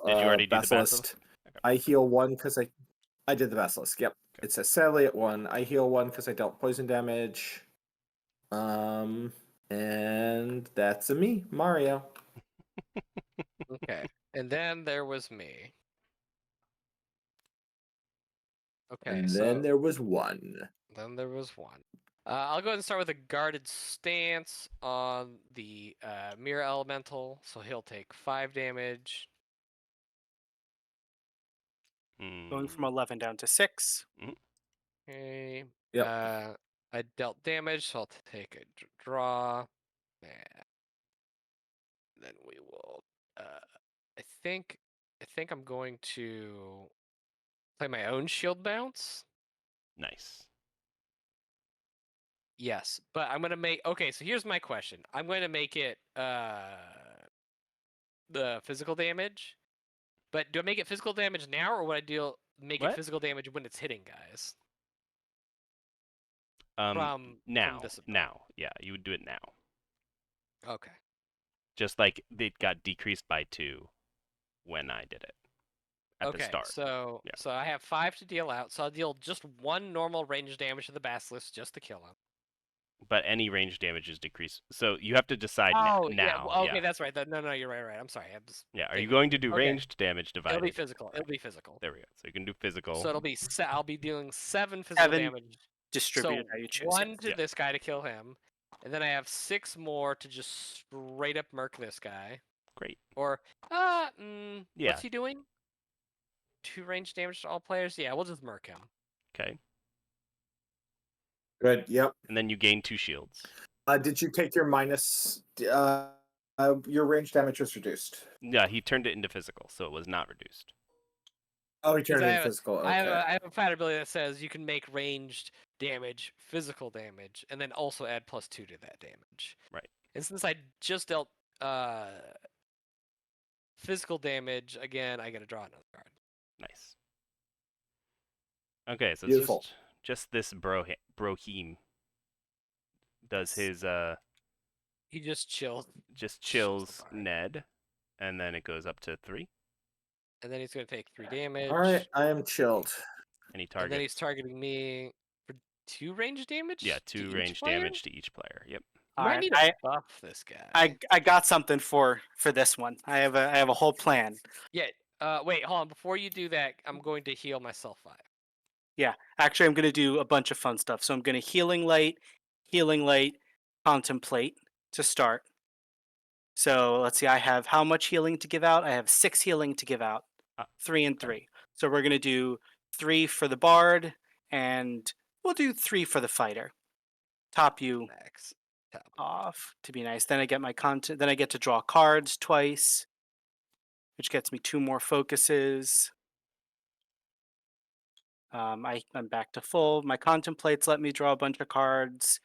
already do the basilisk? Okay. I heal 1 because I did the basilisk. Yep. Okay. It says sadly at 1. I heal 1 because I dealt poison damage. And that's me, Mario. Okay. And then there was me. Okay, And so then there was 1. then there was 1. I'll go ahead and start with a guarded stance on the mirror elemental, so he'll take 5 damage. Going Mm. from 11 down to 6. Okay. Yep. I dealt damage, so I'll take a draw. And then we will. I think I'm going to play my own shield bounce. Nice. Yes, but I'm gonna make. Okay, so here's my question. I'm going to make it the physical damage. But do I make it physical damage now, or would I make it What? physical damage when it's hitting guys? Now. this ability? Now. Yeah, you would do it now. Okay. Just like it got decreased by 2 when I did it at the start. So Yeah. so I have 5 to deal out. So I'll deal just 1 normal range damage to the basilisk just to kill him. But any range damage is decreased. So you have to decide Oh now. yeah. Well, okay, yeah. that's right. No, you're right. I'm sorry. I'm just Yeah. Are you thinking- going to do Okay. ranged damage divided? It'll be physical. It'll be physical. There we go. So you can do physical. So it'll be. I'll be dealing 7 physical 7 damage. distributed So how you choose. 1 to Yeah. this guy to kill him, and then I have 6 more to just straight up murk this guy. Great. Or Yeah. what's he doing? 2 range damage to all players. Yeah, we'll just murk him. Okay. Good. Yep. And then you gain 2 shields. Did you take your minus? Your range damage was reduced. Yeah, he turned it into physical, so it was not reduced. Oh, he turned it I into have- physical. Okay. I have a fighter ability that says you can make ranged damage, physical damage, and then also add +2 to that damage. Right. And since I just dealt physical damage, again, I gotta draw another card. Nice. Okay, so Beautiful. it's just this Broheem does his He just chilled. just Chills the chills bar. Ned, and then it goes up to 3. And then he's gonna take 3 damage. All right, I am chilled. And he And then targets. he's targeting me for 2 range damage? Yeah, to 2 each range player? damage to each player. Yep. You All might right, need to buff this guy. I got something for this one. I have a whole plan. Yeah. Wait, hold on. Before you do that, I'm going to heal myself 5. Yeah, actually, I'm gonna do a bunch of fun stuff. So I'm gonna healing light, contemplate to start. So let's see, I have how much healing to give out? I have 6 healing to give out, 3 and okay. 3. So we're gonna do 3 for the bard, and we'll do 3 for the fighter. Top you Max. Top. off to be nice. Then I get my content. Then I get to draw cards twice, which gets me 2 more focuses. I'm back to full. My contemplates let me draw a bunch of cards,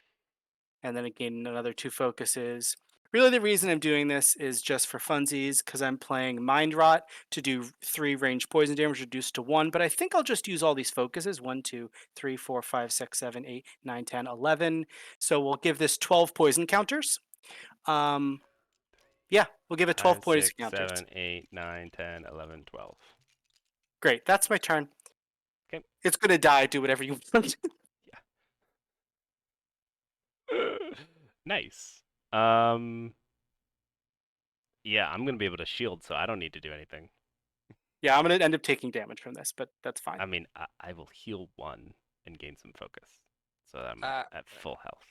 and then again another 2 focuses. Really, the reason I'm doing this is just for funsies, because I'm playing Mind Rot to do 3 range poison damage reduced to 1. But I think I'll just use all these focuses: 1, 2, 3, 4, 5, 6, 7, 8, 9, 10, 11. So we'll give this 12 poison counters. Yeah, we'll give it 12 5, poison 6, counters. 7, 8, 9, 10, 11, 12. Great, that's my turn. Okay. It's gonna die. Do whatever you want. Nice. Yeah, I'm gonna be able to shield, so I don't need to do anything. Yeah, I'm gonna end up taking damage from this, but that's fine. I mean, I will heal 1 and gain some focus, so that I'm at full health.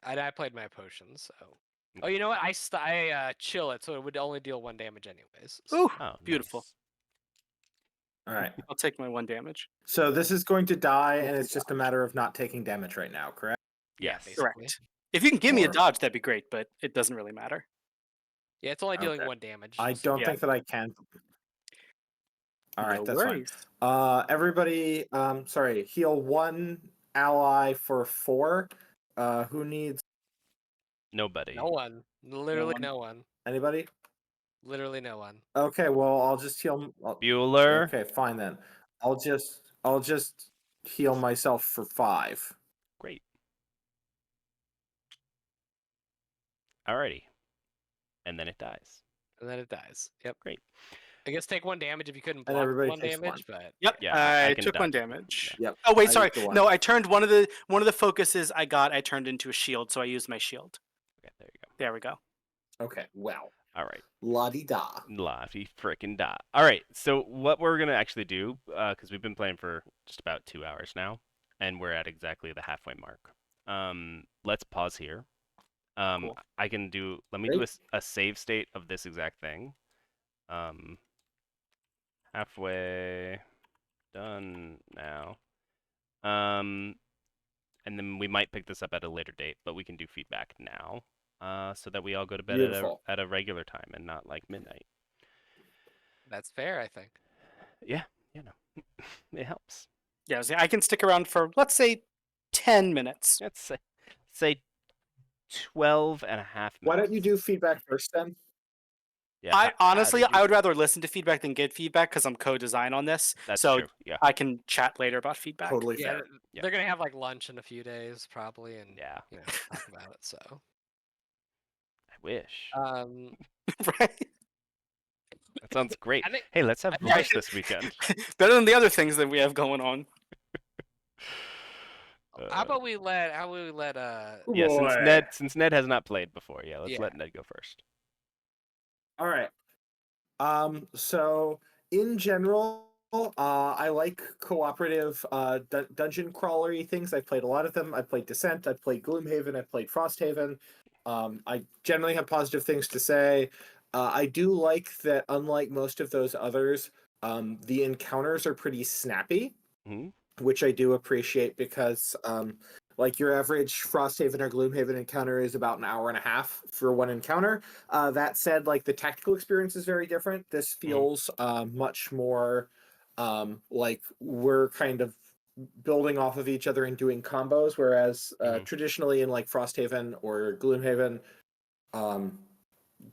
And I played my potions, so. Oh, you know what? I chill it, so it would only deal 1 damage anyways. So. Ooh, Oh, beautiful. nice. All right. I'll take my 1 damage. So this is going to die, and Hopefully it's just a matter of not taking damage right now, correct? Yeah, Yes. basically. Correct. If you can give me a Or- dodge, that'd be great, but it doesn't really matter. Yeah, it's only dealing Okay. 1 damage. I so- don't Yeah. think that I can. All right, No that's worries. fine. Everybody, sorry, heal 1 ally for 4. Who needs Nobody. No one. Literally no one. anybody? Literally no one. Okay, well, I'll just heal. Bueller. Okay, fine then. I'll just heal myself for 5. Great. Alrighty. And then it dies. And then it dies. Yep. Great. I guess take 1 damage if you couldn't And block everybody 1 takes damage, 1. but Yep. Yeah, I can took 1 dodge it. damage. Yep. Oh wait, I sorry. used the 1. No, I turned one of the focuses I got. I turned into a shield, so I used my shield. Okay, there you go. There we go. Okay, well. All right. La-di-da. Lottie frickin' da. All right. So what we're gonna actually do, because we've been playing for just about 2 hours now, and we're at exactly the halfway mark. Let's pause here. Cool. I can do. Let me do a save state of this exact thing. Halfway done now. And then we might pick this up at a later date, but we can do feedback now, so that we all go to bed Beautiful. at a regular time and not like midnight. that's fair, I think. Yeah, you know, it helps. Yeah, I can stick around for, let's say, 10 minutes. Let's say 12 and a half minutes. Why don't you do feedback first then? Yeah, I how honestly, did you- I would rather listen to feedback than get feedback because I'm co-design on this. That's so true. Yeah. I can chat later about feedback. Totally Yeah, fair. Yeah. they're gonna have like lunch in a few days probably, and Yeah. talk about it. So. I wish. Right? That sounds great. I think Hey, let's have I- lunch this weekend. Better than the other things that we have going on. how about we let Yeah, Boy. since Ned has not played before, yeah, let's Yeah. let Ned go first. All right. So in general, I like cooperative dungeon crawlery things. I've played a lot of them. I've played Descent. I've played Gloomhaven. I've played Frosthaven. I generally have positive things to say. I do like that, unlike most of those others, the encounters are pretty snappy, which I do appreciate because, like your average Frosthaven or Gloomhaven encounter is about an hour and a half for one encounter. That said, like the tactical experience is very different. This feels much more like we're kind of building off of each other and doing combos, whereas traditionally in like Frosthaven or Gloomhaven,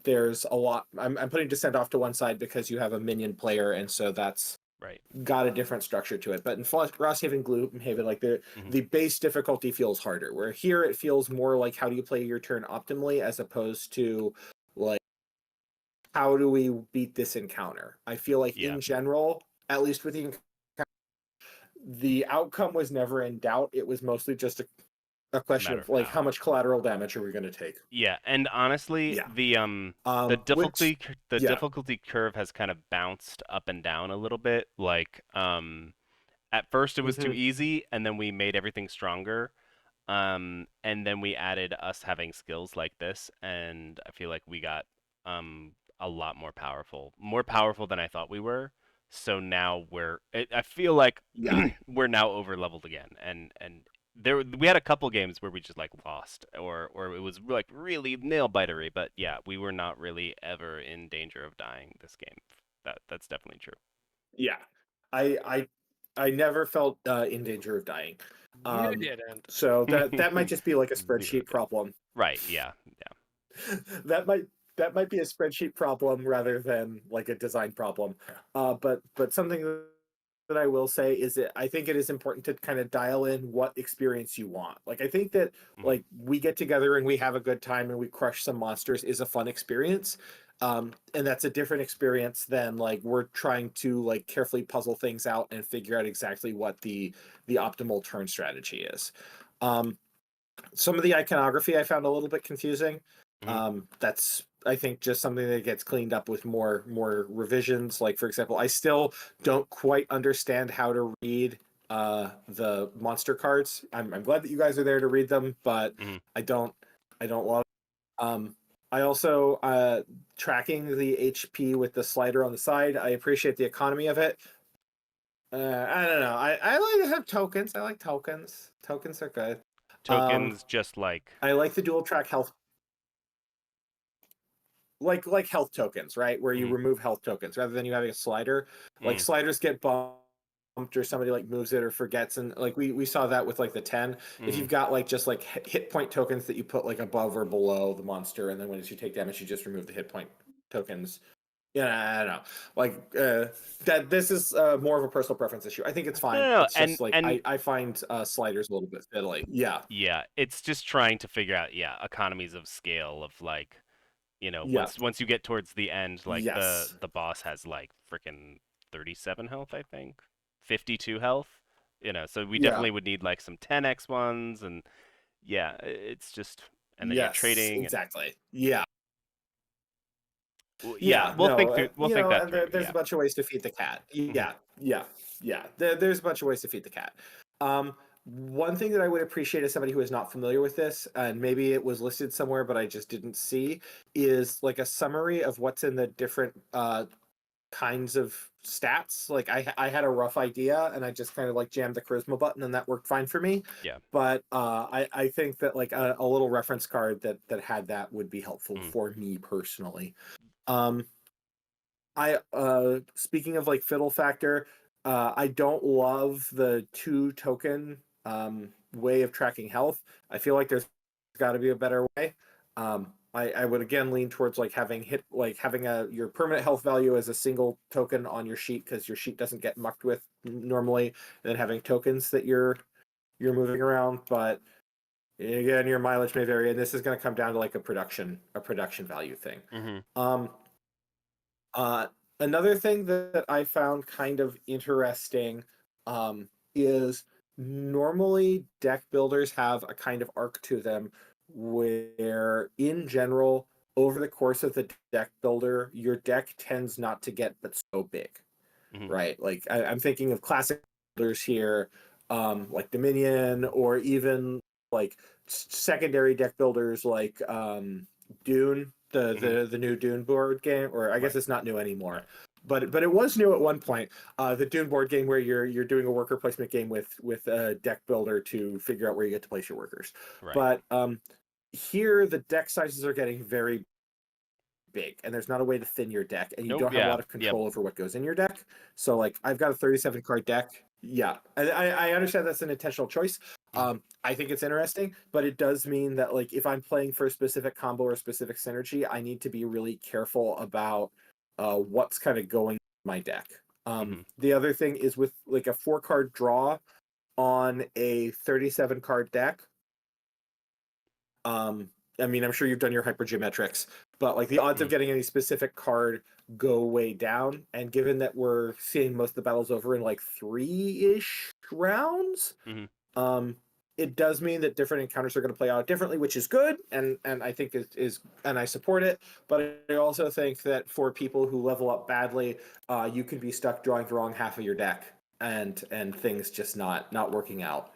there's a lot. I'm putting Descent off to one side because you have a minion player, and so that's Right. got a different structure to it. But in Frosthaven, Gloomhaven, like the base difficulty feels harder. Where here it feels more like how do you play your turn optimally, as opposed to like how do we beat this encounter. I feel like in general, at least with the outcome was never in doubt. It was mostly just a question Matter of of like how. how much collateral damage are we going to take. Yeah, and honestly, Yeah. the Which yeah. difficulty curve has kind of bounced up and down a little bit. Like at first it was too easy, and then we made everything stronger. And then we added us having skills like this, and I feel like we got a lot more powerful than I thought we were. So now I feel like Yeah. we're now over leveled again, and we had a couple games where we just like lost, or it was like really nail bitery, but yeah, we were not really ever in danger of dying this game. That's definitely true. Yeah. I never felt in danger of dying. You didn't. So that might just be like a Zero spreadsheet days. problem. Right? Yeah. Yeah. that might be a spreadsheet problem rather than like a design problem. But something that I will say is that I think it is important to kind of dial in what experience you want. Like I think that like we get together and we have a good time and we crush some monsters is a fun experience. And that's a different experience than like we're trying to like carefully puzzle things out and figure out exactly what the optimal turn strategy is. Some of the iconography I found a little bit confusing. That's I think just something that gets cleaned up with more revisions. Like for example, I still don't quite understand how to read the monster cards. I'm glad that you guys are there to read them, but I don't love I also tracking the HP with the slider on the side. I appreciate the economy of it. I don't know. I like to have tokens. I like tokens. Tokens are good. Tokens just like I like the dual track health, like health tokens, right? Where you remove health tokens rather than you having a slider. Like sliders get bumped or somebody like moves it or forgets, and like we saw that with like the 10. If you've got like just like hit point tokens that you put like above or below the monster, and then when you take damage, you just remove the hit point tokens. Yeah, I don't know. Like that. This is more of a personal preference issue. I think it's fine. no, It's just like and I find sliders a little bit fiddly. Yeah. yeah, it's just trying to figure out economies of scale of like Yeah. once you get towards the end, like Yes. the boss has like freaking 37 health, I think, 52 health. So we Yeah. definitely would need like some 10x ones, and yeah, it's just, and then you're Yes. trading, and Exactly. Yeah. yeah, Yeah, no, we'll you think know, that and through. there's Yeah. a bunch of ways to feed the cat. hmm Yeah. There's a bunch of ways to feed the cat. One thing that I would appreciate as somebody who is not familiar with this, and maybe it was listed somewhere, but I just didn't see, is like a summary of what's in the different kinds of stats. Like I had a rough idea, and I just kind of like jammed the charisma button, and that worked fine for me. Yeah. But I think that like a little reference card that had that would be helpful for me personally. I speaking of like fiddle factor, I don't love the 2 token way of tracking health. I feel like there's got to be a better way. I would again lean towards like having your permanent health value as a single token on your sheet, because your sheet doesn't get mucked with normally, and then having tokens that you're moving around. But again, your mileage may vary, and this is going to come down to like a production value thing. Uh, Another thing that I found kind of interesting is normally deck builders have a kind of arc to them where, in general, over the course of the deck builder, your deck tends not to get but so big, right? Like I'm thinking of classic builders here, like Dominion, or even like secondary deck builders like Dune, the new Dune board game, or I guess it's not new anymore. But it was new at one point. The Dune board game where you're doing a worker placement game with a deck builder to figure out where you get to place your workers. Right. But here the deck sizes are getting very big, and there's not a way to thin your deck, and you Nope. don't have a Yeah. lot of control over what goes in your deck. So like I've got a 37 card deck. Yeah, I understand that's an intentional choice. I think it's interesting, but it does mean that like if I'm playing for a specific combo or a specific synergy, I need to be really careful about what's kind of going in my deck. The other thing is with like a 4-card draw on a 37 card deck. I mean, I'm sure you've done your hypergeometrics, but like the odds of getting any specific card go way down. And given that we're seeing most of the battles over in like 3-ish rounds, it does mean that different encounters are going to play out differently, which is good, and I think is and I support it. But I also think that for people who level up badly, you can be stuck drawing the wrong half of your deck, and things just not working out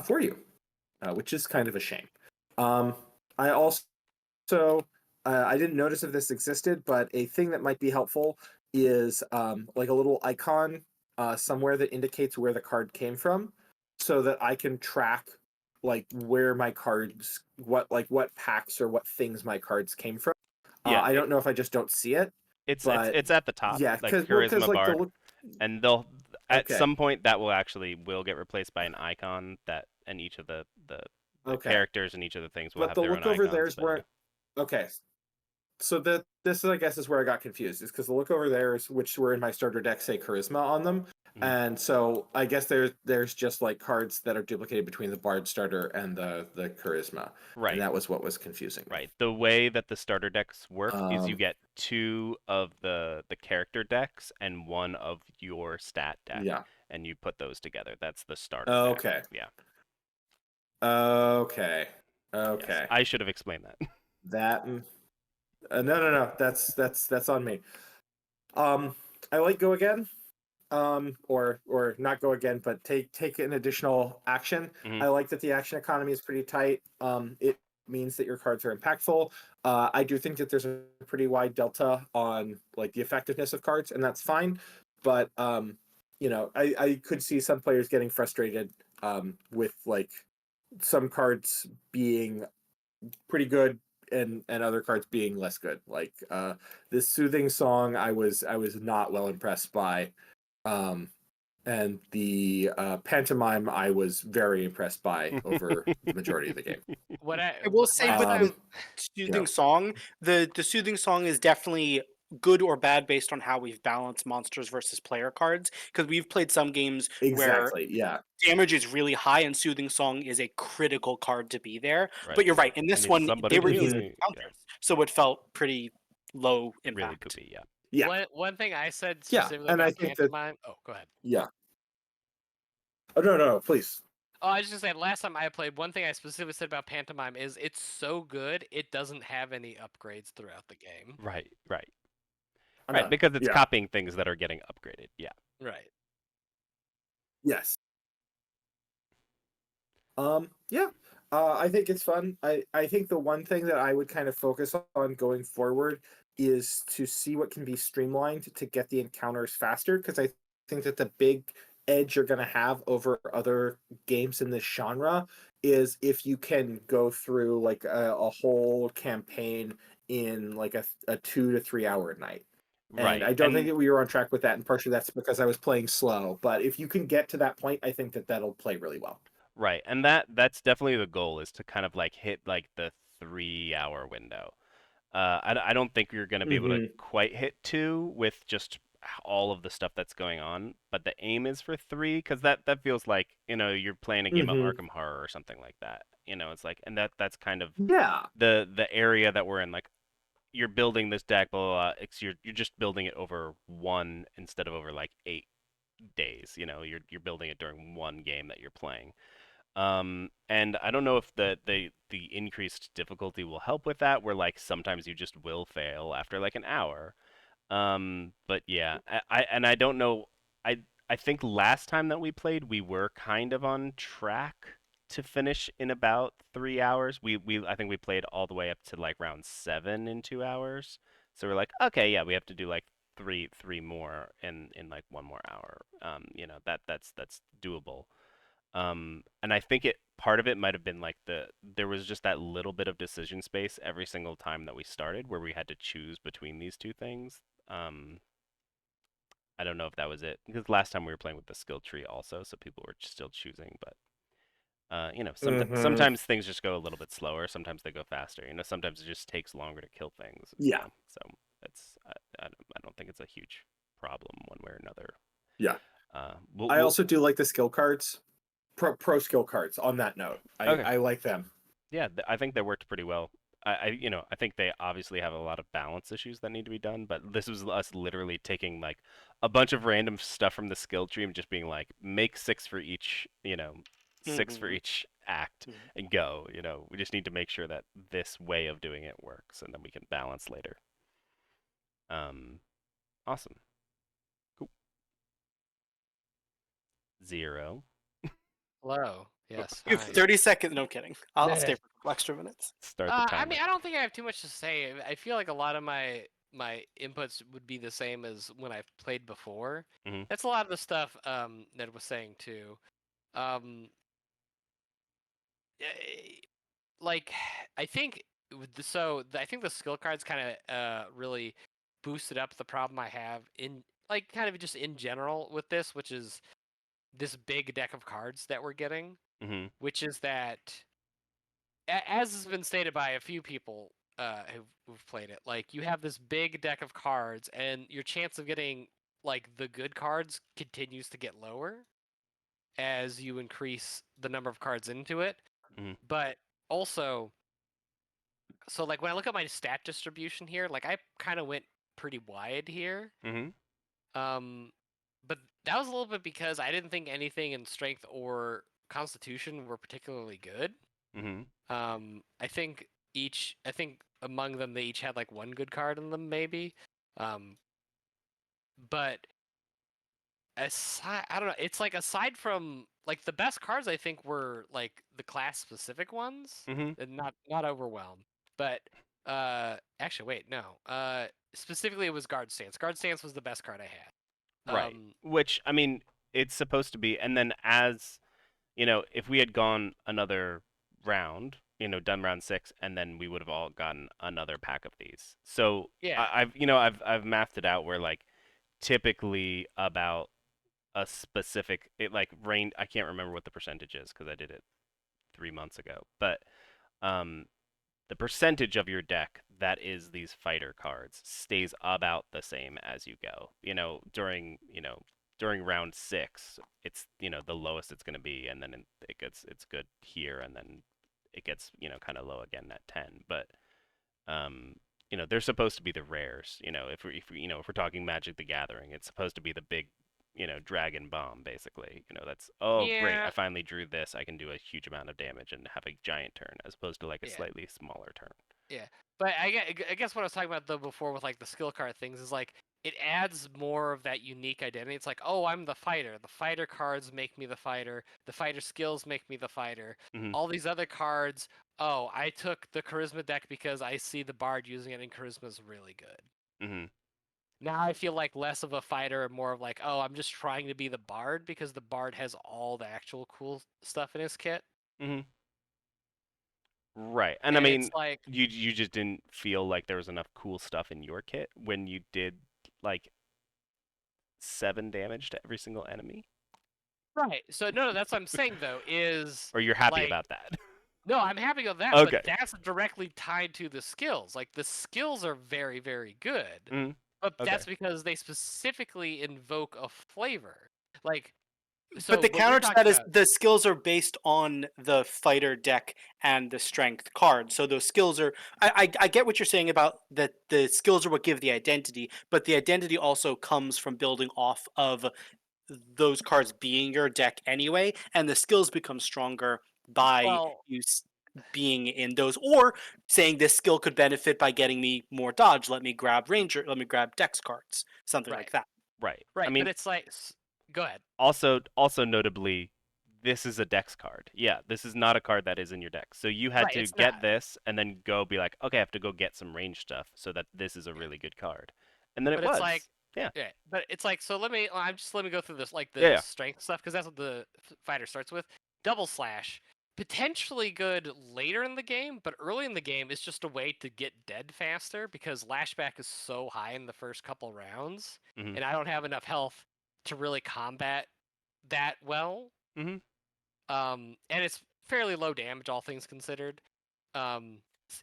for you, which is kind of a shame. I also I didn't notice if this existed, but a thing that might be helpful is like a little icon somewhere that indicates where the card came from, so that I can track like where my cards, what packs or what things my cards came from. Yeah. I don't know if I just don't see it. It's but at the top. yeah, like because Charisma like Bard, and they'll at Okay. some point that will get replaced by an icon that, and each of the Okay. characters and each of the things will But have the their look own over icons. there is but where okay. So this I guess is where I got confused, is because the look over there is which were in my starter deck say charisma on them, and so I guess there's just like cards that are duplicated between the Bard starter and the charisma, Right. and that was what was confusing. Right. The way that the starter decks work is you Um, get 2 of the character decks and 1 of your stat deck, Yeah. and you put those together. That's the starter Okay. deck. Yeah. Okay. Yes. Okay. I should have explained that. That no. That's on me. I like go again. Or not go again, but take an additional action. I like that the action economy is pretty tight. It means that your cards are impactful. I do think that there's a pretty wide delta on like the effectiveness of cards, and that's fine. But you know, I could see some players getting frustrated with like some cards being pretty good and other cards being less good. Like this soothing song, I was not well impressed by. And the pantomime I was very impressed by over the majority of the game. I will say with the soothing song, the soothing song is definitely good or bad based on how we've balanced monsters versus player cards, because we've played some games where damage is really high and soothing song is a critical card to be there. Right. But you're right, in this one they were using really counters, so it felt pretty low impact. really goopy. Yeah. One thing I said specifically and I about think pantomime. Oh, go ahead. Yeah. Oh no, please. Oh, I was just gonna say, last time I played, one thing I specifically said about pantomime is it's so good it doesn't have any upgrades throughout the game. Right. Right. I Right. know. Because it's Yeah. copying things that are getting upgraded. Yeah. Right. Yes. Yeah. I think it's fun. I think the one thing that I would kind of focus on going forward is to see what can be streamlined to get the encounters faster, because I think that the big edge you're going to have over other games in this genre is if you can go through like a whole campaign in like a 2 to 3 hour night. Right. And I don't think that we were on track with that, and partially that's because I was playing slow. But if you can get to that point, I think that that'll play really well. Right. And that's definitely the goal, is to kind of like hit like the 3-hour window. I don't think you're going to be able to quite hit 2 with just all of the stuff that's going on, but the aim is for 3, because that feels like, you're playing a game of Arkham Horror or something like that. It's like, and that's kind of the area that we're in. Like, you're building this deck, blah, blah, blah. You're just building it over 1 instead of over like 8 days. You're building it during 1 game that you're playing. And I don't know if the increased difficulty will help with that, where like sometimes you just will fail after like an hour. But yeah, I don't know. I think last time that we played, we were kind of on track to finish in about 3 hours. I think we played all the way up to like round 7 in 2 hours. So we're like, okay, yeah, we have to do like three more in like 1 more hour. That's doable. And I think part of it might have been like there was just that little bit of decision space every single time that we started where we had to choose between these two things. Um, I don't know if that was it because last time we were playing with the skill tree also, so people were still choosing. But Mm-hmm. sometimes things just go a little bit slower. Sometimes they go faster. Sometimes it just takes longer to kill things. Yeah. So I don't think it's a huge problem one way or another. Yeah. I We'll also do like the skill cards, pro skill cards. On that note, okay. I like them. Yeah, I think they worked pretty well. I think they obviously have a lot of balance issues that need to be done, but this was us literally taking like a bunch of random stuff from the skill tree and just being like, make six for each, six for Mhm. each act Mhm. and go. We just need to make sure that this way of doing it works, and then we can balance later. Um, awesome. Cool. 0. Hello. Yes. You have Hi. 30 seconds. No kidding. I'll stay Yeah. for a couple extra minutes. Start the I timer. mean, I don't think I have too much to say. I feel like a lot of my inputs would be the same as when I've played before. Hmm. That's a lot of the stuff Ned was saying too. Um, eh, like I think I think the skill cards kind of really boosted up the problem I have in like kind of just in general with this, which is this big deck of cards that we're getting, Hmm. which is that as has been stated by a few people who've played it, like you have this big deck of cards, and your chance of getting like the good cards continues to get lower as you increase the number of cards into it. Hmm. But also, so like when I look at my stat distribution here, like I kind of went pretty wide here. Hmm. Um, but that was a little bit because I didn't think anything in strength or constitution were particularly good. Hmm. I think among them they each had like one good card in them, maybe. Um, but I don't know. It's like aside from like the best cards, I think were like the class specific ones, Hmm. and not overwhelmed. But actually, wait, no. Specifically, it was guard stance. Guard stance was the best card I had. Right. Which, I mean, it's supposed to be. And then if we had gone another round, done round 6, and then we would have all gotten another pack of these. So Yeah, I've mathed it out where like typically about a specific it like rain. I can't remember what the percentage is because I did it 3 months ago, but um the percentage of your deck that is these fighter cards stays about the same as you go. During round 6, it's the lowest it's going to be, and then it's good here, and then it gets kind of low again at 10. But they're supposed to be the rares. If we're talking Magic the Gathering, it's supposed to be the big dragon bomb basically. That's, oh great, I yeah, finally drew this. I can do a huge amount of damage and have a giant turn as opposed to like a yeah. slightly smaller turn. Yeah, but I guess what I was talking about though before with like the skill card things is like it adds more of that unique identity. It's like, oh, I'm the fighter. The fighter cards make me the fighter. The fighter skills make me the fighter. Hmm. All these other cards, oh, I took the charisma deck because I see the bard using it and charisma is really good. Hmm. Now I feel like less of a fighter and more of like, oh, I'm just trying to be the bard because the bard has all the actual cool stuff in his kit. Hmm. Right. And I And it's mean, like, you just didn't feel like there was enough cool stuff in your kit when you did like 7 damage to every single enemy? right. So no, that's what I'm saying though, is Or you're happy like about that? no, I'm happy with that, but Okay. that's directly tied to the skills. Like the skills are very, very good, Hmm. but Okay. that's because they specifically invoke a flavor. Like, But so the what we're counter to talking that is about, the skills are based on the fighter deck and the strength card. So those skills are. I get what you're saying about that. The skills are what give the identity, but the identity also comes from building off of those cards being your deck anyway, and the skills become stronger by well, being in those, or saying this skill could benefit by getting me more dodge. Let me grab ranger. Let me grab dex cards. Something right, like that. Right. I right, but mean, it's like, go ahead. also notably, this is a dex card. Yeah, this is not a card that is in your deck. So you had Right, to it's not get this and then go be like, okay, I have to go get some range stuff so that this is a yeah, really good card. And then it but it's like, was. Yeah. yeah, but it's like, so let me go through this like Yeah, the yeah. strength stuff because that's what the fighter starts with. double slash, potentially good later in the game, but early in the game is just a way to get dead faster because lashback is so high in the first couple rounds, Mhm. and I don't have enough health to really combat that well. Mhm. And it's fairly low damage, all things considered.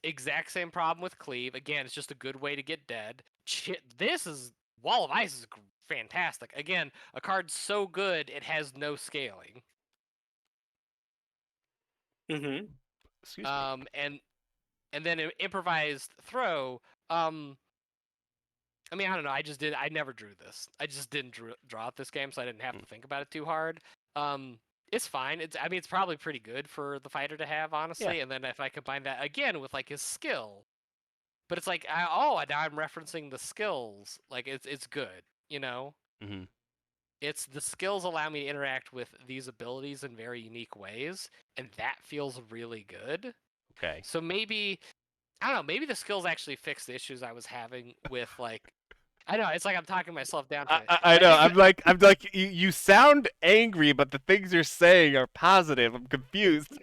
Exact same problem with cleave. Again, it's just a good way to get dead. This is Wall of Ice is fantastic. Again, a card so good it has no scaling. Mm-hmm. Excuse me. And then improvised throw. I mean, I don't know. I never drew this. I just didn't draw out this game, so I didn't have to think about it too hard. It's fine. It's probably pretty good for the fighter to have, honestly. Yeah. And then if I combine that again with like his skill, but it's like, now I'm referencing the skills. Like it's good, you know. Mhm. It's the skills allow me to interact with these abilities in very unique ways, and that feels really good. Okay. So maybe I don't know. Maybe the skills actually fix the issues I was having with like. I know it's like I'm talking myself down to it. I But know. think I'm like you sound angry, but the things you're saying are positive. I'm confused.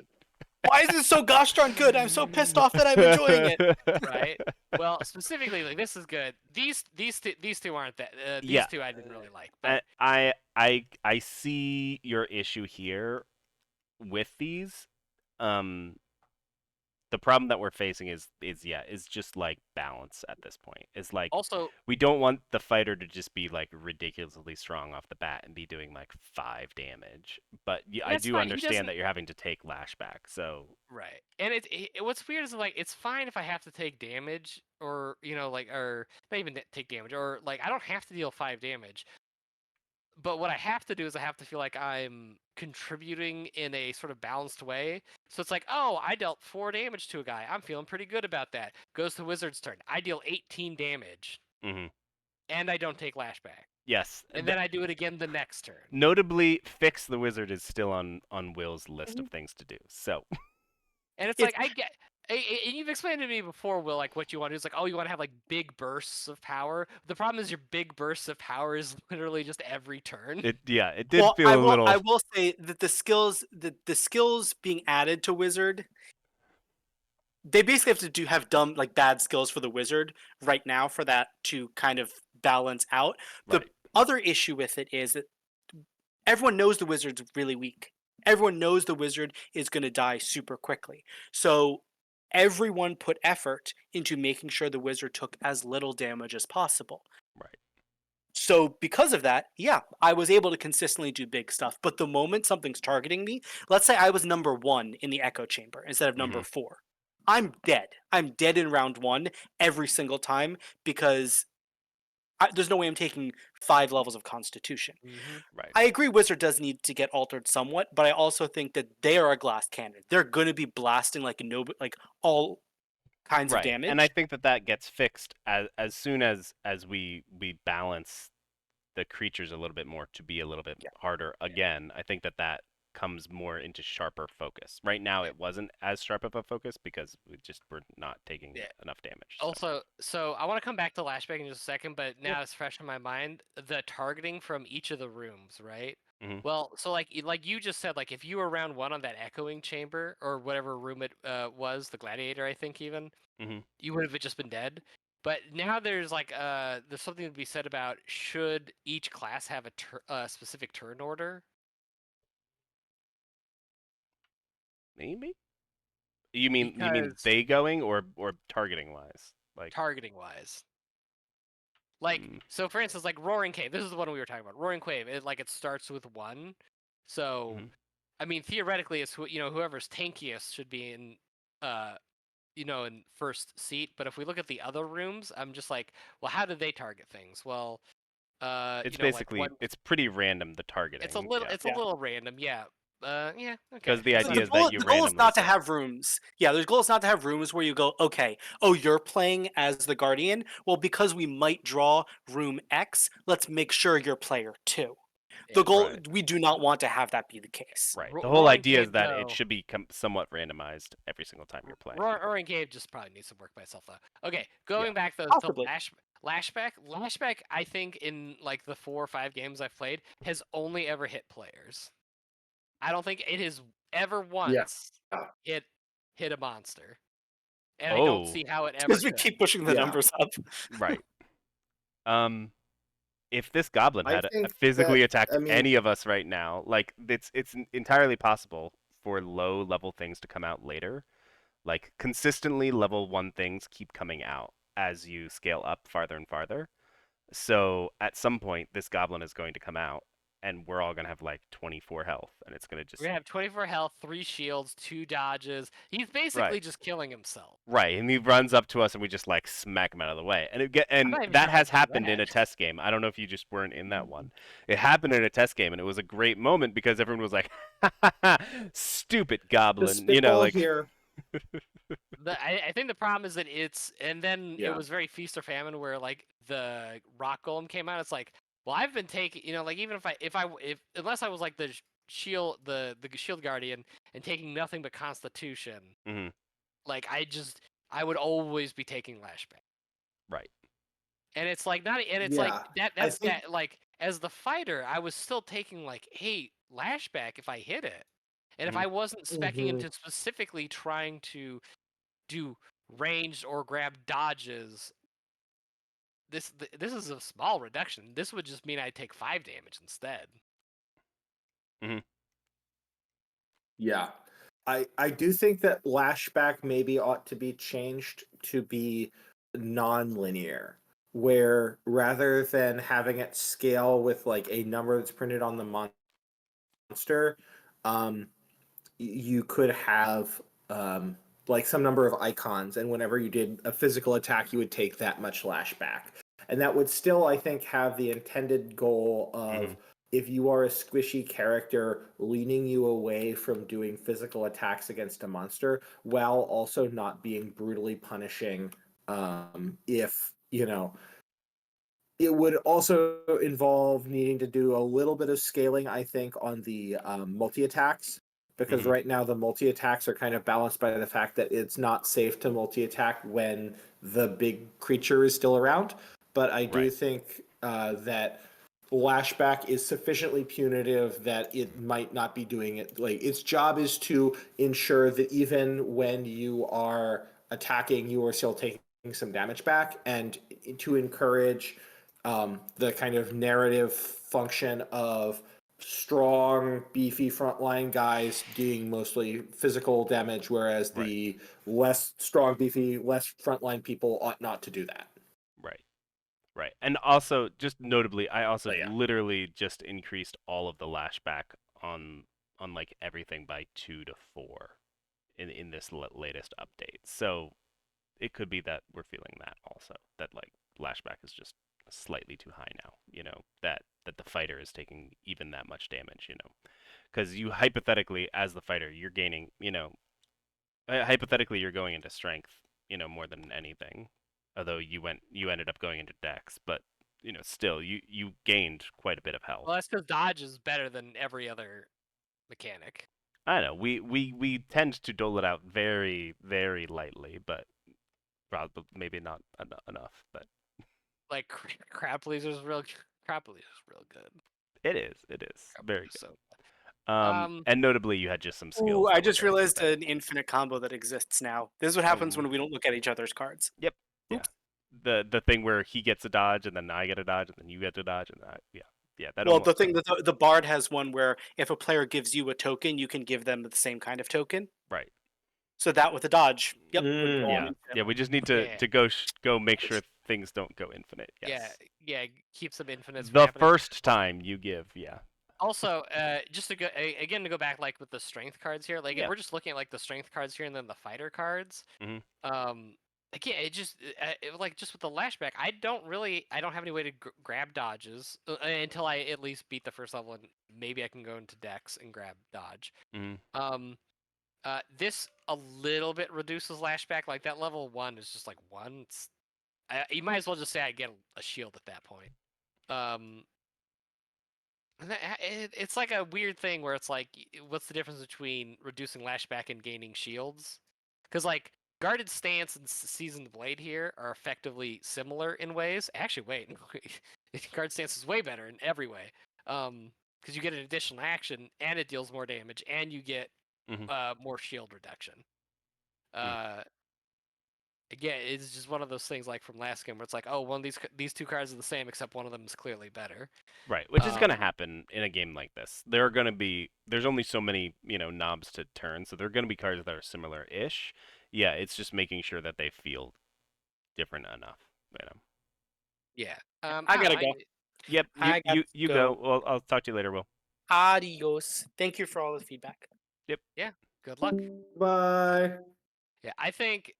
Why is it so gosh darn good? I'm so pissed off that I'm enjoying it. right. Well, specifically, like this is good. These two aren't that. These Yeah. two I didn't really like. But I see your issue here with these. The problem that we're facing is just like balance at this point. It's like also, we don't want the fighter to just be like ridiculously strong off the bat and be doing like 5 damage. But I that's do fine. He understand doesn't. that you're having to take lashback. So Right. And what's weird is like it's fine if I have to take damage or like or not even take damage or like I don't have to deal 5 damage. But what I have to do is I have to feel like I'm contributing in a sort of balanced way. So it's like, oh, I dealt 4 damage to a guy. I'm feeling pretty good about that. Goes to Wizard's turn. I deal 18 damage. mhm. And I don't take lashback. Yes. And then I do it again the next turn. Notably, fix the wizard is still on Will's list of things to do. So And it's like I get, and you've explained to me before, Will, like what you want to do. It's like, oh, you want to have like big bursts of power. The problem is your big bursts of power is literally just every turn. it did Well, feel a little. I will say that the skills being added to wizard, they basically have to have dumb like bad skills for the wizard right now for that to kind of balance out. The Right. other issue with it is that everyone knows the wizard's really weak. Everyone knows the wizard is going to die super quickly. So everyone put effort into making sure the wizard took as little damage as possible. Right. So because of that, yeah, I was able to consistently do big stuff. But the moment something's targeting me, let's say I was number 1 in the echo chamber instead of number 4. I'm dead. I'm dead in round 1 every single time because there's no way I'm taking 5 levels of constitution. Right. I agree wizard does need to get altered somewhat, but I also think that they are a glass cannon. They're going to be blasting like all kinds of damage. And I think that gets fixed as soon as we balance the creatures a little bit more to be a little bit harder again. I think that comes more into sharper focus. Right now it wasn't as sharp of a focus because we just were not taking enough damage. Also, so I want to come back to lashback in just a second, but now it's fresh in my mind. The targeting from each of the rooms, right? Mhm. Well, so like you just said, like if you were round 1 on that echoing chamber or whatever room it was, the gladiator, I think even, you would have just been dead. But now there's like there's something to be said about should each class have a specific turn order. Maybe. You mean Because they going or targeting wise? Like targeting wise. Like so, for instance, like Roaring Cave. This is the one we were talking about. Roaring Cave. It starts with 1. So, I mean, theoretically, it's whoever's tankiest should be in, in first seat. But if we look at the other rooms, I'm just like, well, how do they target things? Well, it's basically it's pretty random the targeting. It's a little random, yeah. Yeah, okay. Because the idea is that you the goal is not to randomly have rooms. Yeah, the goal is not to have rooms where you go, okay, oh, you're playing as the Guardian? Well, because we might draw room X, let's make sure you're player 2. The goal, we do not want to have that be the case. Right. The whole idea is that it should be somewhat randomized every single time you're playing. Roaring Cave just probably needs to work by itself, though. Okay, going back though to Lashback. Lashback, I think in like the 4 or 5 games I've played, has only ever hit players. I don't think it has ever Yeah. once hit a monster, and I don't Oh, see how it ever Because we could. keep pushing the Yeah. numbers up. right. If this goblin I had think physically that, attacked I mean, any of us right now, like it's entirely possible for low level things to come out later. Like consistently level 1 things keep coming out as you scale up farther and farther. So at some point this goblin is going to come out and we're all going to have like 24 health and it's going to We're just gonna have 24 health, 3 shields, 2 dodges. He's basically right. just killing himself. Right, and he runs up to us and we just like smack him out of the way. And I'm and not even that sure if I has can do happened in that. a test game. I don't know if you just weren't in that one. It happened in a test game and it was a great moment because everyone was like, "Stupid the goblin," spitball like here. I think the problem is that and then it Yeah. was very feast or famine where like the rock golem came out. It's like, well, I've been taking, like even if unless I was like the shield the shield guardian and taking nothing but constitution, hmm like I would always be taking lashback. right. And it's like not, and it's like Yeah. I that's think. that like as the fighter, I was still taking like 8 lashback if I hit it, and if hmm I wasn't specking Mhm. into specifically trying to do ranged or grab dodges, this is a small reduction. This would just mean I take 5 damage instead. hmm Yeah. I do think that lashback maybe ought to be changed to be non-linear, where rather than having it scale with like a number that's printed on the monster, um, you could have like some number of icons, and whenever you did a physical attack, you would take that much lashback. And that would still, I think, have the intended goal hmm of if you are a squishy character, leaning you away from doing physical attacks against a monster while also not being brutally punishing if, it would also involve needing to do a little bit of scaling, I think, on the multi attacks, because hmm right now the multi attacks are kind of balanced by the fact that it's not safe to multi attack when the big creature is still around. But I do Right. think that lashback is sufficiently punitive that it might not be doing it. Like its job is to ensure that even when you are attacking, you are still taking some damage back, and to encourage the kind of narrative function of strong, beefy frontline guys doing mostly physical damage, whereas Right. the less strong, beefy, less frontline people ought not to do that. Right. Right. And also, just notably, I also But yeah. literally just increased all of the lashback on like everything by 2 to 4 in this latest update. So it could be that we're feeling that also, that like lashback is just slightly too high now, that the fighter is taking even that much damage, because you hypothetically, as the fighter, you're gaining, hypothetically you're going into strength, more than anything, although you ended up going into dex, but still you gained quite a bit of health. Well, that's because dodge is better than every other mechanic. I know we tend to dole it out very very lightly, but probably maybe not enough, but Like crab pleaser's real crab pleaser's real good. it is Crab very pleaser's so good. good. And notably you had just some Ooh, skills I that were just very realized competitive. an infinite combo that exists now. This is what happens Oh, when we don't look at each other's cards. yep, yeah. Oops. The thing where he gets a dodge and then I get a dodge and then you get a dodge and yeah, that Well, almost the thing that the bard has one where if a player gives you a token, you can give them the same kind of token. right. So that with a dodge, yep, would go on Yeah, Mm. yeah. We infinitely. just need to Yeah, go make sure things don't go infinite. yeah, Yes. yeah. Keep some infinites from The happening. first time you give, yeah. Also, just to go again to go back like with the strength cards here, like if Yeah. we're just looking at like the strength cards here and then the fighter cards. Mhm. Again, it just like just with the lashback, I don't have any way to grab dodges until I at least beat the first level, and maybe I can go into Dex and grab dodge. Mhm. This a little bit reduces lashback. Like that level 1 is just like 1. You might as well just say I get a shield at that point. It's like a weird thing where it's like, what's the difference between reducing lashback and gaining shields? Because like guarded stance and seasoned blade here are effectively similar in ways. Actually, wait, guard stance is way better in every way. because you get an additional action and it deals more damage and you get more shield reduction. Again, it's just one of those things like from last game where it's like, oh, one of these two cards are the same except one of them is clearly better. Right, which is going to happen in a game like this. There's only so many, knobs to turn, so there are going to be cards that are similar-ish. Yeah, it's just making sure that they feel different enough, Yeah. I gotta go. Yep, I got you to go. Well, I'll talk to you later, Will. Adios. Thank you for all the feedback. Yep. Yeah. Good luck. Bye. Yeah, I think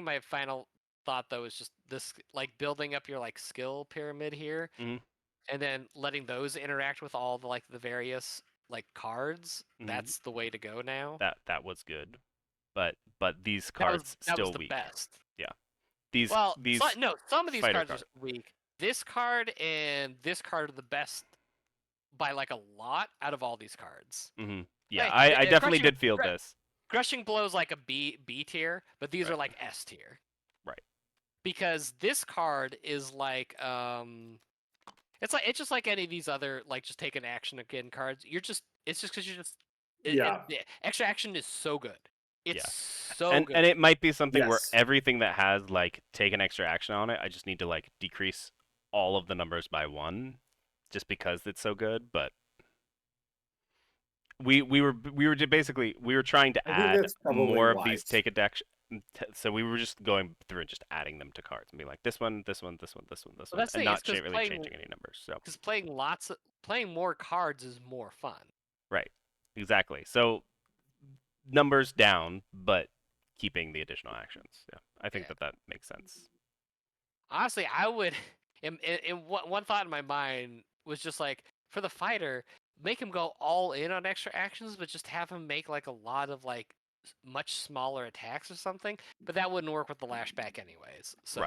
my final thought though is just this like building up your like skill pyramid here, Mhm. and then letting those interact with all the various like cards. Mhm. That's the way to go now. That was good, but these That cards was still the weak. best. Yeah, these Well, these no, some of these fighter cards are weak. This card and this card are the best by like a lot out of all these cards. Mhm. Yeah, Hey, I definitely Crushing- did feel Cru- this. Crushing Blow's like a B tier, but these Right. are like S tier. Right. Because this card is like it's just like any of these other like just take an action again cards. It's just because you're just the extra action is so good. It's so good. And it might be something where Yes. everything that has like take an extra action on it, I just need to like decrease all of the numbers by 1 just because it's so good, but we were basically trying to I think add that's probably more of these wise. take a deck, so we were just going through and just adding them to cards and being like this one, this one, this one, this one, this Well, one, that's the and thing, not it's 'cause really changing any numbers. So because playing more cards is more fun. right, exactly. So numbers down, but keeping the additional actions. Yeah, I think that makes sense. Honestly, I would. One thought in my mind was just like for the fighter, make him go all in on extra actions, but just have him make like a lot of like much smaller attacks or something. But that wouldn't work with the lashback anyways. So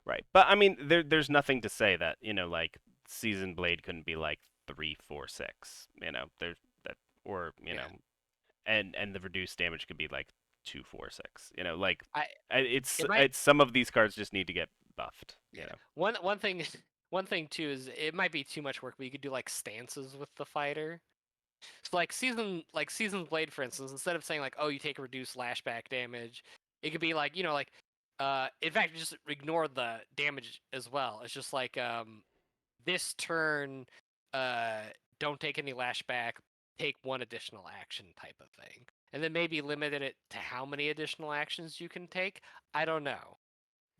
Right. But I mean, there's nothing to say that like Seasoned Blade couldn't be like 3, 4, 6. There's that, or and the reduced damage could be like 2, 4, 6. Like it's some of these cards just need to get buffed. One thing one thing too is it might be too much work, but you could do like stances with the fighter. So like Seasoned Blade, for instance, instead of saying like, oh, you take a reduced lashback damage, it could be like, in fact, just ignore the damage as well. It's just like this turn, don't take any lashback, take one additional action type of thing. And then maybe limited it to how many additional actions you can take. I don't know.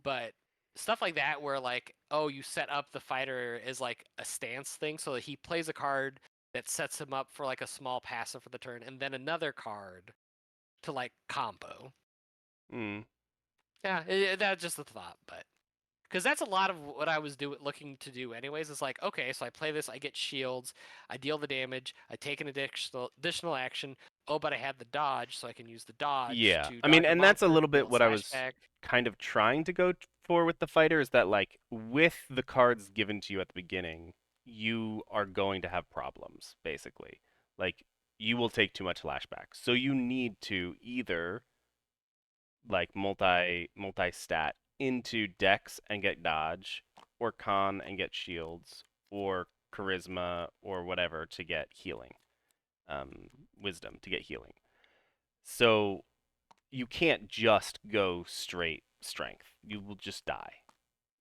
But stuff like that where like, oh, you set up the fighter as like a stance thing so that he plays a card that sets him up for like a small passive for the turn and then another card to like combo. Yeah, that's just a thought, but because that's a lot of what I was looking to do anyways. It's like, okay, so I play this, I get shields, I deal the damage, I take an additional action. Oh, but I had the dodge, so I can use the dodge. Yeah, to I mean, dodge and that's a monster, little bit deal what I was slashback. kind of trying to go for with the fighter is that like with the cards given to you at the beginning, you are going to have problems basically. Like you will take too much flashback, so you need to either like multi stat into dex and get dodge, or con and get shields, or charisma or whatever to get healing, wisdom to get healing. So you can't just go straight strength. You will just die.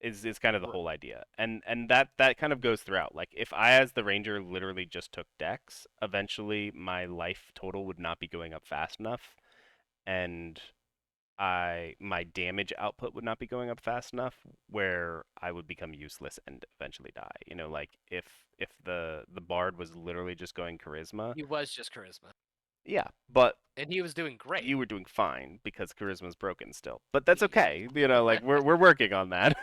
Is kind of the whole idea. And that kind of goes throughout. Like if I as the ranger literally just took dex, eventually my life total would not be going up fast enough, and my damage output would not be going up fast enough where I would become useless and eventually die. Like if the bard was literally just going charisma. He was just charisma. Yeah, but and he was doing great. You were doing fine because charisma's broken still. But that's okay. Like we're working on that.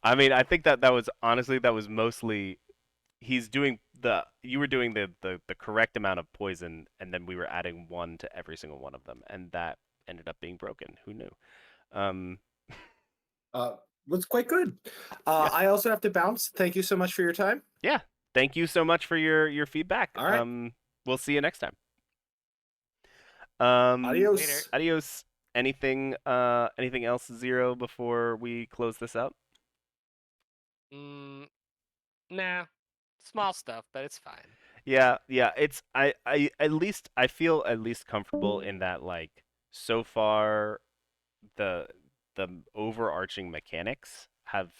I mean, I think that was honestly mostly you were doing the correct amount of poison, and then we were adding 1 to every single one of them, and that ended up being broken. Who knew? Was quite good. I also have to bounce. Thank you so much for your time. Yeah. Thank you so much for your feedback. All right. We'll see you next time. Adios. Later. Adios. Anything else, Zero, before we close this out? Nah. Small stuff, but it's fine. Yeah, yeah. It's I at least I feel at least comfortable in that like so far the the overarching mechanics have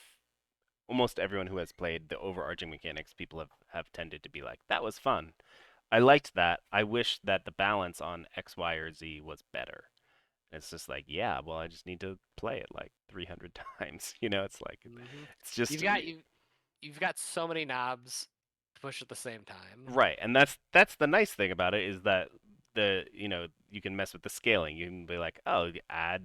almost everyone who has played the overarching mechanics people have tended to be like that was fun. I liked that. I wish that the balance on X, Y, or Z was better. It's just like, yeah, well, I just need to play it like 300 times. It's like, Hmm it's just You've got so many knobs to push at the same time. right, and that's the nice thing about it is that you can mess with the scaling. You can be like, oh, add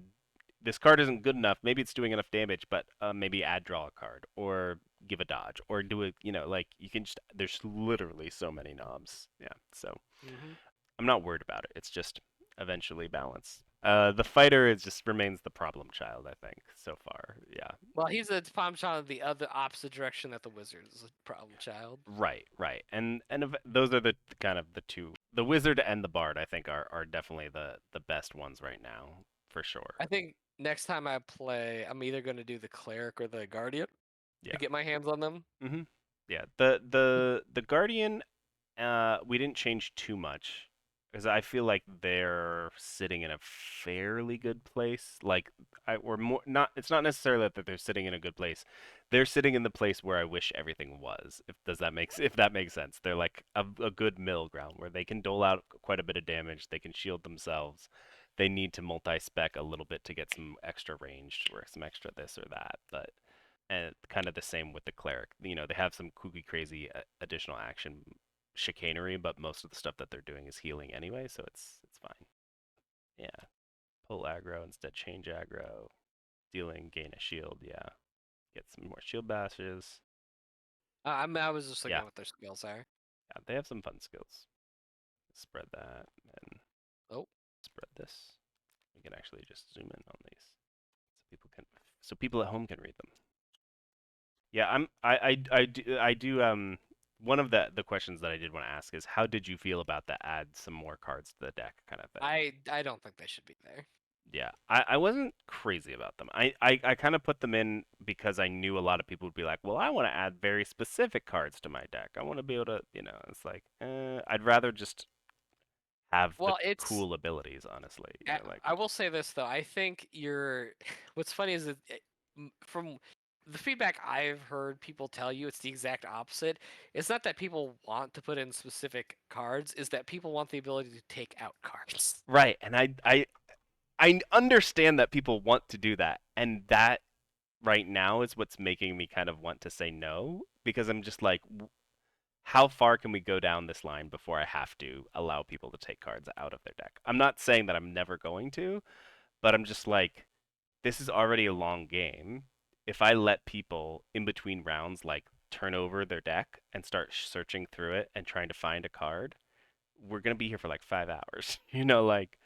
this card isn't good enough. Maybe it's doing enough damage, but maybe add draw a card or give a dodge or do it. Like you can just there's literally so many knobs. Yeah, so Hmm I'm not worried about it. It's just eventually balance. The fighter is just remains the problem child, I think, so far. Yeah. Well, he's a problem child in the other opposite direction that the wizard is a problem child. Right, right. And those are the kind of the two. The wizard and the bard, I think, are definitely the best ones right now, for sure. I think next time I play, I'm either going to do the cleric or the guardian to Yeah. get my hands on them. Yeah. The guardian, we didn't change too much because I feel like they're sitting in a fairly good place. Like or more not. It's not necessarily that they're sitting in a good place. They're sitting in the place where I wish everything was. If that makes sense? They're like a good middle ground where they can dole out quite a bit of damage. They can shield themselves. They need to multi-spec a little bit to get some extra range or some extra this or that, but and kind of the same with the cleric. They have some kooky crazy additional action chicanery, but most of the stuff that they're doing is healing anyway, so it's fine. Yeah, pull aggro instead change aggro, dealing gain a shield. Yeah, get some more shield bashes. I was just looking Yeah, at what their skills are. yeah, they have some fun skills. Spread that and Oh, spread this. We can actually just zoom in on these so people at home can read them. Yeah, I do one of the questions that I did want to ask is how did you feel about the add some more cards to the deck kind of thing? I don't think they should be there. Yeah, I wasn't crazy about them. I kind of put them in because I knew a lot of people would be like, well, I want to add very specific cards to my deck. I want to be able to, it's like, I'd rather just have the Well, it's cool abilities, honestly. Like, I will say this though. I think you're. What's funny is that from the feedback I've heard people tell you, it's the exact opposite. It's not that people want to put in specific cards; is that people want the ability to take out cards. right, and I understand that people want to do that, and that right now is what's making me kind of want to say no because I'm just like, how far can we go down this line before I have to allow people to take cards out of their deck? I'm not saying that I'm never going to, but I'm just like, this is already a long game. If I let people in between rounds like turn over their deck and start searching through it and trying to find a card, we're gonna be here for like 5 hours. Like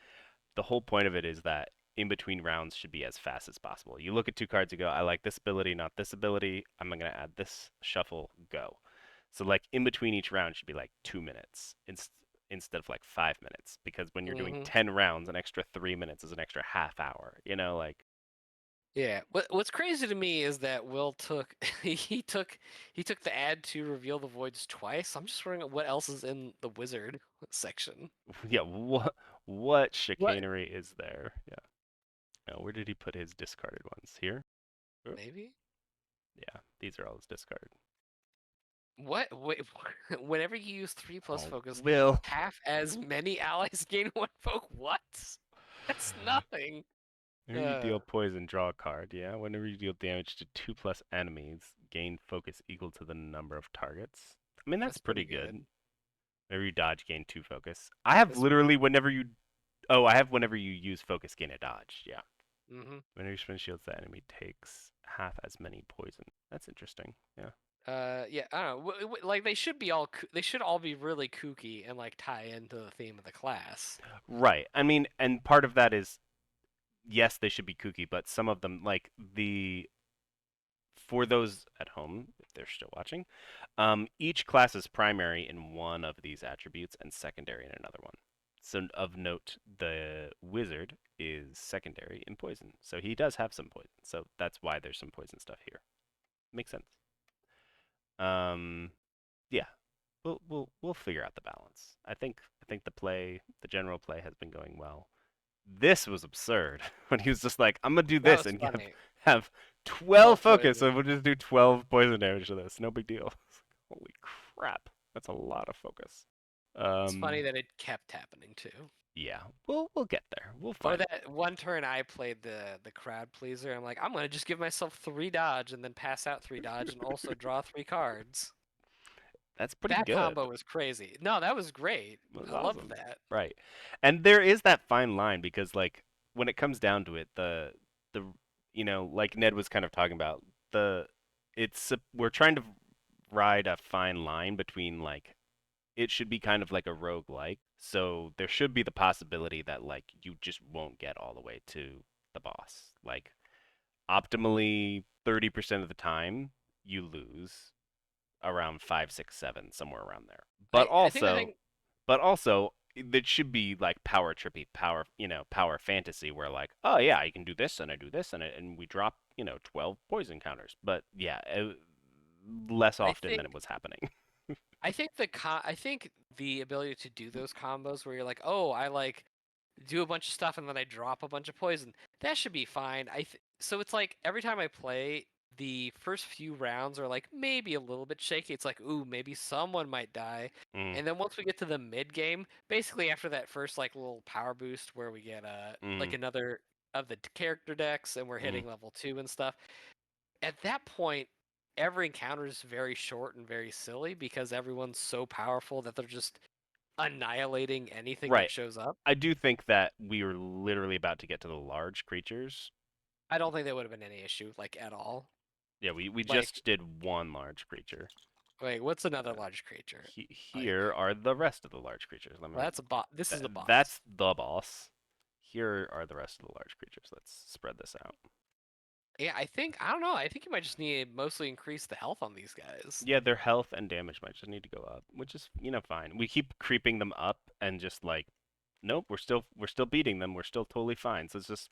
the whole point of it is that in between rounds should be as fast as possible. You look at two cards, you go, I like this ability, not this ability. I'm going to add this, shuffle, go. So like in between each round should be like 2 minutes instead of like 5 minutes. Because when you're doing Hmm 10 rounds, an extra 3 minutes is an extra half hour. Like Yeah. What's crazy to me is that Will took he took the add to reveal the voids twice. I'm just wondering what else is in the wizard section. yeah, what What? chicanery is there? Yeah. Now, where did he put his discarded ones? Here? Oh, Maybe? yeah, these are all his discarded. What? Wait, whenever you use 3+ Oh, focus, Will. half as many allies gain 1 poke. What? That's nothing. Whenever you deal poison, draw a card. Yeah. Whenever you deal damage to 2+ enemies, gain focus equal to the number of targets. I mean, that's That's pretty pretty good. good. Whenever you dodge, gain 2 focus. I have That's literally whenever you. Oh, I have whenever you use focus, gain a dodge. Yeah. mm-hmm. Whenever you spend shields, the enemy takes half as many poison. That's interesting. Yeah. Yeah, I don't know. Like they should be they should all be really kooky and like tie into the theme of the class. Right. I mean, and part of that is yes, they should be kooky, but some of them, like for those at home, if they're still watching, each class is primary in one of these attributes and secondary in another one. So of note, the wizard is secondary in poison. So he does have some poison. So that's why there's some poison stuff here. Makes sense. Um, yeah, we'll figure out the balance. I think the general play has been going well. This was absurd when he was just like, I'm gonna do That this was and funny. have 12 12 focus, poison. so we'll just do 12 poison damage to this. No big deal. Holy crap, that's a lot of focus. It's funny that it kept happening too. Yeah, we'll get there. We'll Or find. that one turn I played the crowd pleaser. I'm like, I'm gonna just give myself 3 dodge and then pass out 3 dodge and also draw 3 cards. That's pretty That good. combo was crazy. No, that was great. It was I loved awesome. that. Right. And there is that fine line because like when it comes down to it, the like Ned was kind of talking about, the we're trying to ride a fine line between like it should be kind of like a roguelike. So there should be the possibility that like you just won't get all the way to the boss. Like optimally 30% of the time you lose around 5, 6, 7, somewhere around there. But I think the also thing it should be like power trippy, power fantasy where like, oh yeah, I can do this and I do this and we drop, 12 poison counters. But yeah, less I often than think it was happening. I think the ability to do those combos where you're like, oh, I like do a bunch of stuff and then I drop a bunch of poison. That should be fine. So it's like every time I play, the first few rounds are like maybe a little bit shaky. It's like, ooh, maybe someone might die. Mm, And then once we get to the mid game, basically after that first like little power boost where we get like mm, another of the character decks and we're mm. hitting level 2 and stuff. At that point, every encounter is very short and very silly because everyone's so powerful that they're just annihilating anything that Right. shows up. I do think that we were literally about to get to the large creatures. I don't think that would have been any issue, like at all. Yeah, we Like, just did one large creature. wait, what's another large creature? Like, Here are the rest of the large creatures. Let me. well, that's a boss. This is a boss. That's the boss. Here are the rest of the large creatures. Let's spread this out. Yeah, I don't know. I think you might just need to mostly increase the health on these guys. Yeah, their health and damage might just need to go up, which is, fine. We keep creeping them up and just like, nope, we're still beating them. We're still totally fine. So it's just,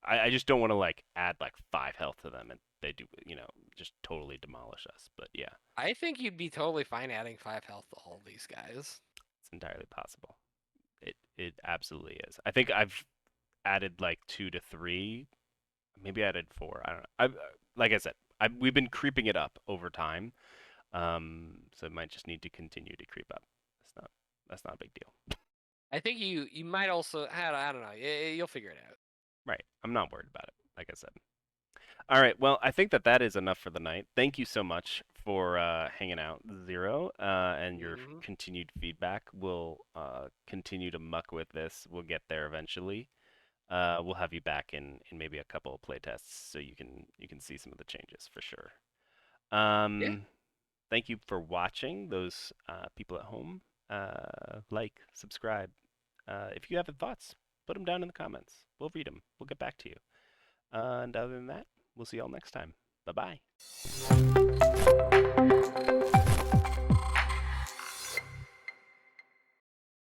I just don't want to like add like 5 health to them and they do, just totally demolish us. But yeah, I think you'd be totally fine adding 5 health to all these guys. it's entirely possible. It absolutely is. I think I've added like 2 to 3. Maybe I added 4. I don't know. Like I said, we've been creeping it up over time. So it might just need to continue to creep up. That's not a big deal. I think you might also I don't know. You'll figure it out. Right. I'm not worried about it, like I said. All right. Well, I think that is enough for the night. Thank you so much for hanging out, Zero, and your Mhm. continued feedback. We'll continue to muck with this. We'll get there eventually. We'll have you back in maybe a couple of playtests so you can see some of the changes for sure. Yeah. Thank you for watching, those people at home. Like, subscribe. If you have thoughts, put them down in the comments. We'll read them. We'll get back to you. And other than that, we'll see y'all next time. Bye-bye.